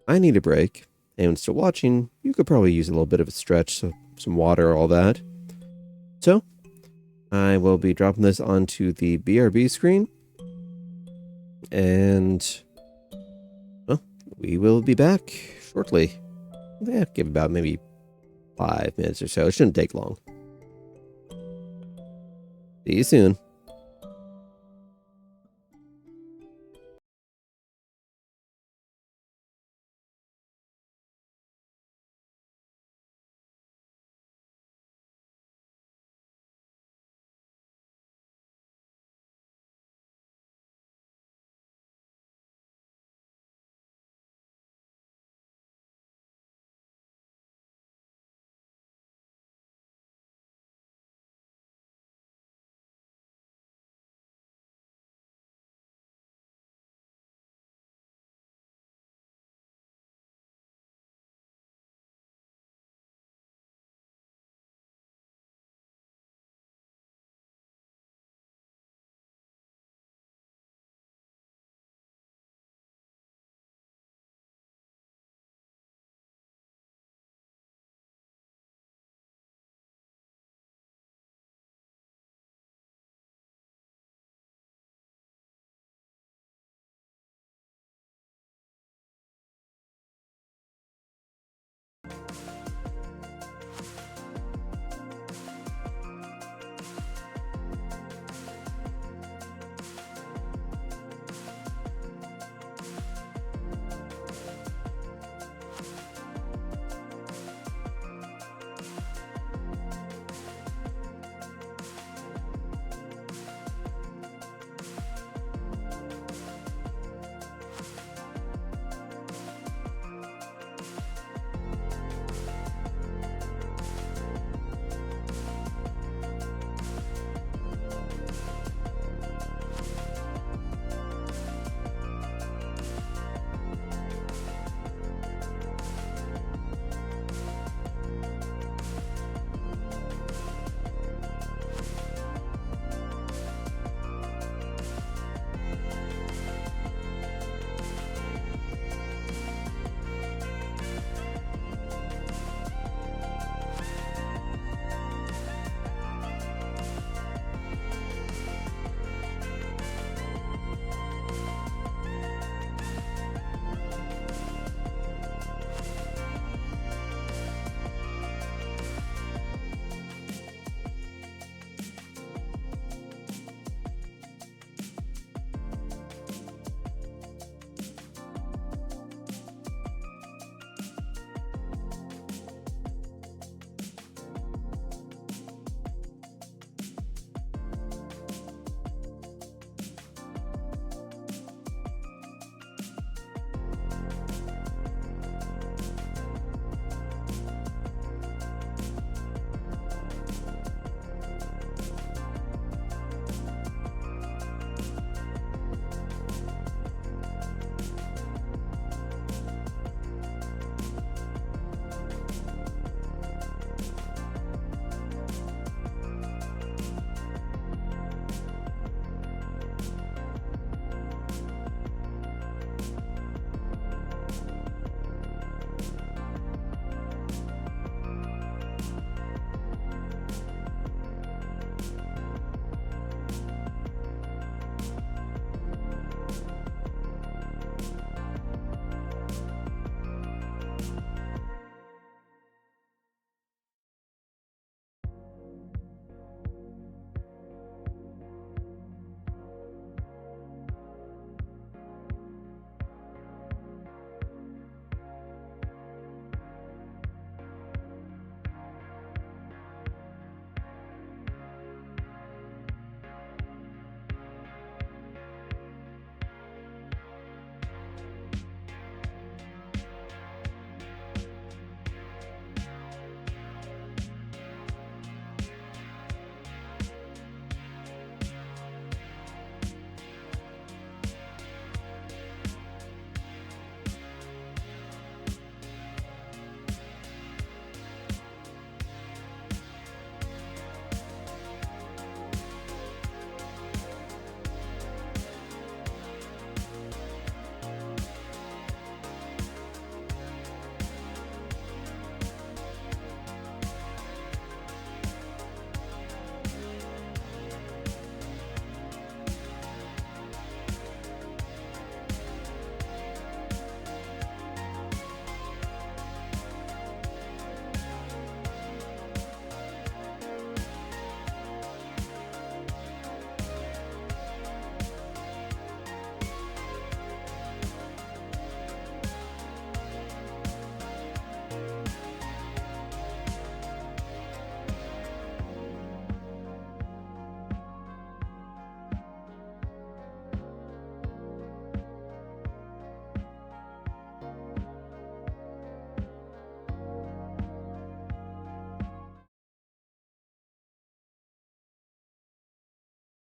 I need a break. Anyone still watching, you could probably use a little bit of a stretch, so some water, all that. So, I will be dropping this onto the BRB screen. And, well, we will be back shortly. Yeah, give about maybe 5 minutes or so. It shouldn't take long. See you soon.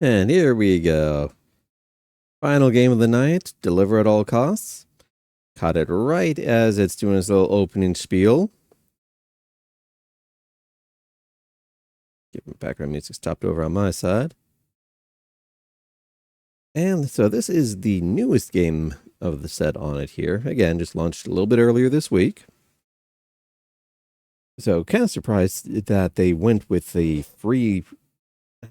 And here we go. Final game of the night. Deliver at all costs. Caught it right as it's doing its little opening spiel. Get my background music stopped over on my side. And so this is the newest game of the set on it here. Again, just launched a little bit earlier this week. So kind of surprised that they went with the free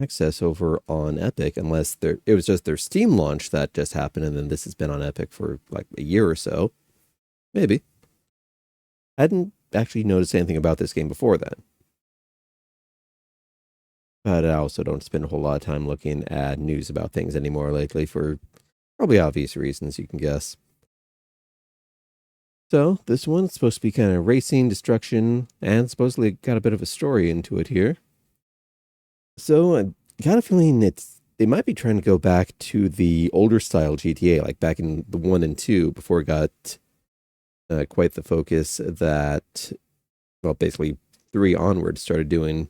access over on Epic, unless it was just their Steam launch that just happened, and then this has been on Epic for like a year or so. Maybe. I hadn't actually noticed anything about this game before then. But I also don't spend a whole lot of time looking at news about things anymore lately for probably obvious reasons, you can guess. So this one's supposed to be kind of racing, destruction, and supposedly got a bit of a story into it here. So I got a feeling they might be trying to go back to the older style GTA, like back in the 1 and 2, before it got quite the focus that, well, basically 3 onward started doing.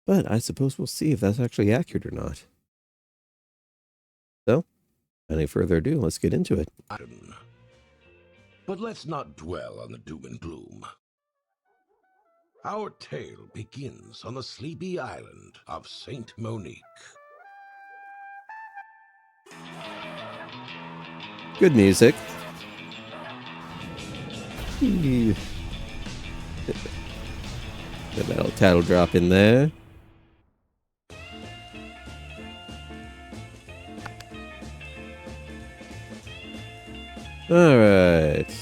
But I suppose we'll see if that's actually accurate or not. So, without any further ado, let's get into it. But let's not dwell on the doom and gloom. Our tale begins on the sleepy island of Saint Monique. Good music. The little title drop in there. All right.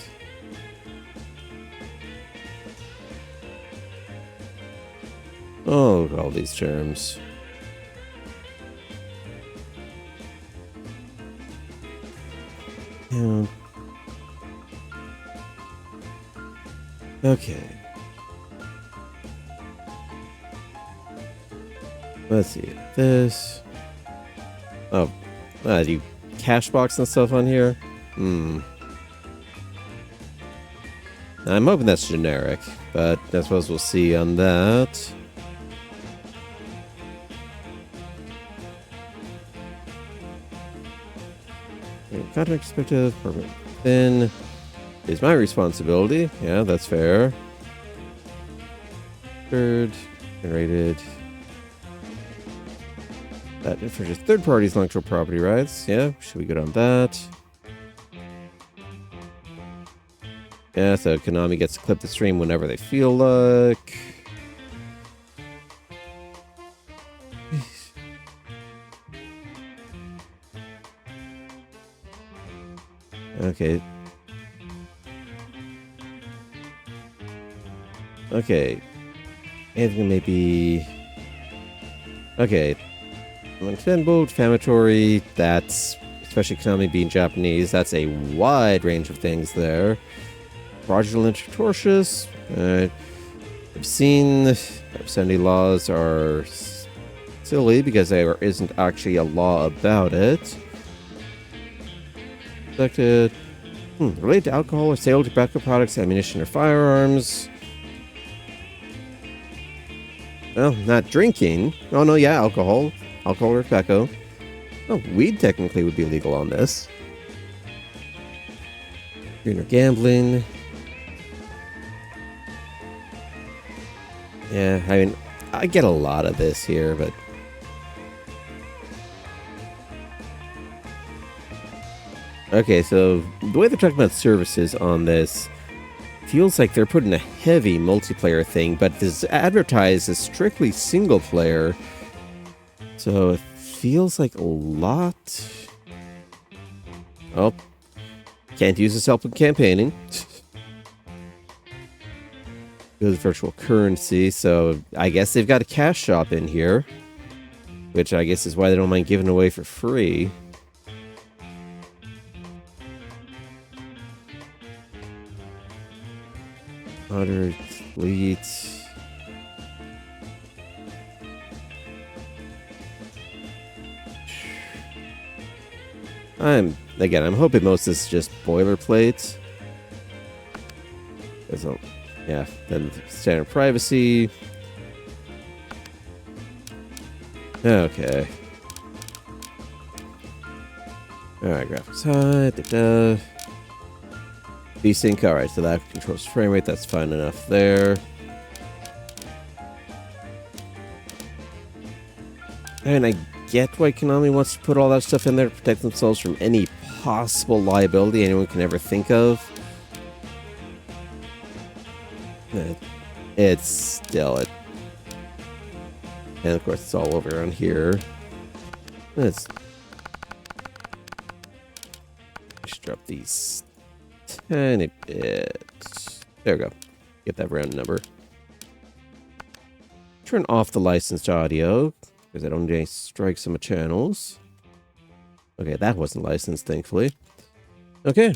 Oh, all these terms. Yeah. Okay. Let's see. This. Oh. Do cash box and stuff on here? I'm hoping that's generic, but I suppose we'll see on that. Contract perspective, permanent. Then is my responsibility. Yeah, that's fair. Third, generated. That infringes third parties' intellectual property rights. Yeah, should we go on that? Yeah, so Konami gets to clip the stream whenever they feel like. Okay. Okay. Anything maybe. Okay. Untenable, defamatory, that's, especially Konami being Japanese, that's a wide range of things there. Fraudulent, tortious. I've seen obscenity laws are silly because there isn't actually a law about it. Selected. Related to alcohol or sale of tobacco products, ammunition, or firearms. Well, not drinking. Oh, no, yeah, alcohol. Alcohol or tobacco. Oh, weed technically would be legal on this. Green or gambling. Yeah, I mean, I get a lot of this here, but... Okay, so the way they're talking about services on this feels like they're putting a heavy multiplayer thing, but this advertised as strictly single player. So it feels like a lot. Oh, can't use this help in campaigning. Good virtual currency, so I guess they've got a cash shop in here, which I guess is why they don't mind giving away for free. Moderate fleet. I'm hoping most of this is just boilerplate. Yeah, then standard privacy. Okay. Alright, graphics high. Da-da. Desync. Alright, so that controls frame rate. That's fine enough there. And I get why Konami wants to put all that stuff in there to protect themselves from any possible liability anyone can ever think of. It's still it. And of course, it's all over on here. Let's just drop these tiny bits. There we go. Get that round number. Turn off the licensed audio because I don't need any strikes on my channels. Okay, that wasn't licensed, thankfully. Okay.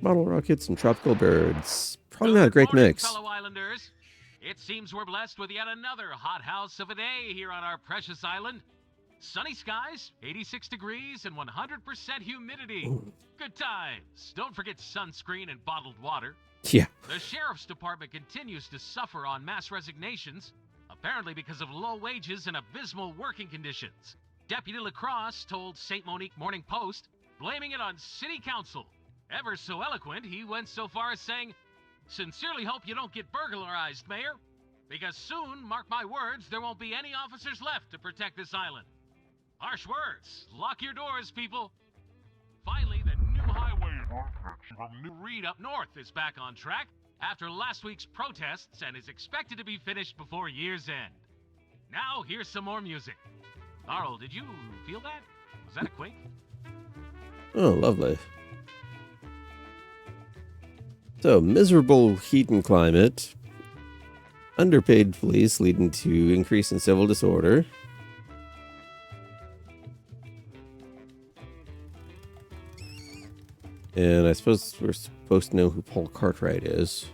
Bottle rockets and tropical birds. Probably not a great mix. Fellow islanders. It seems we're blessed with yet another hothouse of a day here on our precious island. Sunny skies, 86 degrees, and 100% humidity. Good times. Don't forget sunscreen and bottled water. Yeah. The sheriff's department continues to suffer on mass resignations, apparently because of low wages and abysmal working conditions. Deputy Lacrosse told St. Monique Morning Post, blaming it on city council. Ever so eloquent, he went so far as saying, "Sincerely hope you don't get burglarized, Mayor, because soon, mark my words, there won't be any officers left to protect this island." Harsh words. Lock your doors, people. Finally, the new highway from New Reed up north is back on track after last week's protests and is expected to be finished before year's end. Now, here's some more music. Carl, did you feel that? Was that a quake? Oh, lovely. So, miserable heat and climate, underpaid police leading to increase in civil disorder. And I suppose we're supposed to know who Paul Cartwright is.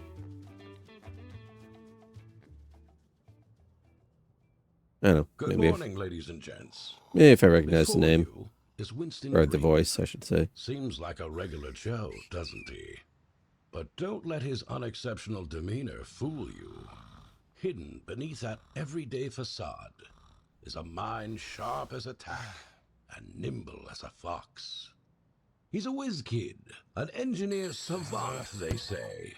I don't know. Good morning, ladies and gents. Maybe if I recognize the name. Is Winston Or the Green. voice, I should say. Seems like a regular Joe, doesn't he? But don't let his unexceptional demeanor fool you. Hidden beneath that everyday facade is a mind sharp as a tack and nimble as a fox. He's a whiz kid, an engineer savant, they say.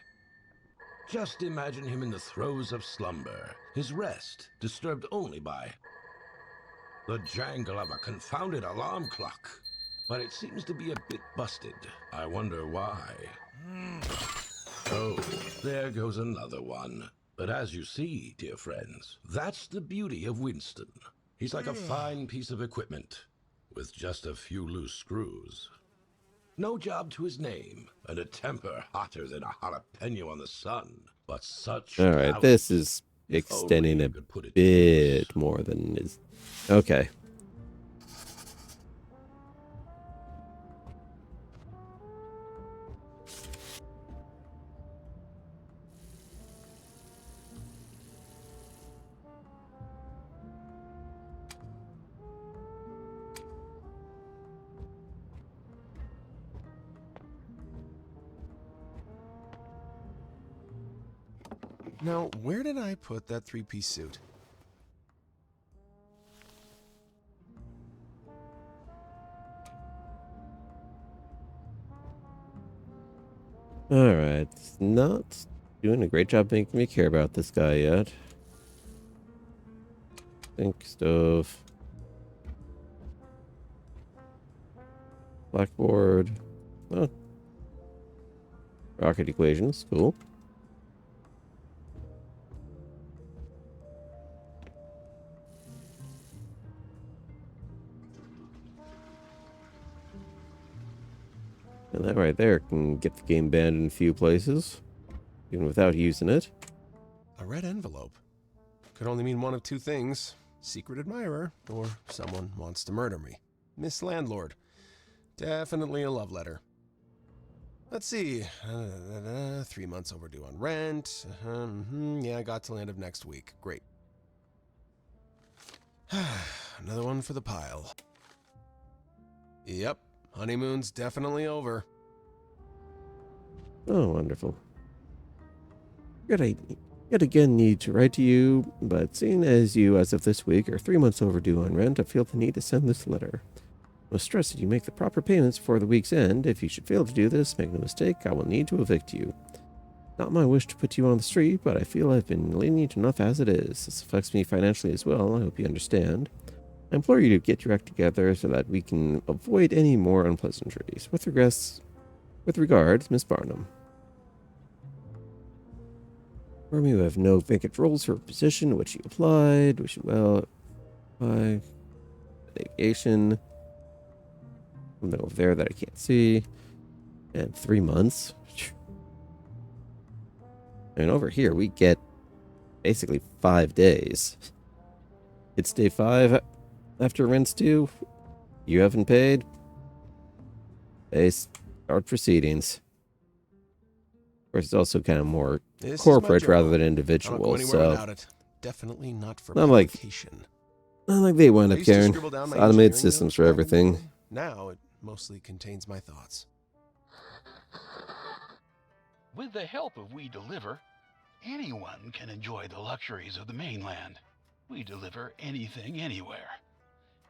Just imagine him in the throes of slumber, his rest disturbed only by the jangle of a confounded alarm clock. But it seems to be a bit busted. I wonder why. Oh, there goes another one. But as you see, dear friends, that's the beauty of Winston. He's like a fine piece of equipment with just a few loose screws. No job to his name, and a temper hotter than a jalapeno on the sun. But such All right, talent. this is extending a bit more than is. Okay. Now, where did I put that three-piece suit? Alright, it's not doing a great job making me care about this guy yet. Sink stove. Blackboard. Oh. Rocket equations, cool. And that right there can get the game banned in a few places, even without using it. A red envelope. Could only mean one of two things. Secret admirer, or someone wants to murder me. Miss Landlord. Definitely a love letter. Let's see. 3 months overdue on rent. Yeah, I got till end of next week. Great. another one for the pile. Yep, honeymoon's definitely over. Oh, wonderful. Yet again need to write to you, but seeing as you, as of this week, are 3 months overdue on rent, I feel the need to send this letter. I must stress that you make the proper payments before the week's end. If you should fail to do this, make no mistake, I will need to evict you. Not my wish to put you on the street, but I feel I've been lenient enough as it is. This affects me financially as well, I hope you understand. I implore you to get your act together so that we can avoid any more unpleasantries. With regards, Miss Barnum. Inform you have no vacant roles for a position in which you applied. Wish you well. By aviation. Something over there that I can't see. And 3 months. And over here we get basically 5 days. It's day 5 after rent's due. You haven't paid. They start proceedings. Of course, it's also kind of more corporate rather than individual. So it. Definitely not for not like vacation. Not like they wind up caring. Automated systems for everything. Now it mostly contains my thoughts. With the help of We Deliver, anyone can enjoy the luxuries of the mainland. We deliver anything, anywhere.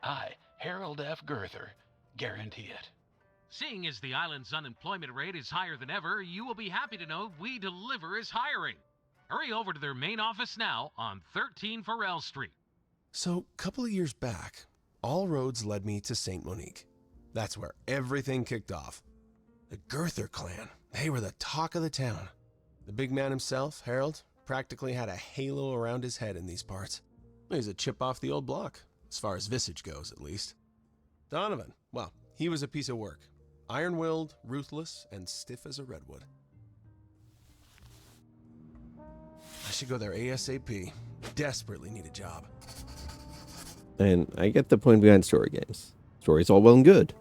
I, Harold F. Girther, guarantee it. Seeing as the island's unemployment rate is higher than ever, you will be happy to know We Deliver is hiring. Hurry over to their main office now on 13 Farrell Street. So, a couple of years back, all roads led me to St. Monique. That's where everything kicked off. The Girther clan, they were the talk of the town. The big man himself, Harold, practically had a halo around his head in these parts. He's a chip off the old block, as far as visage goes, at least. Donovan, well, he was a piece of work. Iron-willed, ruthless, and stiff as a redwood. I should go there ASAP. Desperately need a job. And I get the point behind story games. Story's all well and good.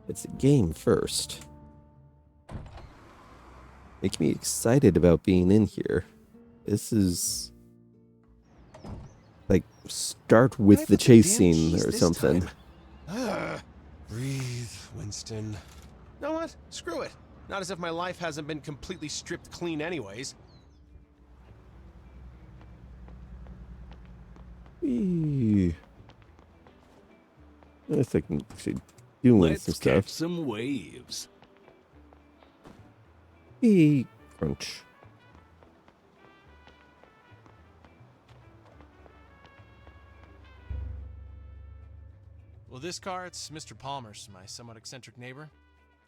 It's a game first. Makes me excited about being in here. This is like start with the chase scene or something. Breathe, Winston. You know what? Screw it. Not as if my life hasn't been completely stripped clean anyways. It's like actually doing some stuff. Catch some waves. Crunch. Well, this car, it's Mr. Palmer's, my somewhat eccentric neighbor.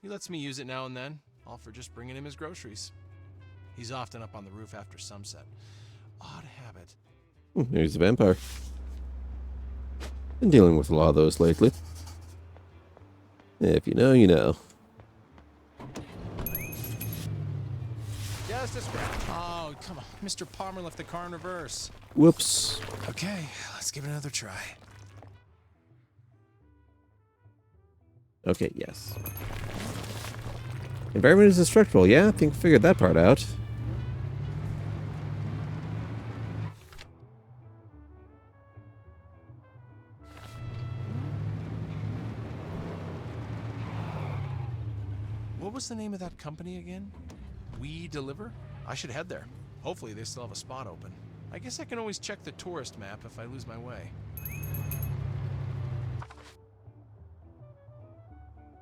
He lets me use it now and then, all for just bringing him his groceries. He's often up on the roof after sunset. Odd habit. There's a vampire. Been dealing with a lot of those lately. If you know, you know. Just a scratch. Oh, come on. Mr. Palmer left the car in reverse. Whoops. Okay, let's give it another try. Okay, yes. Environment is destructible. Yeah, I think I figured that part out. What was the name of that company again? We Deliver? I should head there. Hopefully they still have a spot open. I guess I can always check the tourist map if I lose my way.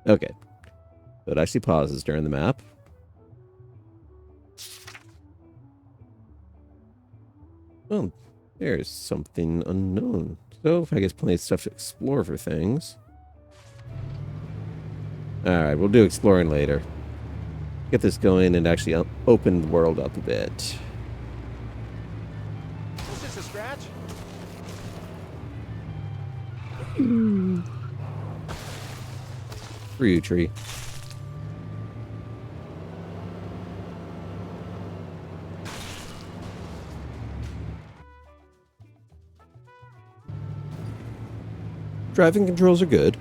Okay. So it actually pauses during the map. Well, there's something unknown. So I guess plenty of stuff to explore for things. Alright, we'll do exploring later. Get this going and actually open the world up a bit. Is this a scratch? For you, tree. Driving controls are good.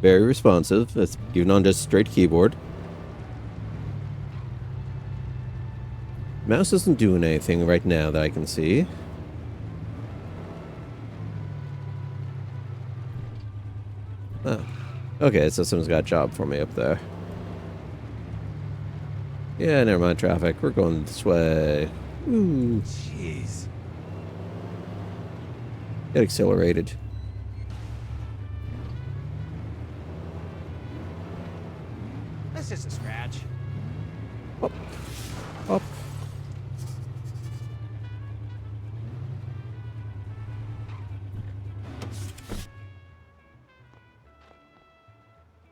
Very responsive, even on just straight keyboard. Mouse isn't doing anything right now that I can see. Okay, so someone's got a job for me up there. Yeah, never mind traffic. We're going this way. Ooh. Jeez. Get accelerated. That's just a scratch. Up. Up.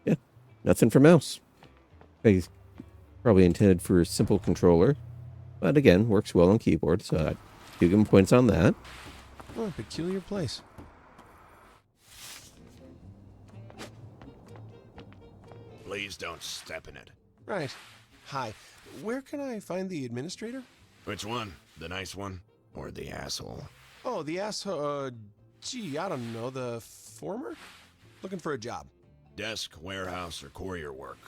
Yeah, nothing for mouse. He's probably intended for a simple controller, but again, works well on keyboard, so I do give him points on that. Oh, a peculiar place. Please don't step in it. Right. Hi. Where can I find the administrator? Which one? The nice one? Or the asshole? Oh, the asshole. Gee, I don't know. The former? Looking for a job. Desk, warehouse, or courier work?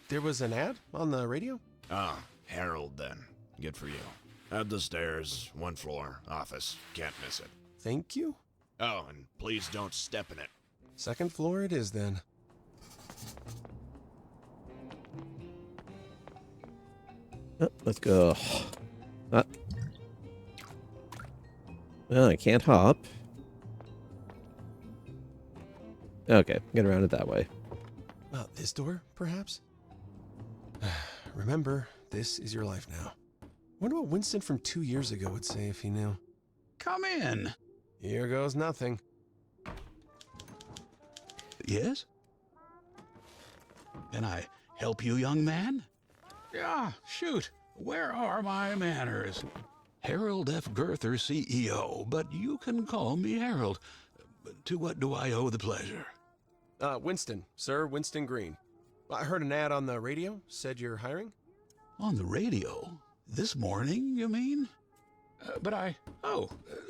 There was an ad on the radio? Ah, Harold then. Good for you. Up the stairs, 1 floor, office. Can't miss it. Thank you. Oh, and please don't step in it. 2nd floor it is then. Oh, let's go. Well, I can't hop. Okay, get around it that way. This door, perhaps? Remember, this is your life now. Wonder what Winston from 2 years ago would say if he knew. Come in. Here goes nothing. Yes? Can I help you, young man? Yeah, shoot. Where are my manners? Harold F. Girther, CEO, but you can call me Harold. To what do I owe the pleasure? Winston. Sir Winston Green. I heard an ad on the radio. Said you're hiring? On the radio? This morning, you mean?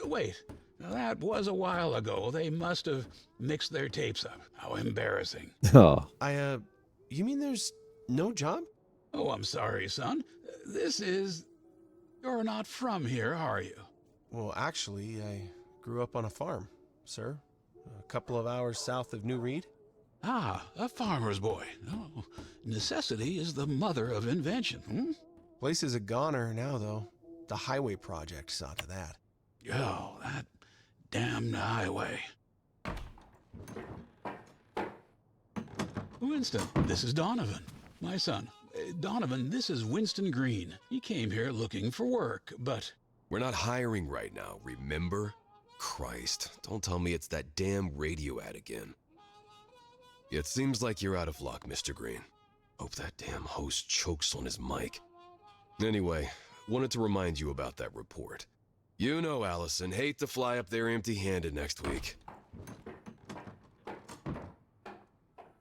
Wait. That was a while ago. They must have mixed their tapes up. How embarrassing. Oh. You mean there's no job? Oh, I'm sorry, son. You're not from here, are you? Well, actually, I grew up on a farm, sir. A couple of hours south of New Reed. Ah, a farmer's boy. Oh, necessity is the mother of invention, hmm? Place is a goner now, though. The highway project saw to that. Oh, that damned highway. Winston, this is Donovan, my son. Donovan, this is Winston Green. He came here looking for work, but... We're not hiring right now, remember? Christ, don't tell me it's that damn radio ad again. It seems like you're out of luck, Mr. Green. Hope that damn host chokes on his mic. Anyway, wanted to remind you about that report. You know, Allison, hate to fly up there empty-handed next week.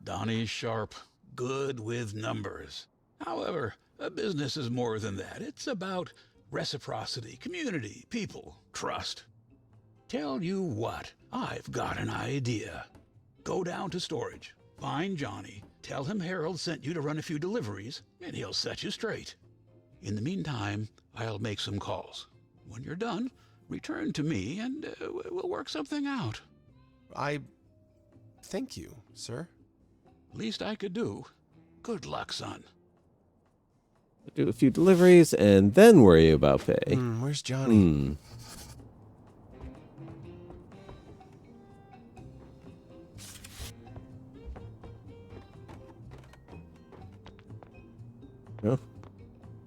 Donnie Sharp, good with numbers. However, a business is more than that. It's about reciprocity, community, people, trust. Tell you what, I've got an idea. Go down to storage, find Johnny, tell him Harold sent you to run a few deliveries, and he'll set you straight. In the meantime, I'll make some calls. When you're done, return to me and we'll work something out. Thank you, sir. Least I could do. Good luck, son. Do a few deliveries and then worry about pay. Where's Johnny? Oh.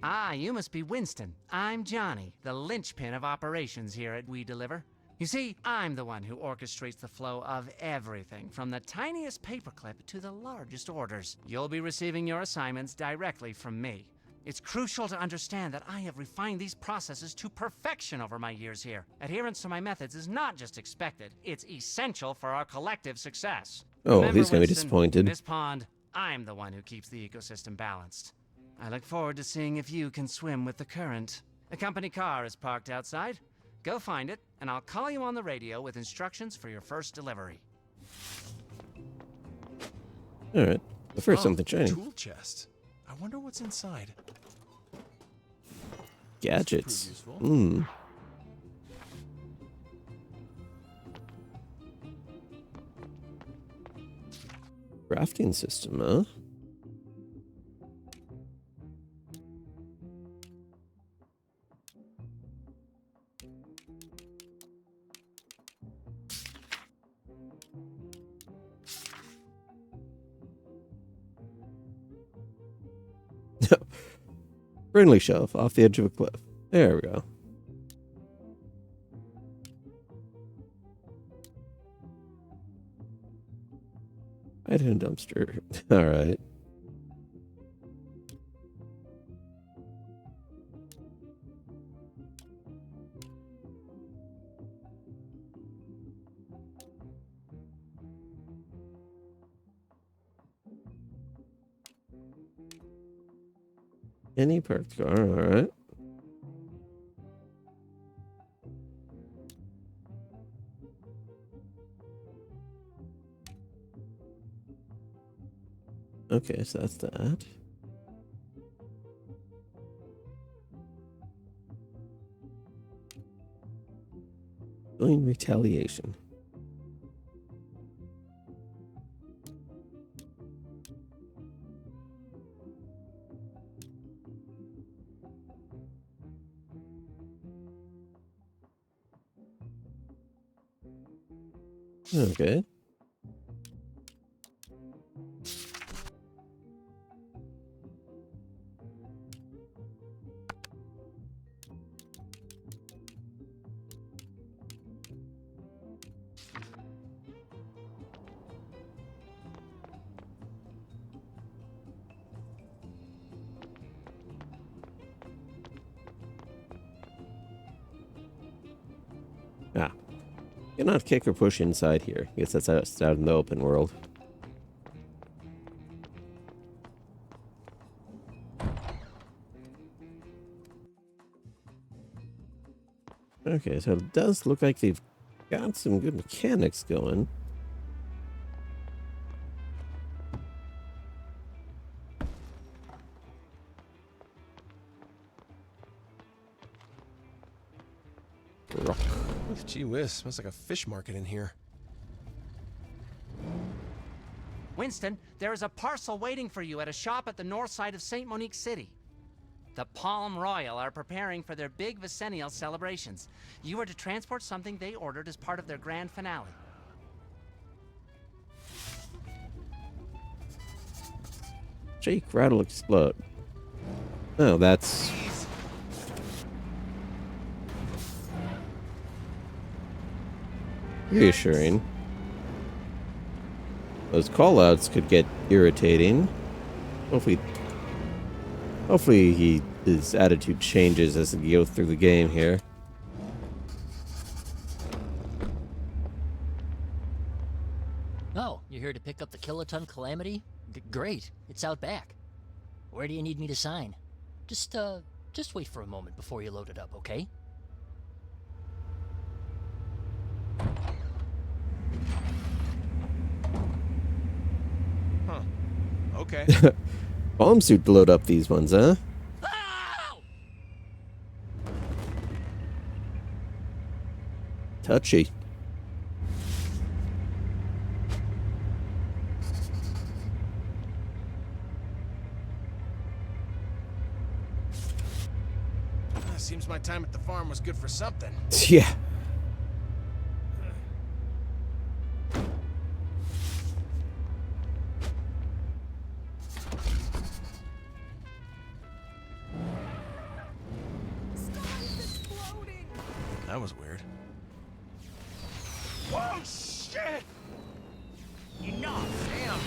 Ah, you must be Winston. I'm Johnny, the linchpin of operations here at We Deliver. You see, I'm the one who orchestrates the flow of everything, from the tiniest paperclip to the largest orders. You'll be receiving your assignments directly from me. It's crucial to understand that I have refined these processes to perfection over my years here. Adherence to my methods is not just expected, it's essential for our collective success. Oh, Remember, he's going to be Winston, disappointed. in this pond, I'm the one who keeps the ecosystem balanced. I look forward to seeing if you can swim with the current. A company car is parked outside. Go find it, and I'll call you on the radio with instructions for your first delivery. All right. The first something shiny. Tool chest. I wonder what's inside. Gadgets. Crafting system, huh? Friendly shelf off the edge of a cliff. There we go. Hide in a dumpster. All right. Any parts car. All right. Okay, so that's that. Doing retaliation. Okay. Ah. Cannot kick or push inside here. I guess that's out in the open world. Okay, so it does look like they've got some good mechanics going. Rock. Gee whiz, smells like a fish market in here. Winston, there is a parcel waiting for you at a shop at the north side of St. Monique City. The Palm Royal are preparing for their big Vicennial celebrations. You are to transport something they ordered as part of their grand finale. Shake, rattle, explode. Oh, that's... reassuring. Those callouts could get irritating. Hopefully his attitude changes as we go through the game here. Oh, you're here to pick up the Kiloton Calamity? Great, it's out back. Where do you need me to sign? Just wait for a moment before you load it up, okay? Huh. Okay. Bomb suit to load up these ones, huh? Touchy. Seems my time at the farm was good for something. Yeah. That was weird. Whoa, shit! Enough! Damn!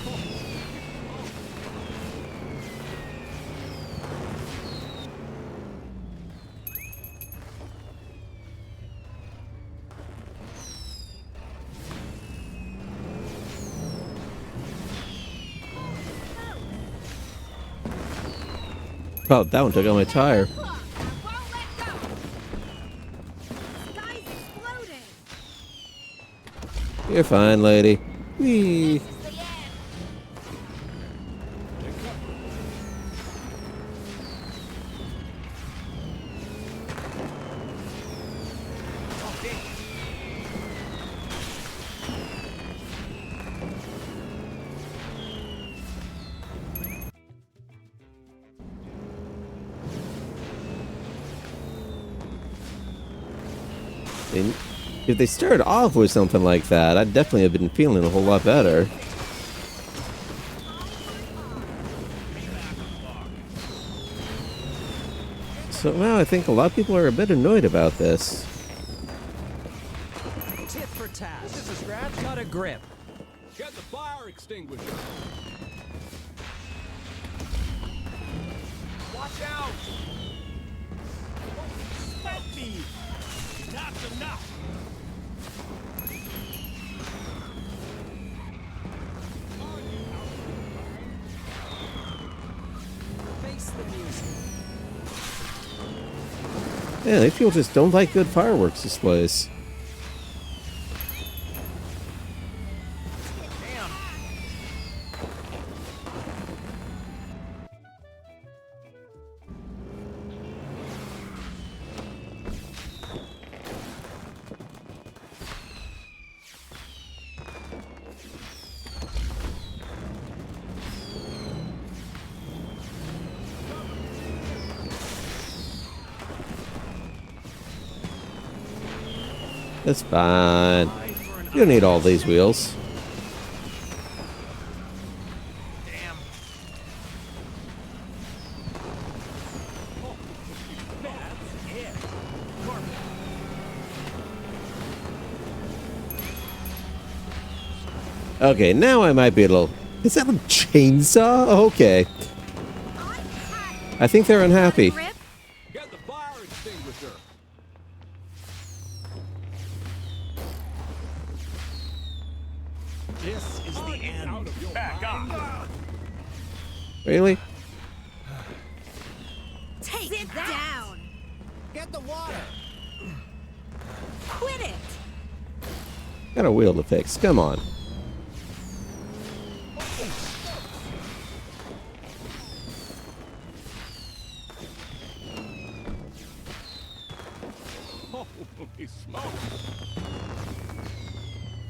Oh, that one took out my tire. You're fine, lady. Whee. And if they started off with something like that, I'd definitely have been feeling a whole lot better. So now I think a lot of people are a bit annoyed about this. Tit for tat. This is a scratch. Got a grip. Get the fire extinguisher. Watch out! Smoke me! That's enough! Face the music. Yeah, they people just don't like good fireworks displays. That's fine. You don't need all these wheels. Damn. That's it. Okay, now I might be a little... Is that a chainsaw? Okay. I think they're unhappy. Get the fire extinguisher. This is the end. Back off. Really? Sit down. Get the water. Quit it. Got a wheel to fix. Come on. Holy smoke.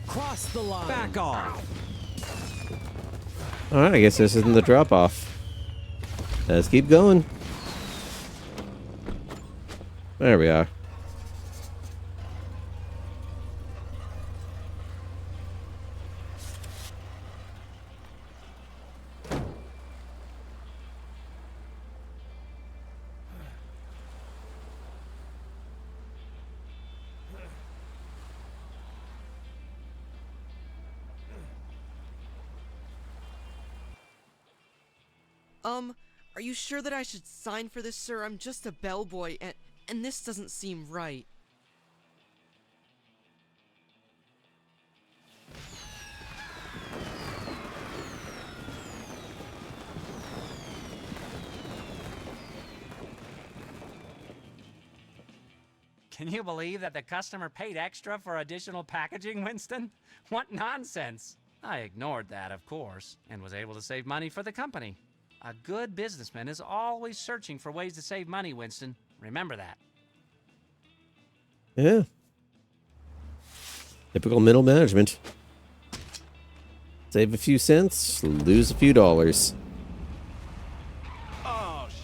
Cross the line. Back off. Alright, I guess this isn't the drop-off. Let's keep going. There we are. Are you sure that I should sign for this, sir? I'm just a bellboy, and this doesn't seem right. Can you believe that the customer paid extra for additional packaging, Winston? What nonsense! I ignored that, of course, and was able to save money for the company. A good businessman is always searching for ways to save money, Winston. Remember that. Yeah. Typical middle management. Save a few cents, lose a few dollars. Oh, shit.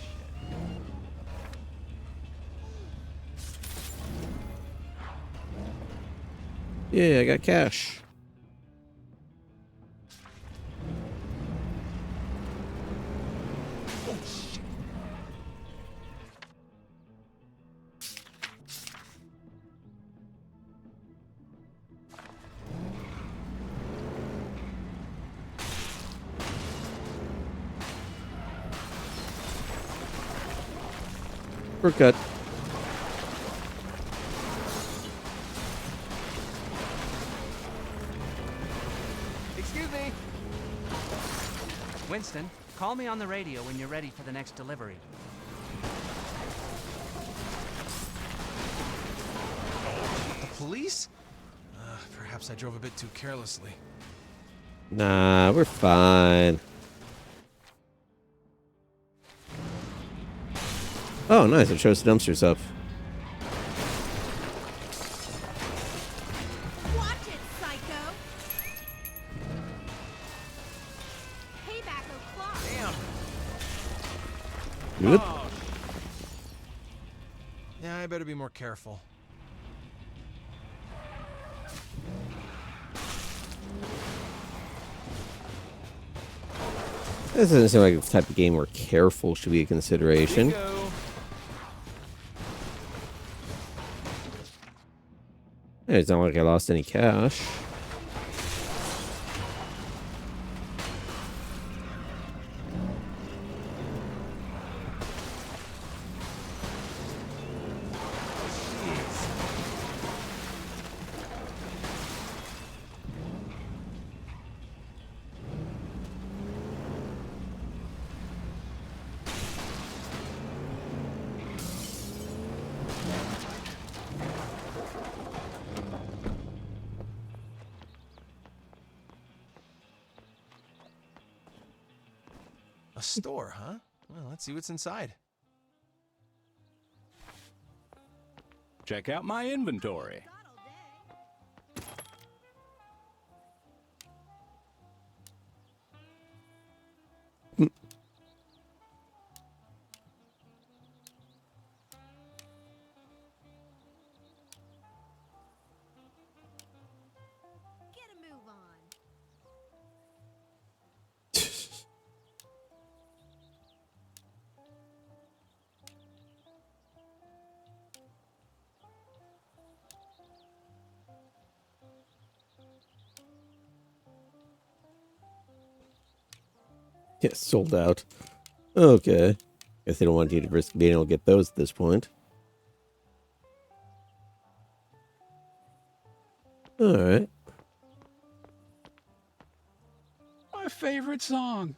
Yeah, I got cash. Cut. Excuse me. Winston, call me on the radio when you're ready for the next delivery. The police? Perhaps I drove a bit too carelessly. Nah, we're fine. Oh, nice. It shows the dumpsters up. Watch it, psycho. Payback o'clock. Damn. Good. Yeah, I better be more careful. This doesn't seem like the type of game where careful should be a consideration. Hey, it's not like I lost any cash. A store, huh? Well, let's see what's inside. Check out my inventory. Get a move on. Yeah, sold out. Okay. Guess they don't want you to risk being able to get those at this point. Alright. My favorite song.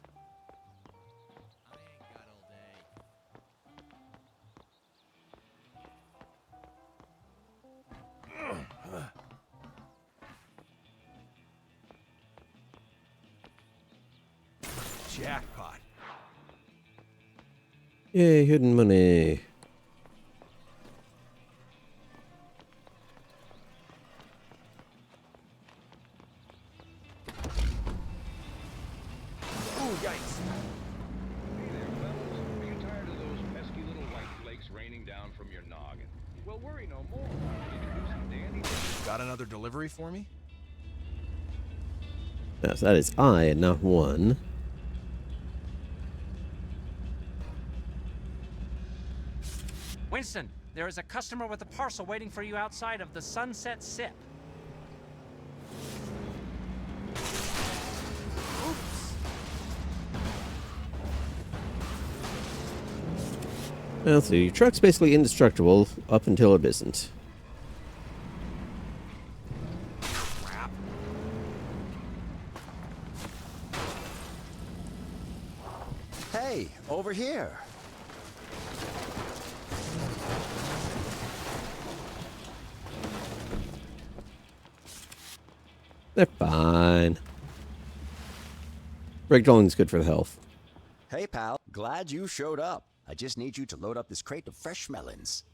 Jackpot. Yay, hidden money. Oh, yikes. Hey there, fellas. Are you tired of those pesky little white flakes raining down from your noggin? Well, worry no more. Introducing Danny. Got another delivery for me? Yes, that is I and not one. Winston, there is a customer with a parcel waiting for you outside of the Sunset Sip. Well, so your truck's basically indestructible up until it isn't. Hey, over here. They're fine. Breakdawn's good for the health. Hey, pal. Glad you showed up. I just need you to load up this crate of fresh melons.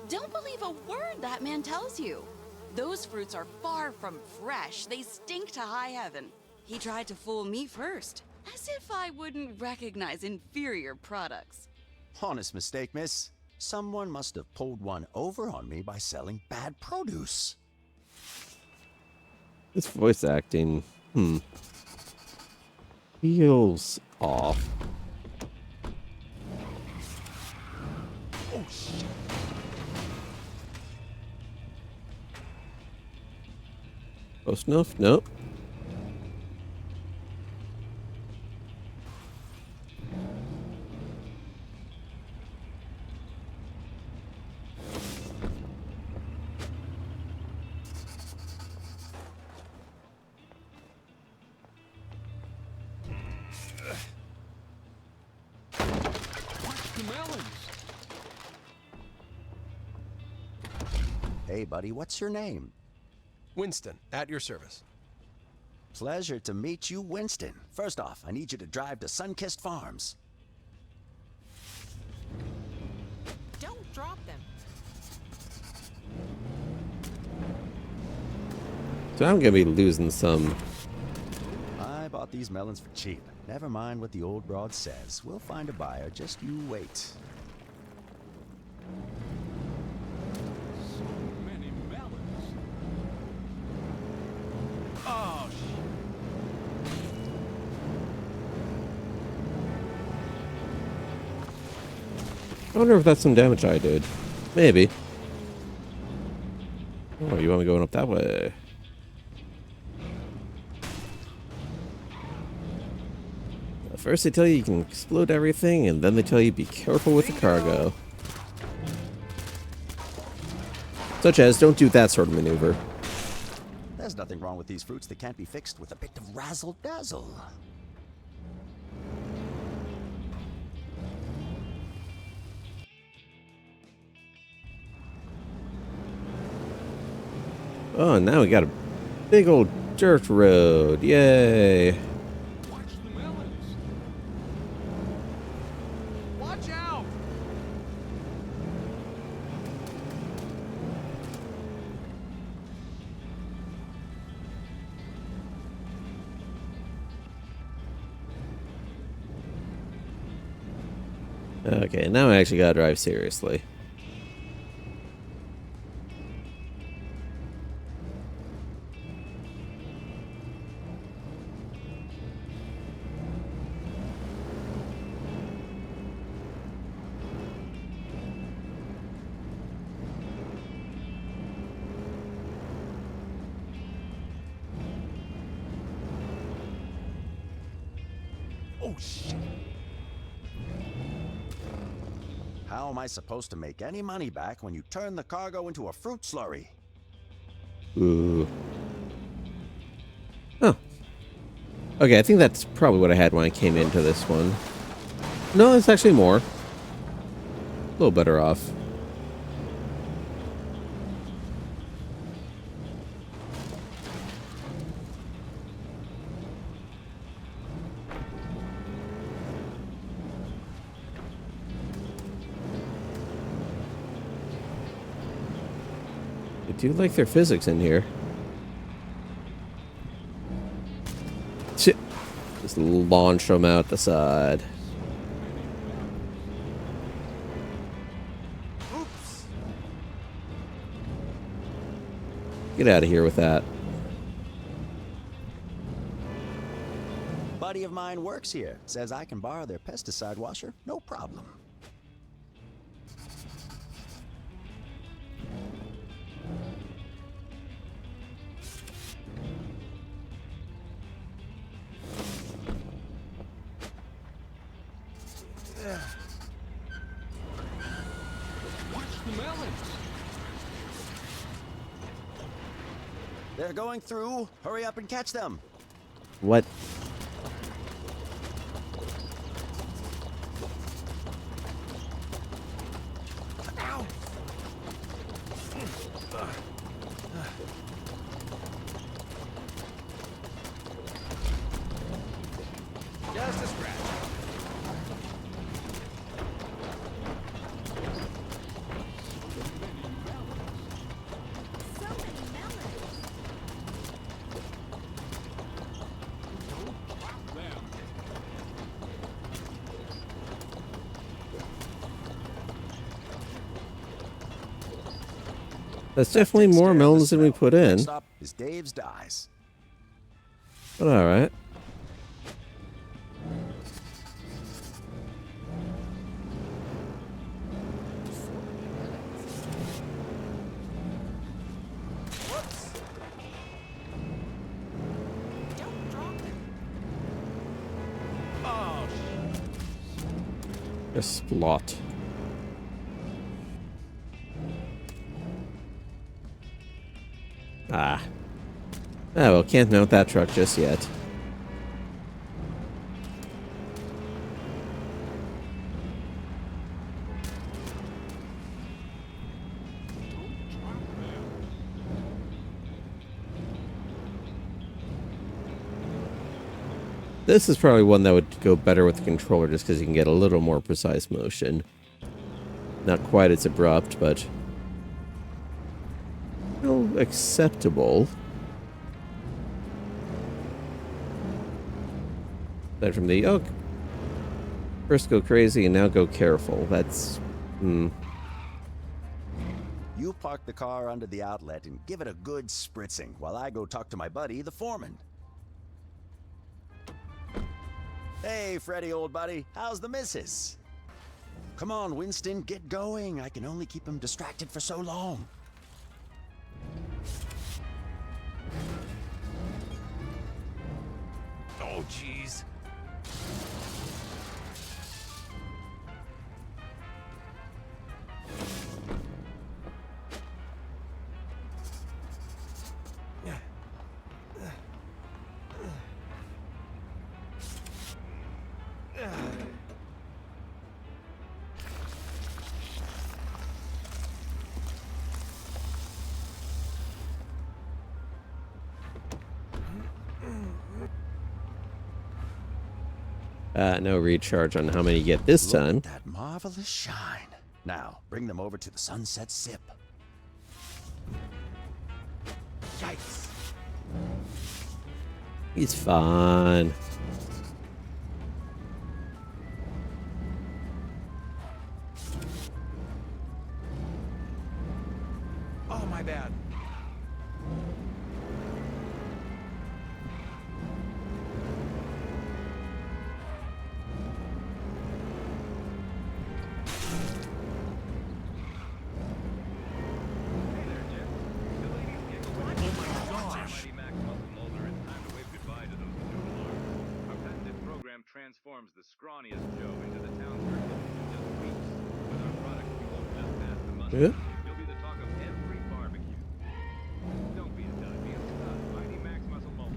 Don't believe a word that man tells you. Those fruits are far from fresh. They stink to high heaven. He tried to fool me first, as if I wouldn't recognize inferior products. Honest mistake, miss. Someone must have pulled one over on me by selling bad produce. This voice acting, feels off. Oh, shit. Close enough? Nope. The melons. Hey, buddy, what's your name? Winston, at your service. Pleasure to meet you, Winston. First off, I need you to drive to Sunkissed Farms. Don't drop them. So I'm gonna be losing some. I bought these melons for cheap. Never mind what the old broad says. We'll find a buyer. Just you wait. So many melons. Oh, shit. I wonder if that's some damage I did. Maybe. Oh, you want me going up that way? First they tell you can explode everything, and then they tell you be careful with the cargo. Such as, don't do that sort of maneuver. There's nothing wrong with these fruits that can't be fixed with a bit of razzle-dazzle. Oh, now we got a big old dirt road. Yay. Watch out! Okay, now I actually gotta drive seriously. Oh, shit. How am I supposed to make any money back when you turn the cargo into a fruit slurry? Ooh. Oh. Okay, I think that's probably what I had when I came into this one. No, it's actually more. A little better off. I do like their physics in here. Shit. Just launch them out the side. Oops. Get out of here with that. Buddy of mine works here. Says I can borrow their pesticide washer. No problem. Watch the melons. They're going through. Hurry up and catch them. What? Ow. Just a scratch. That's definitely more melons than we put in. Next up is Dave's Dies. But alright. Oh, A splot. Ah. Oh, well, can't mount that truck just yet. This is probably one that would go better with the controller just because you can get a little more precise motion. Not quite as abrupt, but still acceptable. Aside from the, oh, first go crazy and now go careful. That's, You park the car under the outlet and give it a good spritzing while I go talk to my buddy, the foreman. Hey, Freddy, old buddy. How's the missus? Come on, Winston, get going. I can only keep him distracted for so long. Oh, jeez. No recharge on how many you get this time. Look at that marvelous shine. Now, bring them over to the Sunset Sip. Yikes. He's fine. Oh, my bad. Transforms the scrawniest Joe into the town's circle in just weeks. With our product, you won't just pass the money. Yeah. You'll be the talk of every barbecue. Don't be a dud, be a stud. Mighty Max Muscle Mobile.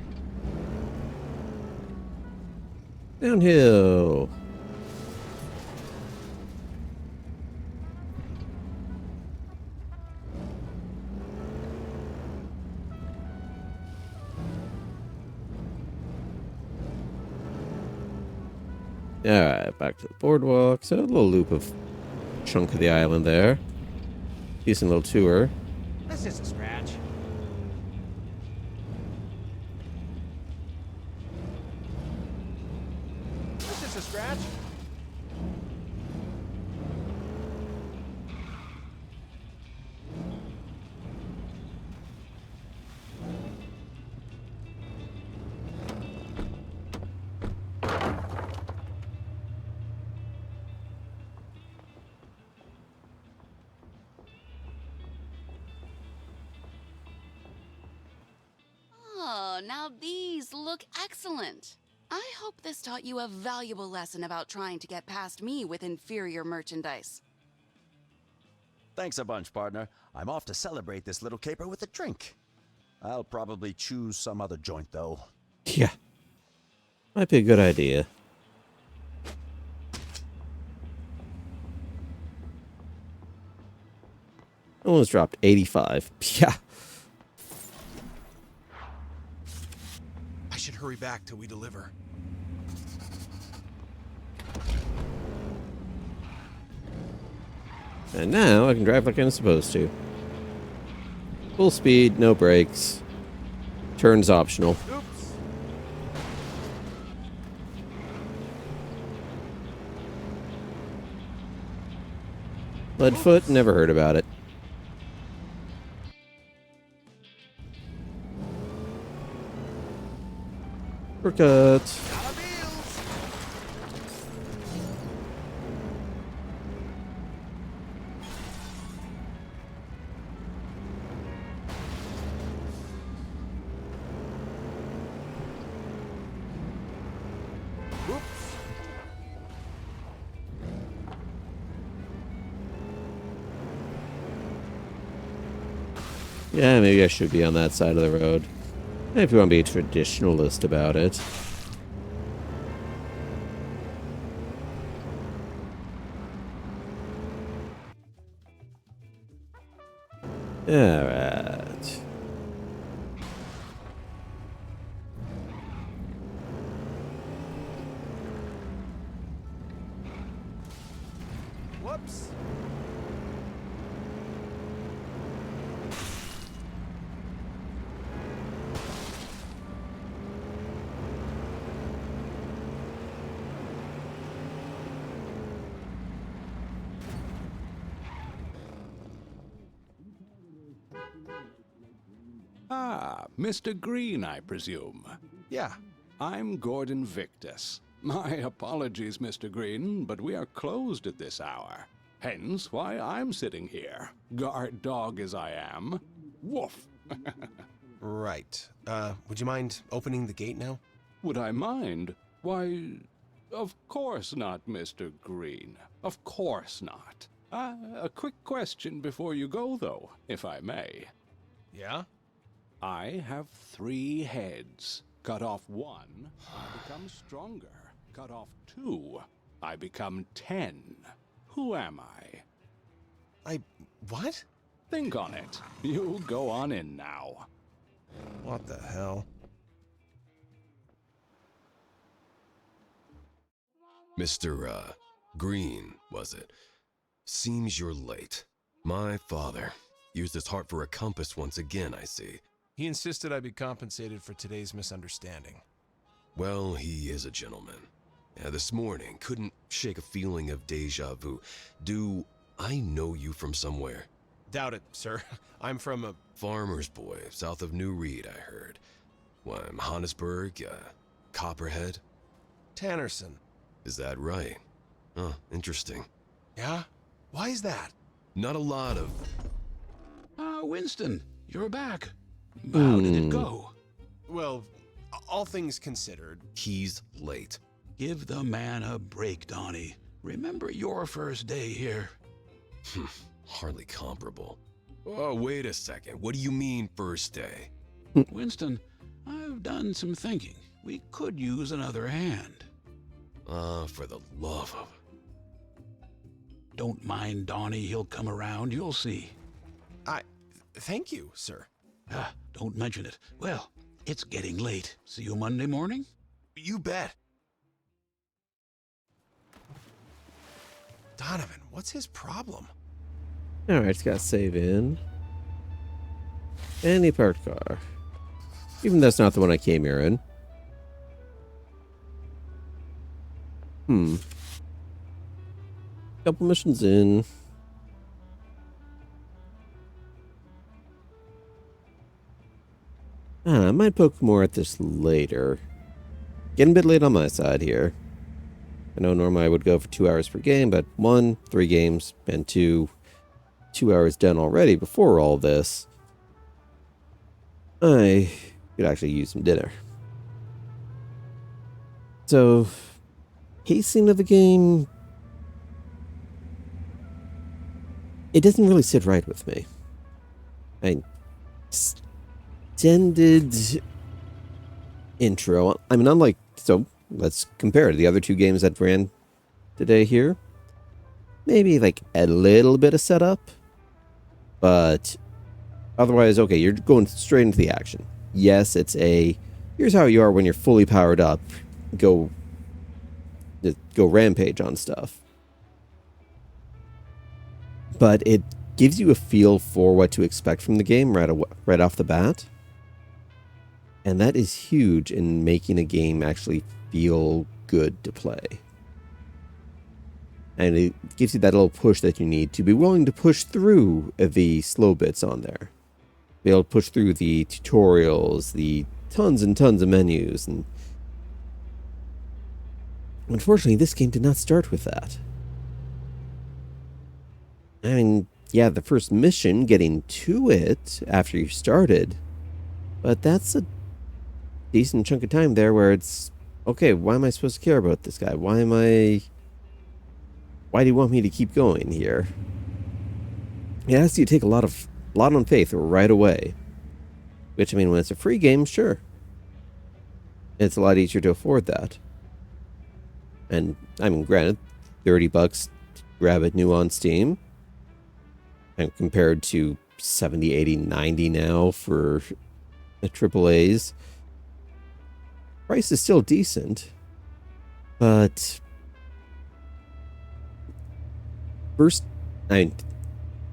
Downhill. Alright, back to the boardwalk. So a little loop of chunk of the island there. Decent little tour. This is a scratch. This is a scratch. Oh, now these look excellent. I hope this taught you a valuable lesson about trying to get past me with inferior merchandise. Thanks a bunch, partner. I'm off to celebrate this little caper with a drink. I'll probably choose some other joint, though. Yeah. Might be a good idea. Almost dropped 85. Yeah. I should hurry back till we deliver. And now I can drive like I'm supposed to. Full speed, no brakes. Turns optional. Oops. Leadfoot, never heard about it. Shortcut. Yeah, maybe I should be on that side of the road. If you want to be a traditionalist about it. Alright. Whoops. Ah, Mr. Green, I presume. Yeah. I'm Gordon Victus, My apologies, Mr. Green, but we are closed at this hour. Hence why I'm sitting here, guard dog as I am. Woof. Right. Would you mind opening the gate now? Would I mind? Why, of course not, Mr. Green. Of course not. A quick question before you go, though, if I may. Yeah? I have 3 heads. Cut off 1, I become stronger. Cut off 2, I become 10. Who am I? What? Think on it. You go on in now. What the hell? Mr. Green, was it? Seems you're late. My father used his heart for a compass once again, I see. He insisted I be compensated for today's misunderstanding. Well, he is a gentleman. This morning, couldn't shake a feeling of deja vu. Do I know you from somewhere? Doubt it, sir. I'm from a... Farmer's boy, south of New Reed, I heard. Why, Johannesburg, Copperhead? Tannerson. Is that right? Oh, interesting. Yeah? Why is that? Not a lot of... Winston, you're back. How did it go? Well, all things considered... He's late. Give the man a break, Donnie. Remember your first day here. Hardly comparable. Oh, wait a second. What do you mean, first day? Winston, I've done some thinking. We could use another hand. For the love of... Don't mind Donnie, he'll come around, you'll see. Thank you, sir. Don't mention it. Well, it's getting late. See you Monday morning? You bet. Donovan, what's his problem? Alright, it's got save in. Any parked car. Even though that's not the one I came here in. Couple missions in. I might poke more at this later. Getting a bit late on my side here. I know normally I would go for 2 hours per game, but 1, 3 games, and 2 hours done already before all this. I could actually use some dinner. So, pacing of the game, it doesn't really sit right with me. Extended intro. I mean, unlike... So, let's compare to the other 2 games that ran today here. Maybe, like, a little bit of setup. But, otherwise, okay, you're going straight into the action. Yes, it's a... Here's how you are when you're fully powered up. Go rampage on stuff. But it gives you a feel for what to expect from the game right off the bat. And that is huge in making a game actually feel good to play. And it gives you that little push that you need to be willing to push through the slow bits on there. Be able to push through the tutorials, the tons and tons of menus. And unfortunately, this game did not start with that. I mean, yeah, the first mission, getting to it after you started, but that's a decent chunk of time there where it's, okay, why am I supposed to care about this guy? Why do you want me to keep going here? It asks you to take a lot on faith right away. Which, I mean, when it's a free game, sure. It's a lot easier to afford that. And, I mean, granted, $30 to grab it new on Steam. And compared to 70, 80, 90 now for the AAAs. Price is still decent. But first,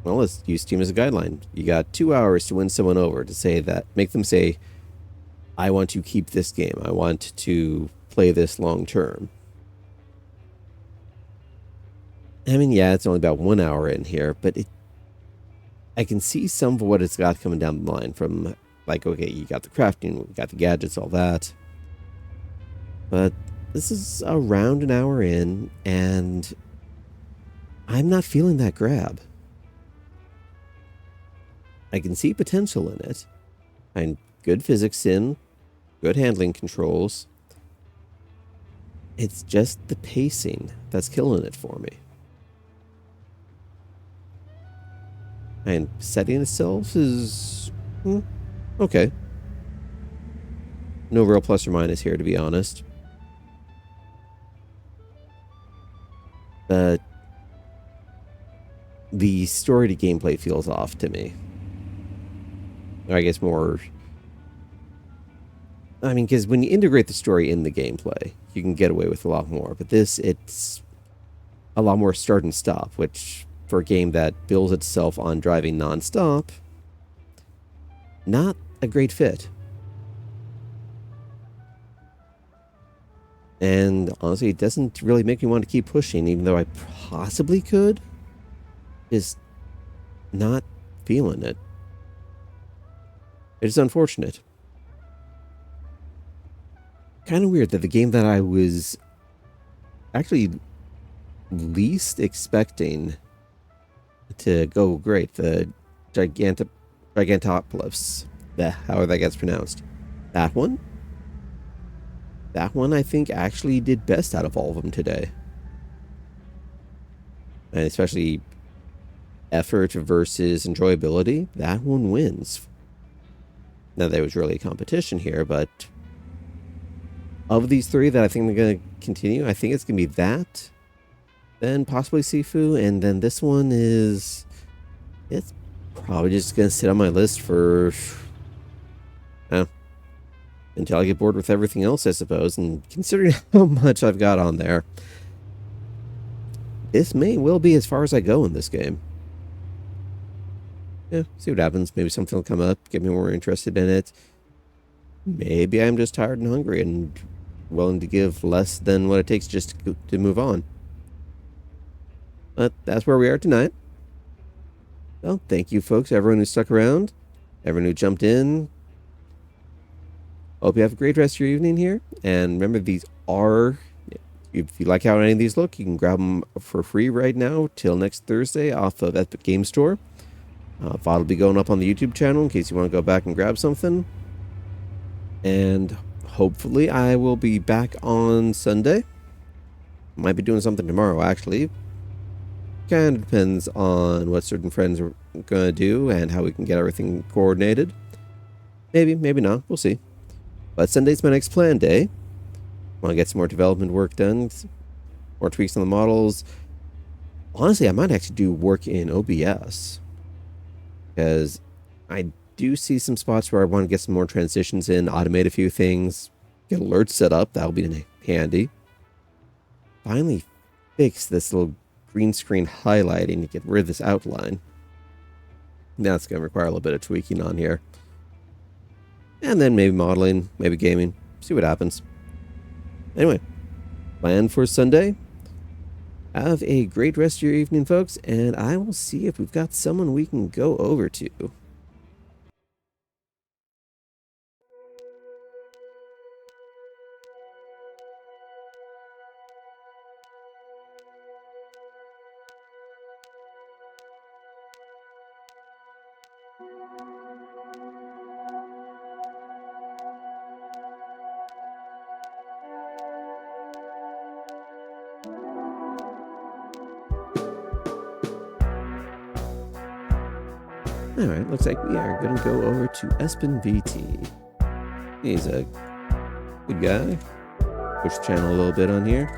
let's use Steam as a guideline. You got 2 hours to win someone over to say that, make them say, I want to keep this game. I want to play this long term. I mean, yeah, it's only about 1 hour in here, but I can see some of what it's got coming down the line from, like, okay, you got the crafting, you got the gadgets, all that. But this is around an hour in, and I'm not feeling that grab. I can see potential in it. And good physics in, good handling controls. It's just the pacing that's killing it for me. And setting itself is okay. No real plus or minus here, to be honest. But the story to gameplay feels off to me. I guess more... I mean, because when you integrate the story in the gameplay, you can get away with a lot more. But this, it's a lot more start and stop, which... for a game that builds itself on driving non-stop, not a great fit. And honestly, it doesn't really make me want to keep pushing, even though I possibly could. Just not feeling it. It's unfortunate. Kind of weird that the game that I was actually least expecting to go great, the Gigapocalypse, however that gets pronounced. That one I think actually did best out of all of them today. And especially effort versus enjoyability, that one wins. Now there was really a competition here, but of these three that I think are going to continue, I think it's going to be that, then possibly Sifu, and then this one is... it's probably just going to sit on my list for... until I get bored with everything else, I suppose. And considering how much I've got on there, this may well be as far as I go in this game. Yeah, see what happens. Maybe something will come up, get me more interested in it. Maybe I'm just tired and hungry and willing to give less than what it takes just to move on. But that's where we are tonight. Well, thank you, folks, everyone who stuck around, everyone who jumped in. Hope you have a great rest of your evening here. And remember, these are, if you like how any of these look, you can grab them for free right now till next Thursday off of Epic Game Store. VOD will be going up on the YouTube channel in case you want to go back and grab something. And hopefully I will be back on Sunday. Might be doing something tomorrow, actually. Kind of depends on what certain friends are going to do and how we can get everything coordinated. Maybe, maybe not. We'll see. But Sunday's my next plan day. Want to get some more development work done. More tweaks on the models. Honestly, I might actually do work in OBS. Because I do see some spots where I want to get some more transitions in, automate a few things, get alerts set up. That'll be handy. Finally fix this little green screen highlighting to get rid of this outline. Now it's going to require a little bit of tweaking on here. And then maybe modeling, maybe gaming. See what happens. Anyway, plan for Sunday. Have a great rest of your evening, folks, and I will see if we've got someone we can go over to. Alright, looks like we are going to go over to Espen VT. He's a good guy. Push the channel a little bit on here.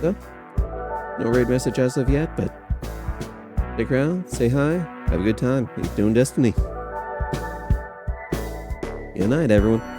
So, no raid message as of yet, but stick around, say hi, have a good time. He's doing Destiny. Good night, everyone.